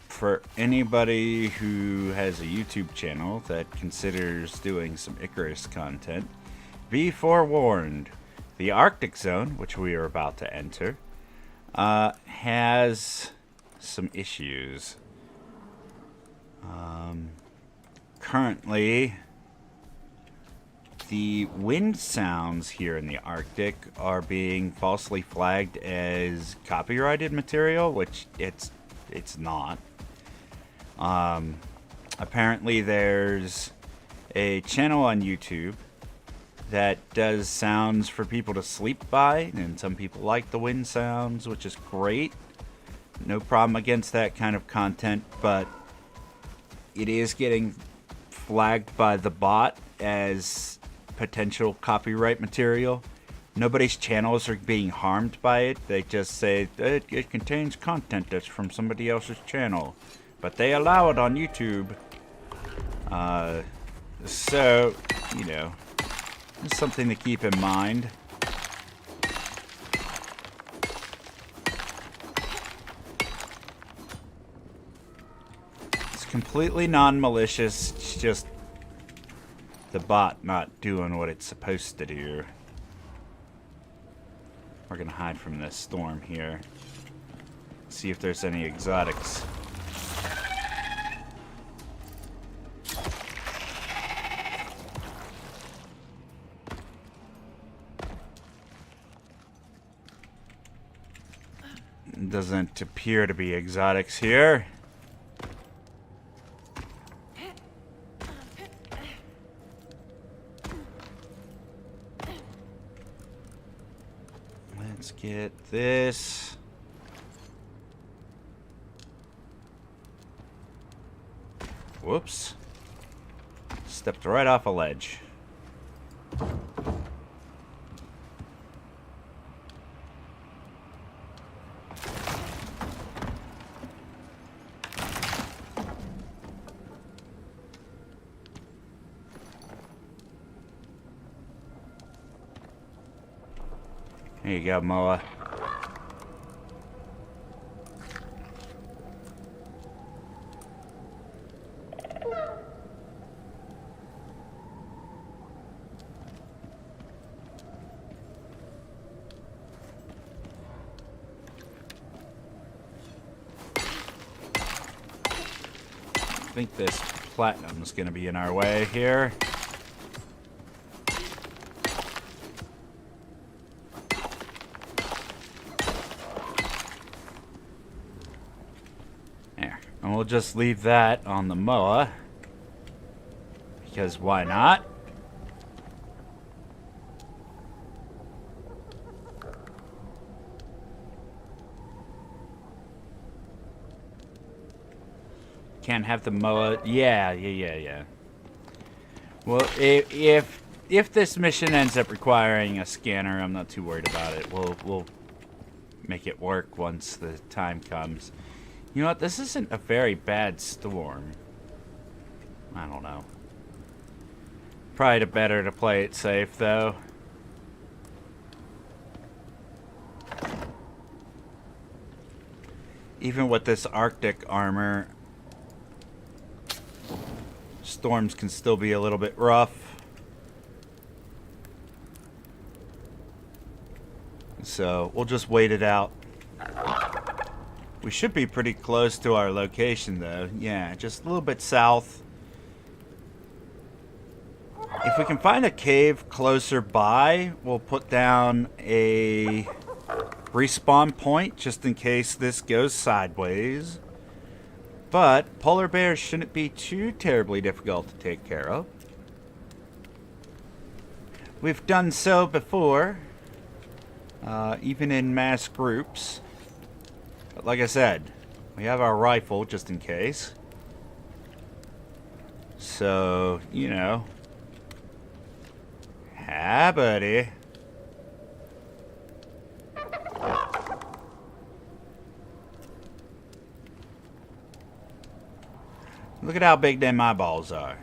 for anybody who has a YouTube channel that considers doing some Icarus content, be forewarned. The Arctic Zone, which we are about to enter, has some issues. Currently, the wind sounds here in the Arctic are being falsely flagged as copyrighted material, which it's not. Apparently, there's a channel on YouTube that does sounds for people to sleep by, and some people like the wind sounds, which is great. No problem against that kind of content, but it is getting flagged by the bot as potential copyright material. Nobody's channels are being harmed by it. They just say it contains content that's from somebody else's channel, but they allow it on YouTube. So, you know, it's something to keep in mind. Completely non-malicious, it's just the bot not doing what it's supposed to do. We're gonna hide from this storm here. See if there's any exotics. Doesn't appear to be exotics here. Let's get this. Whoops. Stepped right off a ledge. There you go, Moa. I think this platinum is going to be in our way here. There. And we'll just leave that on the Moa. Because why not? Can't have the Moa. Yeah. Well, if this mission ends up requiring a scanner, I'm not too worried about it. We'll make it work once the time comes. You know what? This isn't a very bad storm. I don't know. Probably better to play it safe, though. Even with this Arctic armor, storms can still be a little bit rough. So we'll just wait it out. We should be pretty close to our location, though. Yeah, just a little bit south. If we can find a cave closer by, we'll put down a respawn point just in case this goes sideways. But polar bears shouldn't be too terribly difficult to take care of. We've done so before, even in mass groups. But like I said, we have our rifle just in case. So, you know. Ah, buddy. Look at how big them eyeballs are.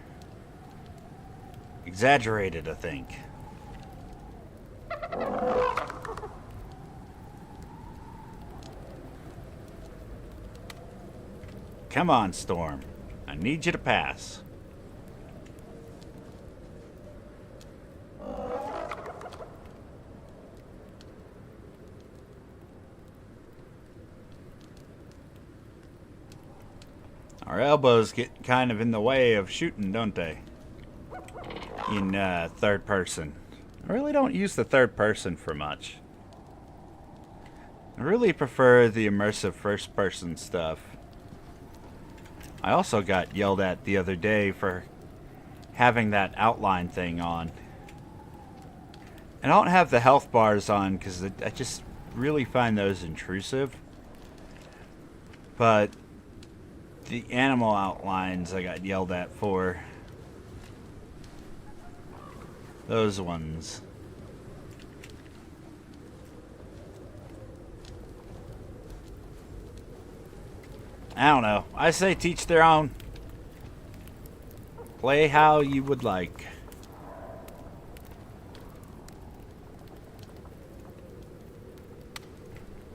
Exaggerated, I think. Come on, Storm. I need you to pass. Our elbows get kind of in the way of shooting, don't they? In third person. I really don't use the third person for much. I really prefer the immersive first person stuff. I also got yelled at the other day for having that outline thing on. I don't have the health bars on because I just really find those intrusive. But the animal outlines I got yelled at for. Those ones. I don't know. I say teach their own. Play how you would like.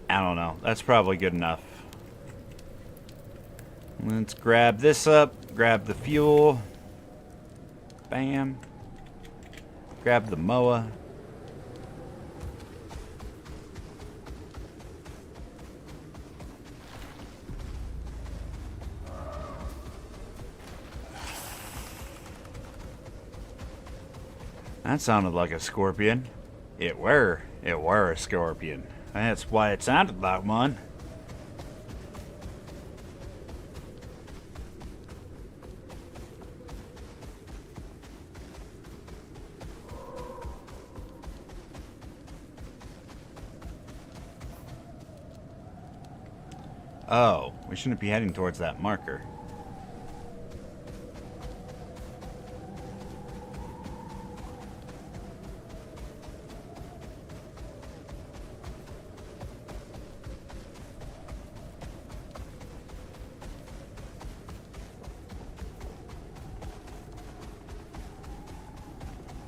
I don't know. That's probably good enough. Let's grab this up. Grab the fuel. Bam. Grab the Moa. That sounded like a scorpion. It were a scorpion. That's why it sounded like one. Oh, we shouldn't be heading towards that marker.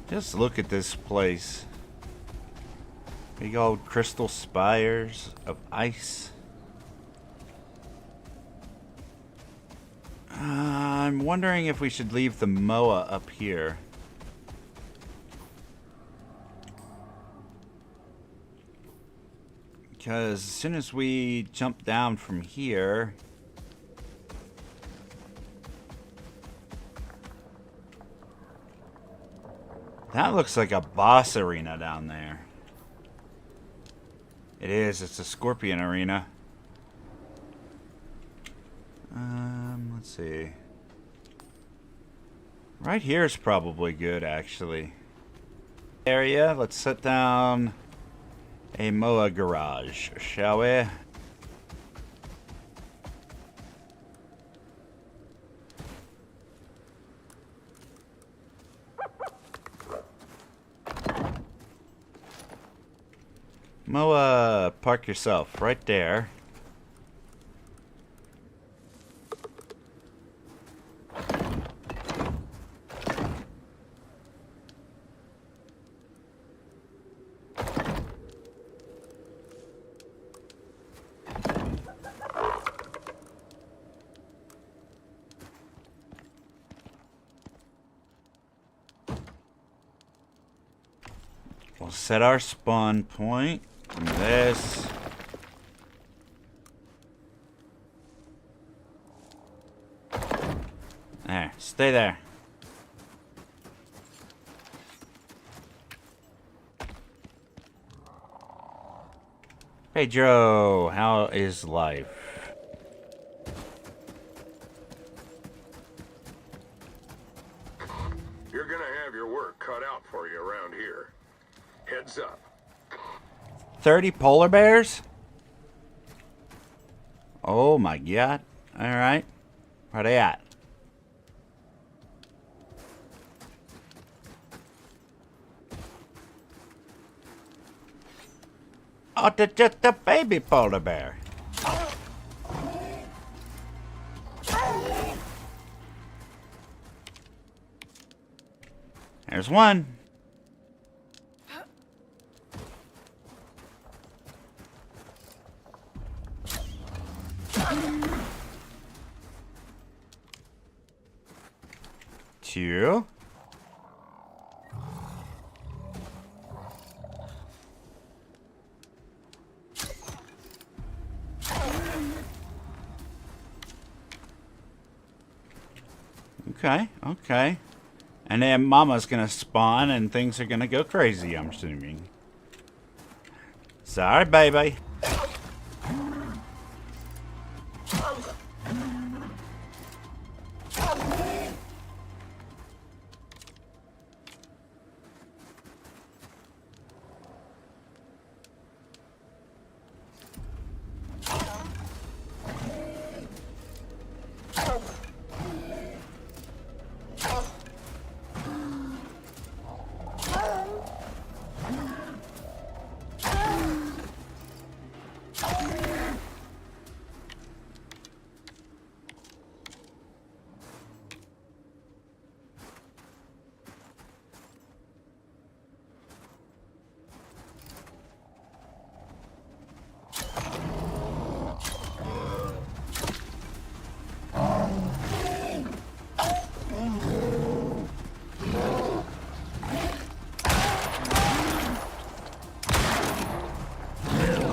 Just look at this place. Big old crystal spires of ice. I'm wondering if we should leave the Moa up here. Because as soon as we jump down from here... That looks like a boss arena down there. It is. It's a Scorpion arena. Let's see. Right here is probably good, actually. Area. Let's set down a Moa garage, shall we? Moa, park yourself right there. We'll set our spawn point. This. There, stay there. Pedro, how is life? You're gonna have your work cut out for you around here. Heads up. 30 polar bears? Oh my god. Alright. Where they at? Oh, they're just a baby polar bear. There's one. Two. Okay, okay. And then Mama's gonna spawn and things are gonna go crazy, I'm assuming. Sorry, baby.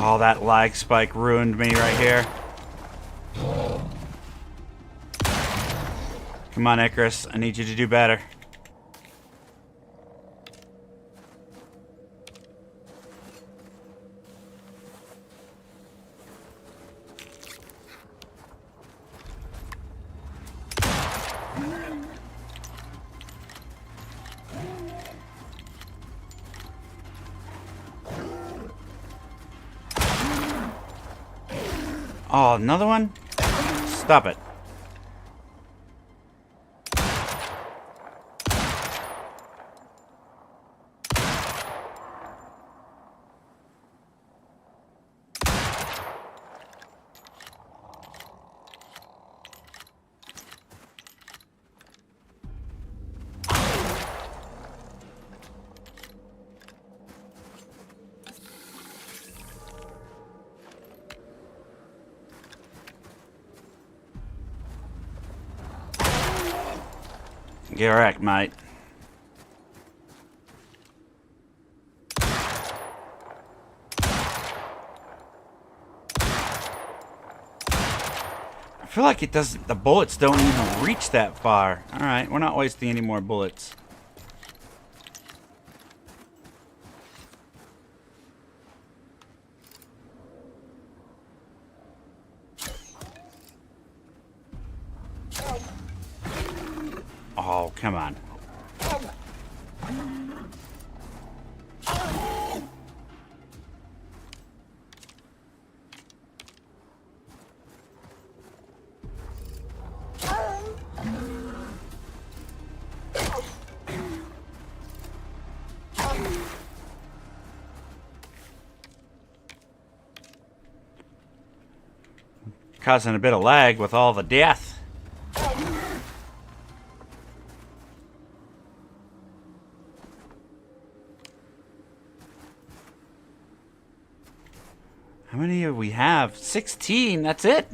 Oh, that lag spike ruined me right here. Come on, Icarus. I need you to do better. Oh, another one? Stop it. Get wrecked, mate. I feel like it doesn't. The bullets don't even reach that far. All right, we're not wasting any more bullets. Oh, come on. Causing a bit of lag with all the death. How many do we have? 16, that's it?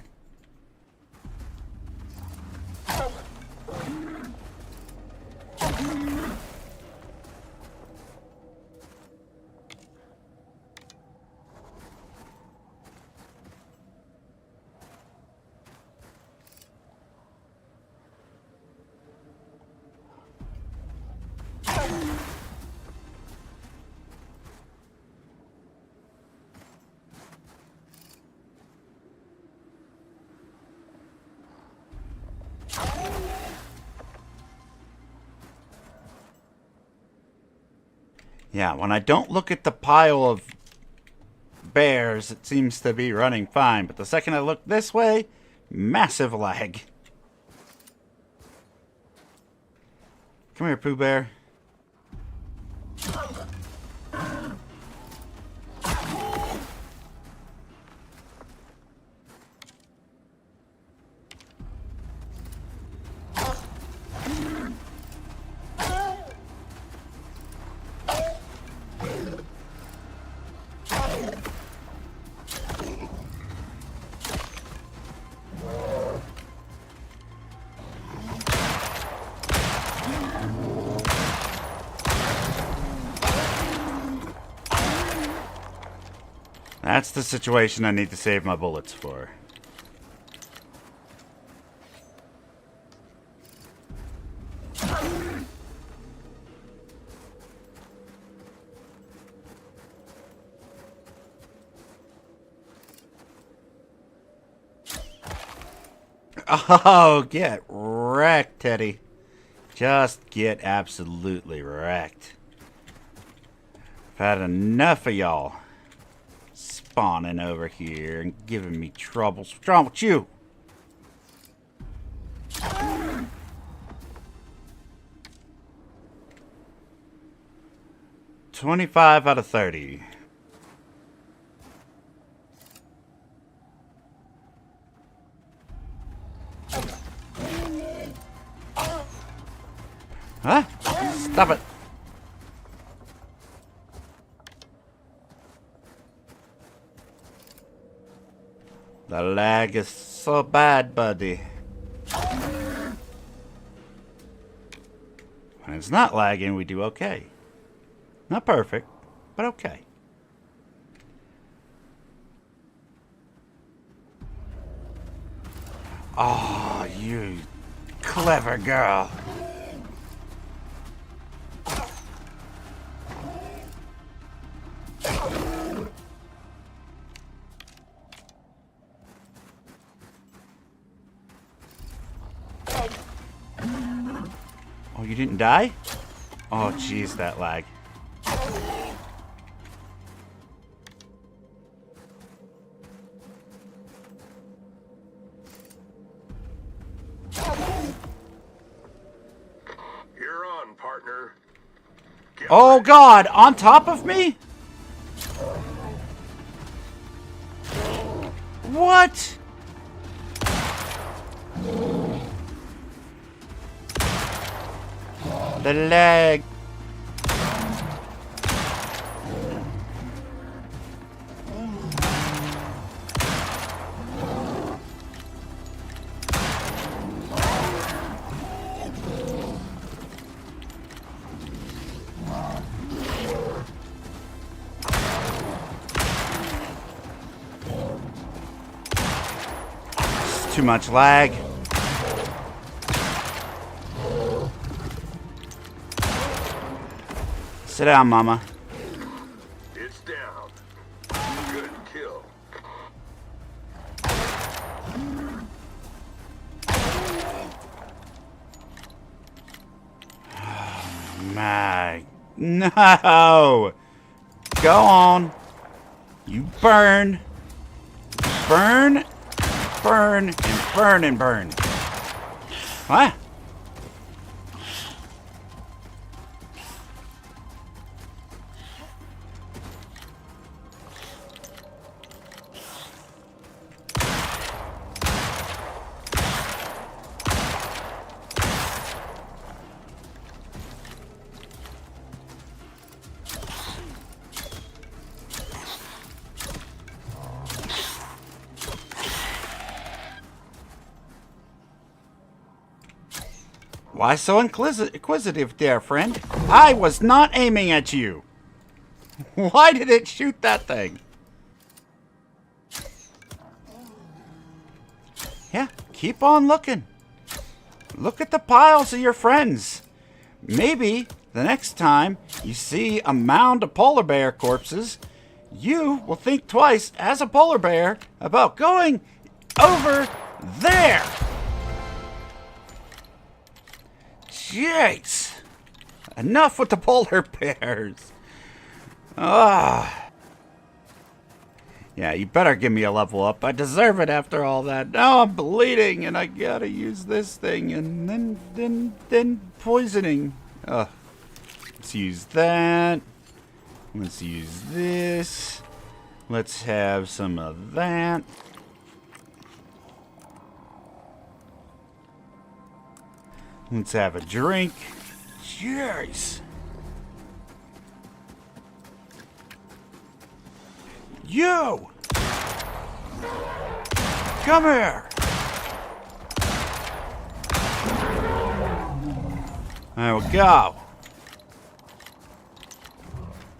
Yeah, when I don't look at the pile of bears, it seems to be running fine. But the second I look this way, massive lag. Come here, Pooh Bear. That's the situation I need to save my bullets for. Oh, get wrecked, Teddy. Just get absolutely wrecked. I've had enough of y'all spawning over here and giving me trouble. What's wrong with you? $25 out of 30. Huh? Stop it. The lag is so bad, buddy. When it's not lagging, we do okay. Not perfect, but okay. Oh, you clever girl. Oh, you didn't die? Oh, jeez, that lag. Oh God, on top of me? What? The leg. Too much lag. Sit down, Mama. It's down. Good kill. My. No! Go on. You burn. Burn. Burn and burn and burn. What? Why so inquisitive, dear friend? I was not aiming at you. Why did it shoot that thing? Yeah, keep on looking. Look at the piles of your friends. Maybe the next time you see a mound of polar bear corpses, you will think twice as a polar bear about going over there. Jeez. Enough with the polar bears. Ah. Yeah, you better give me a level up. I deserve it after all that. Now I'm bleeding and I gotta use this thing and then poisoning. Let's use that. Let's use this. Let's have some of that. Let's have a drink. Cheers. You! Come here! There we go.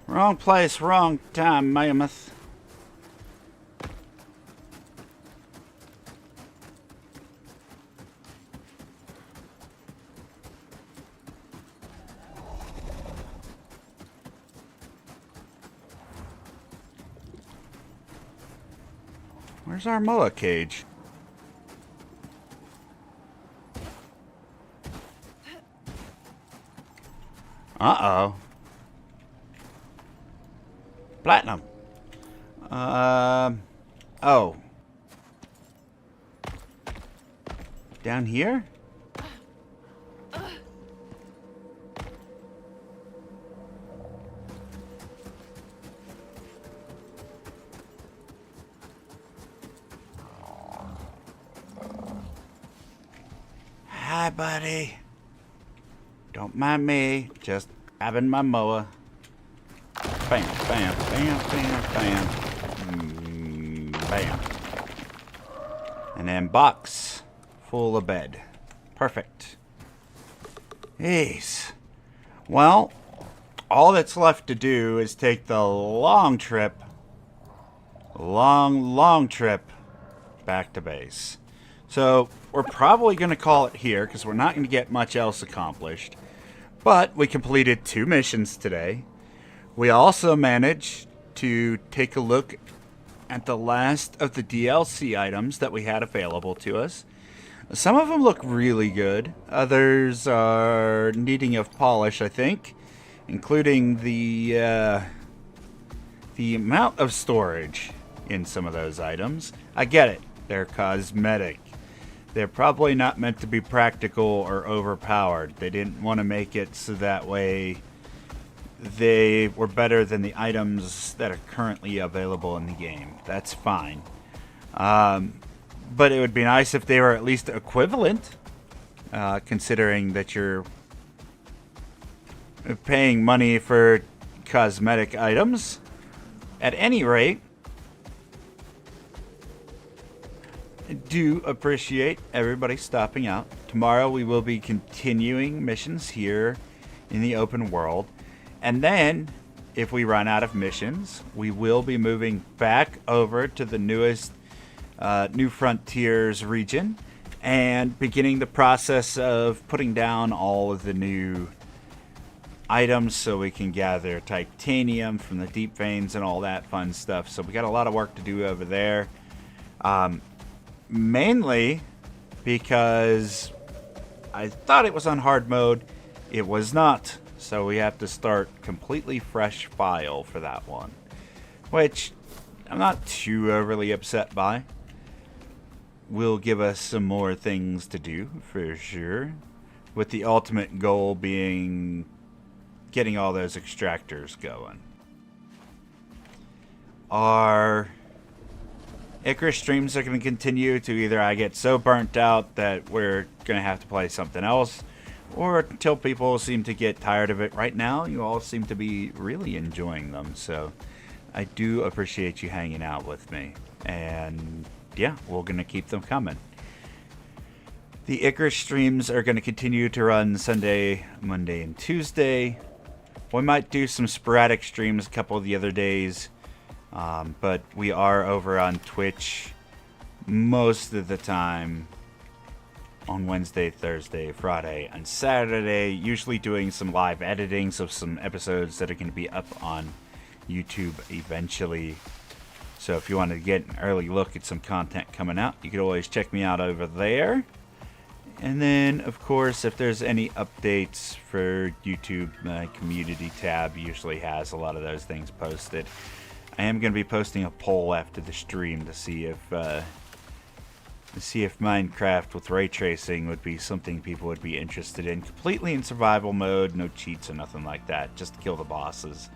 Wrong place, wrong time, mammoth. Where's our Moa cage? Uh-oh. Platinum. Oh. Down here? Hi, buddy. Don't mind me, just having my mower. Bam, bam, bam, bam, bam. Bam. And then box full of bed. Perfect. Jeez. Well, all that's left to do is take the long trip. Long trip back to base. So, we're probably going to call it here because we're not going to get much else accomplished. But we completed 2 missions today. We also managed to take a look at the last of the DLC items that we had available to us. Some of them look really good. Others are needing of polish, I think. Including the amount of storage in some of those items. I get it. They're cosmetic. They're probably not meant to be practical or overpowered. They didn't want to make it so that way they were better than the items that are currently available in the game. That's fine. But it would be nice if they were at least equivalent, considering that you're paying money for cosmetic items. At any rate, I do appreciate everybody stopping out. Tomorrow we will be continuing missions here in the open world. And then, if we run out of missions, we will be moving back over to the newest New Frontiers region and beginning the process of putting down all of the new items so we can gather titanium from the deep veins and all that fun stuff. So we got a lot of work to do over there. Mainly because I thought it was on hard mode. It was not. So we have to start completely fresh file for that one, which I'm not too overly upset by. Will give us some more things to do for sure, with the ultimate goal being getting all those extractors going. Our Icarus streams are going to continue to either I get so burnt out that we're going to have to play something else, or until people seem to get tired of it. Right now, you all seem to be really enjoying them, so I do appreciate you hanging out with me. And yeah, we're going to keep them coming. The Icarus streams are going to continue to run Sunday, Monday, and Tuesday. We might do some sporadic streams a couple of the other days, but we are over on Twitch most of the time on Wednesday, Thursday, Friday, and Saturday, usually doing some live editings of some episodes that are going to be up on YouTube eventually. So if you want to get an early look at some content coming out, you can always check me out over there. And then, of course, if there's any updates for YouTube, my community tab usually has a lot of those things posted. I am going to be posting a poll after the stream to see if Minecraft with ray tracing would be something people would be interested in. Completely in survival mode, no cheats or nothing like that, just to kill the bosses.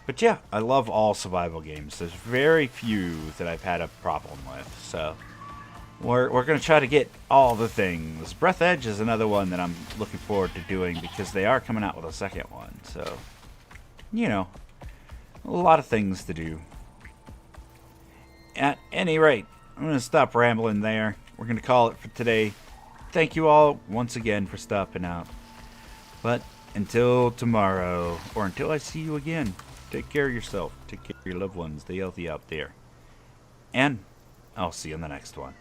But yeah, I love all survival games. There's very few that I've had a problem with, so we're going to try to get all the things. Breath Edge is another one that I'm looking forward to doing because they are coming out with a second one, so you know, a lot of things to do. At any rate, I'm going to stop rambling there. We're going to call it for today. Thank you all once again for stopping out. But until tomorrow, or until I see you again, take care of yourself. Take care of your loved ones. Stay healthy out there. And I'll see you in the next one.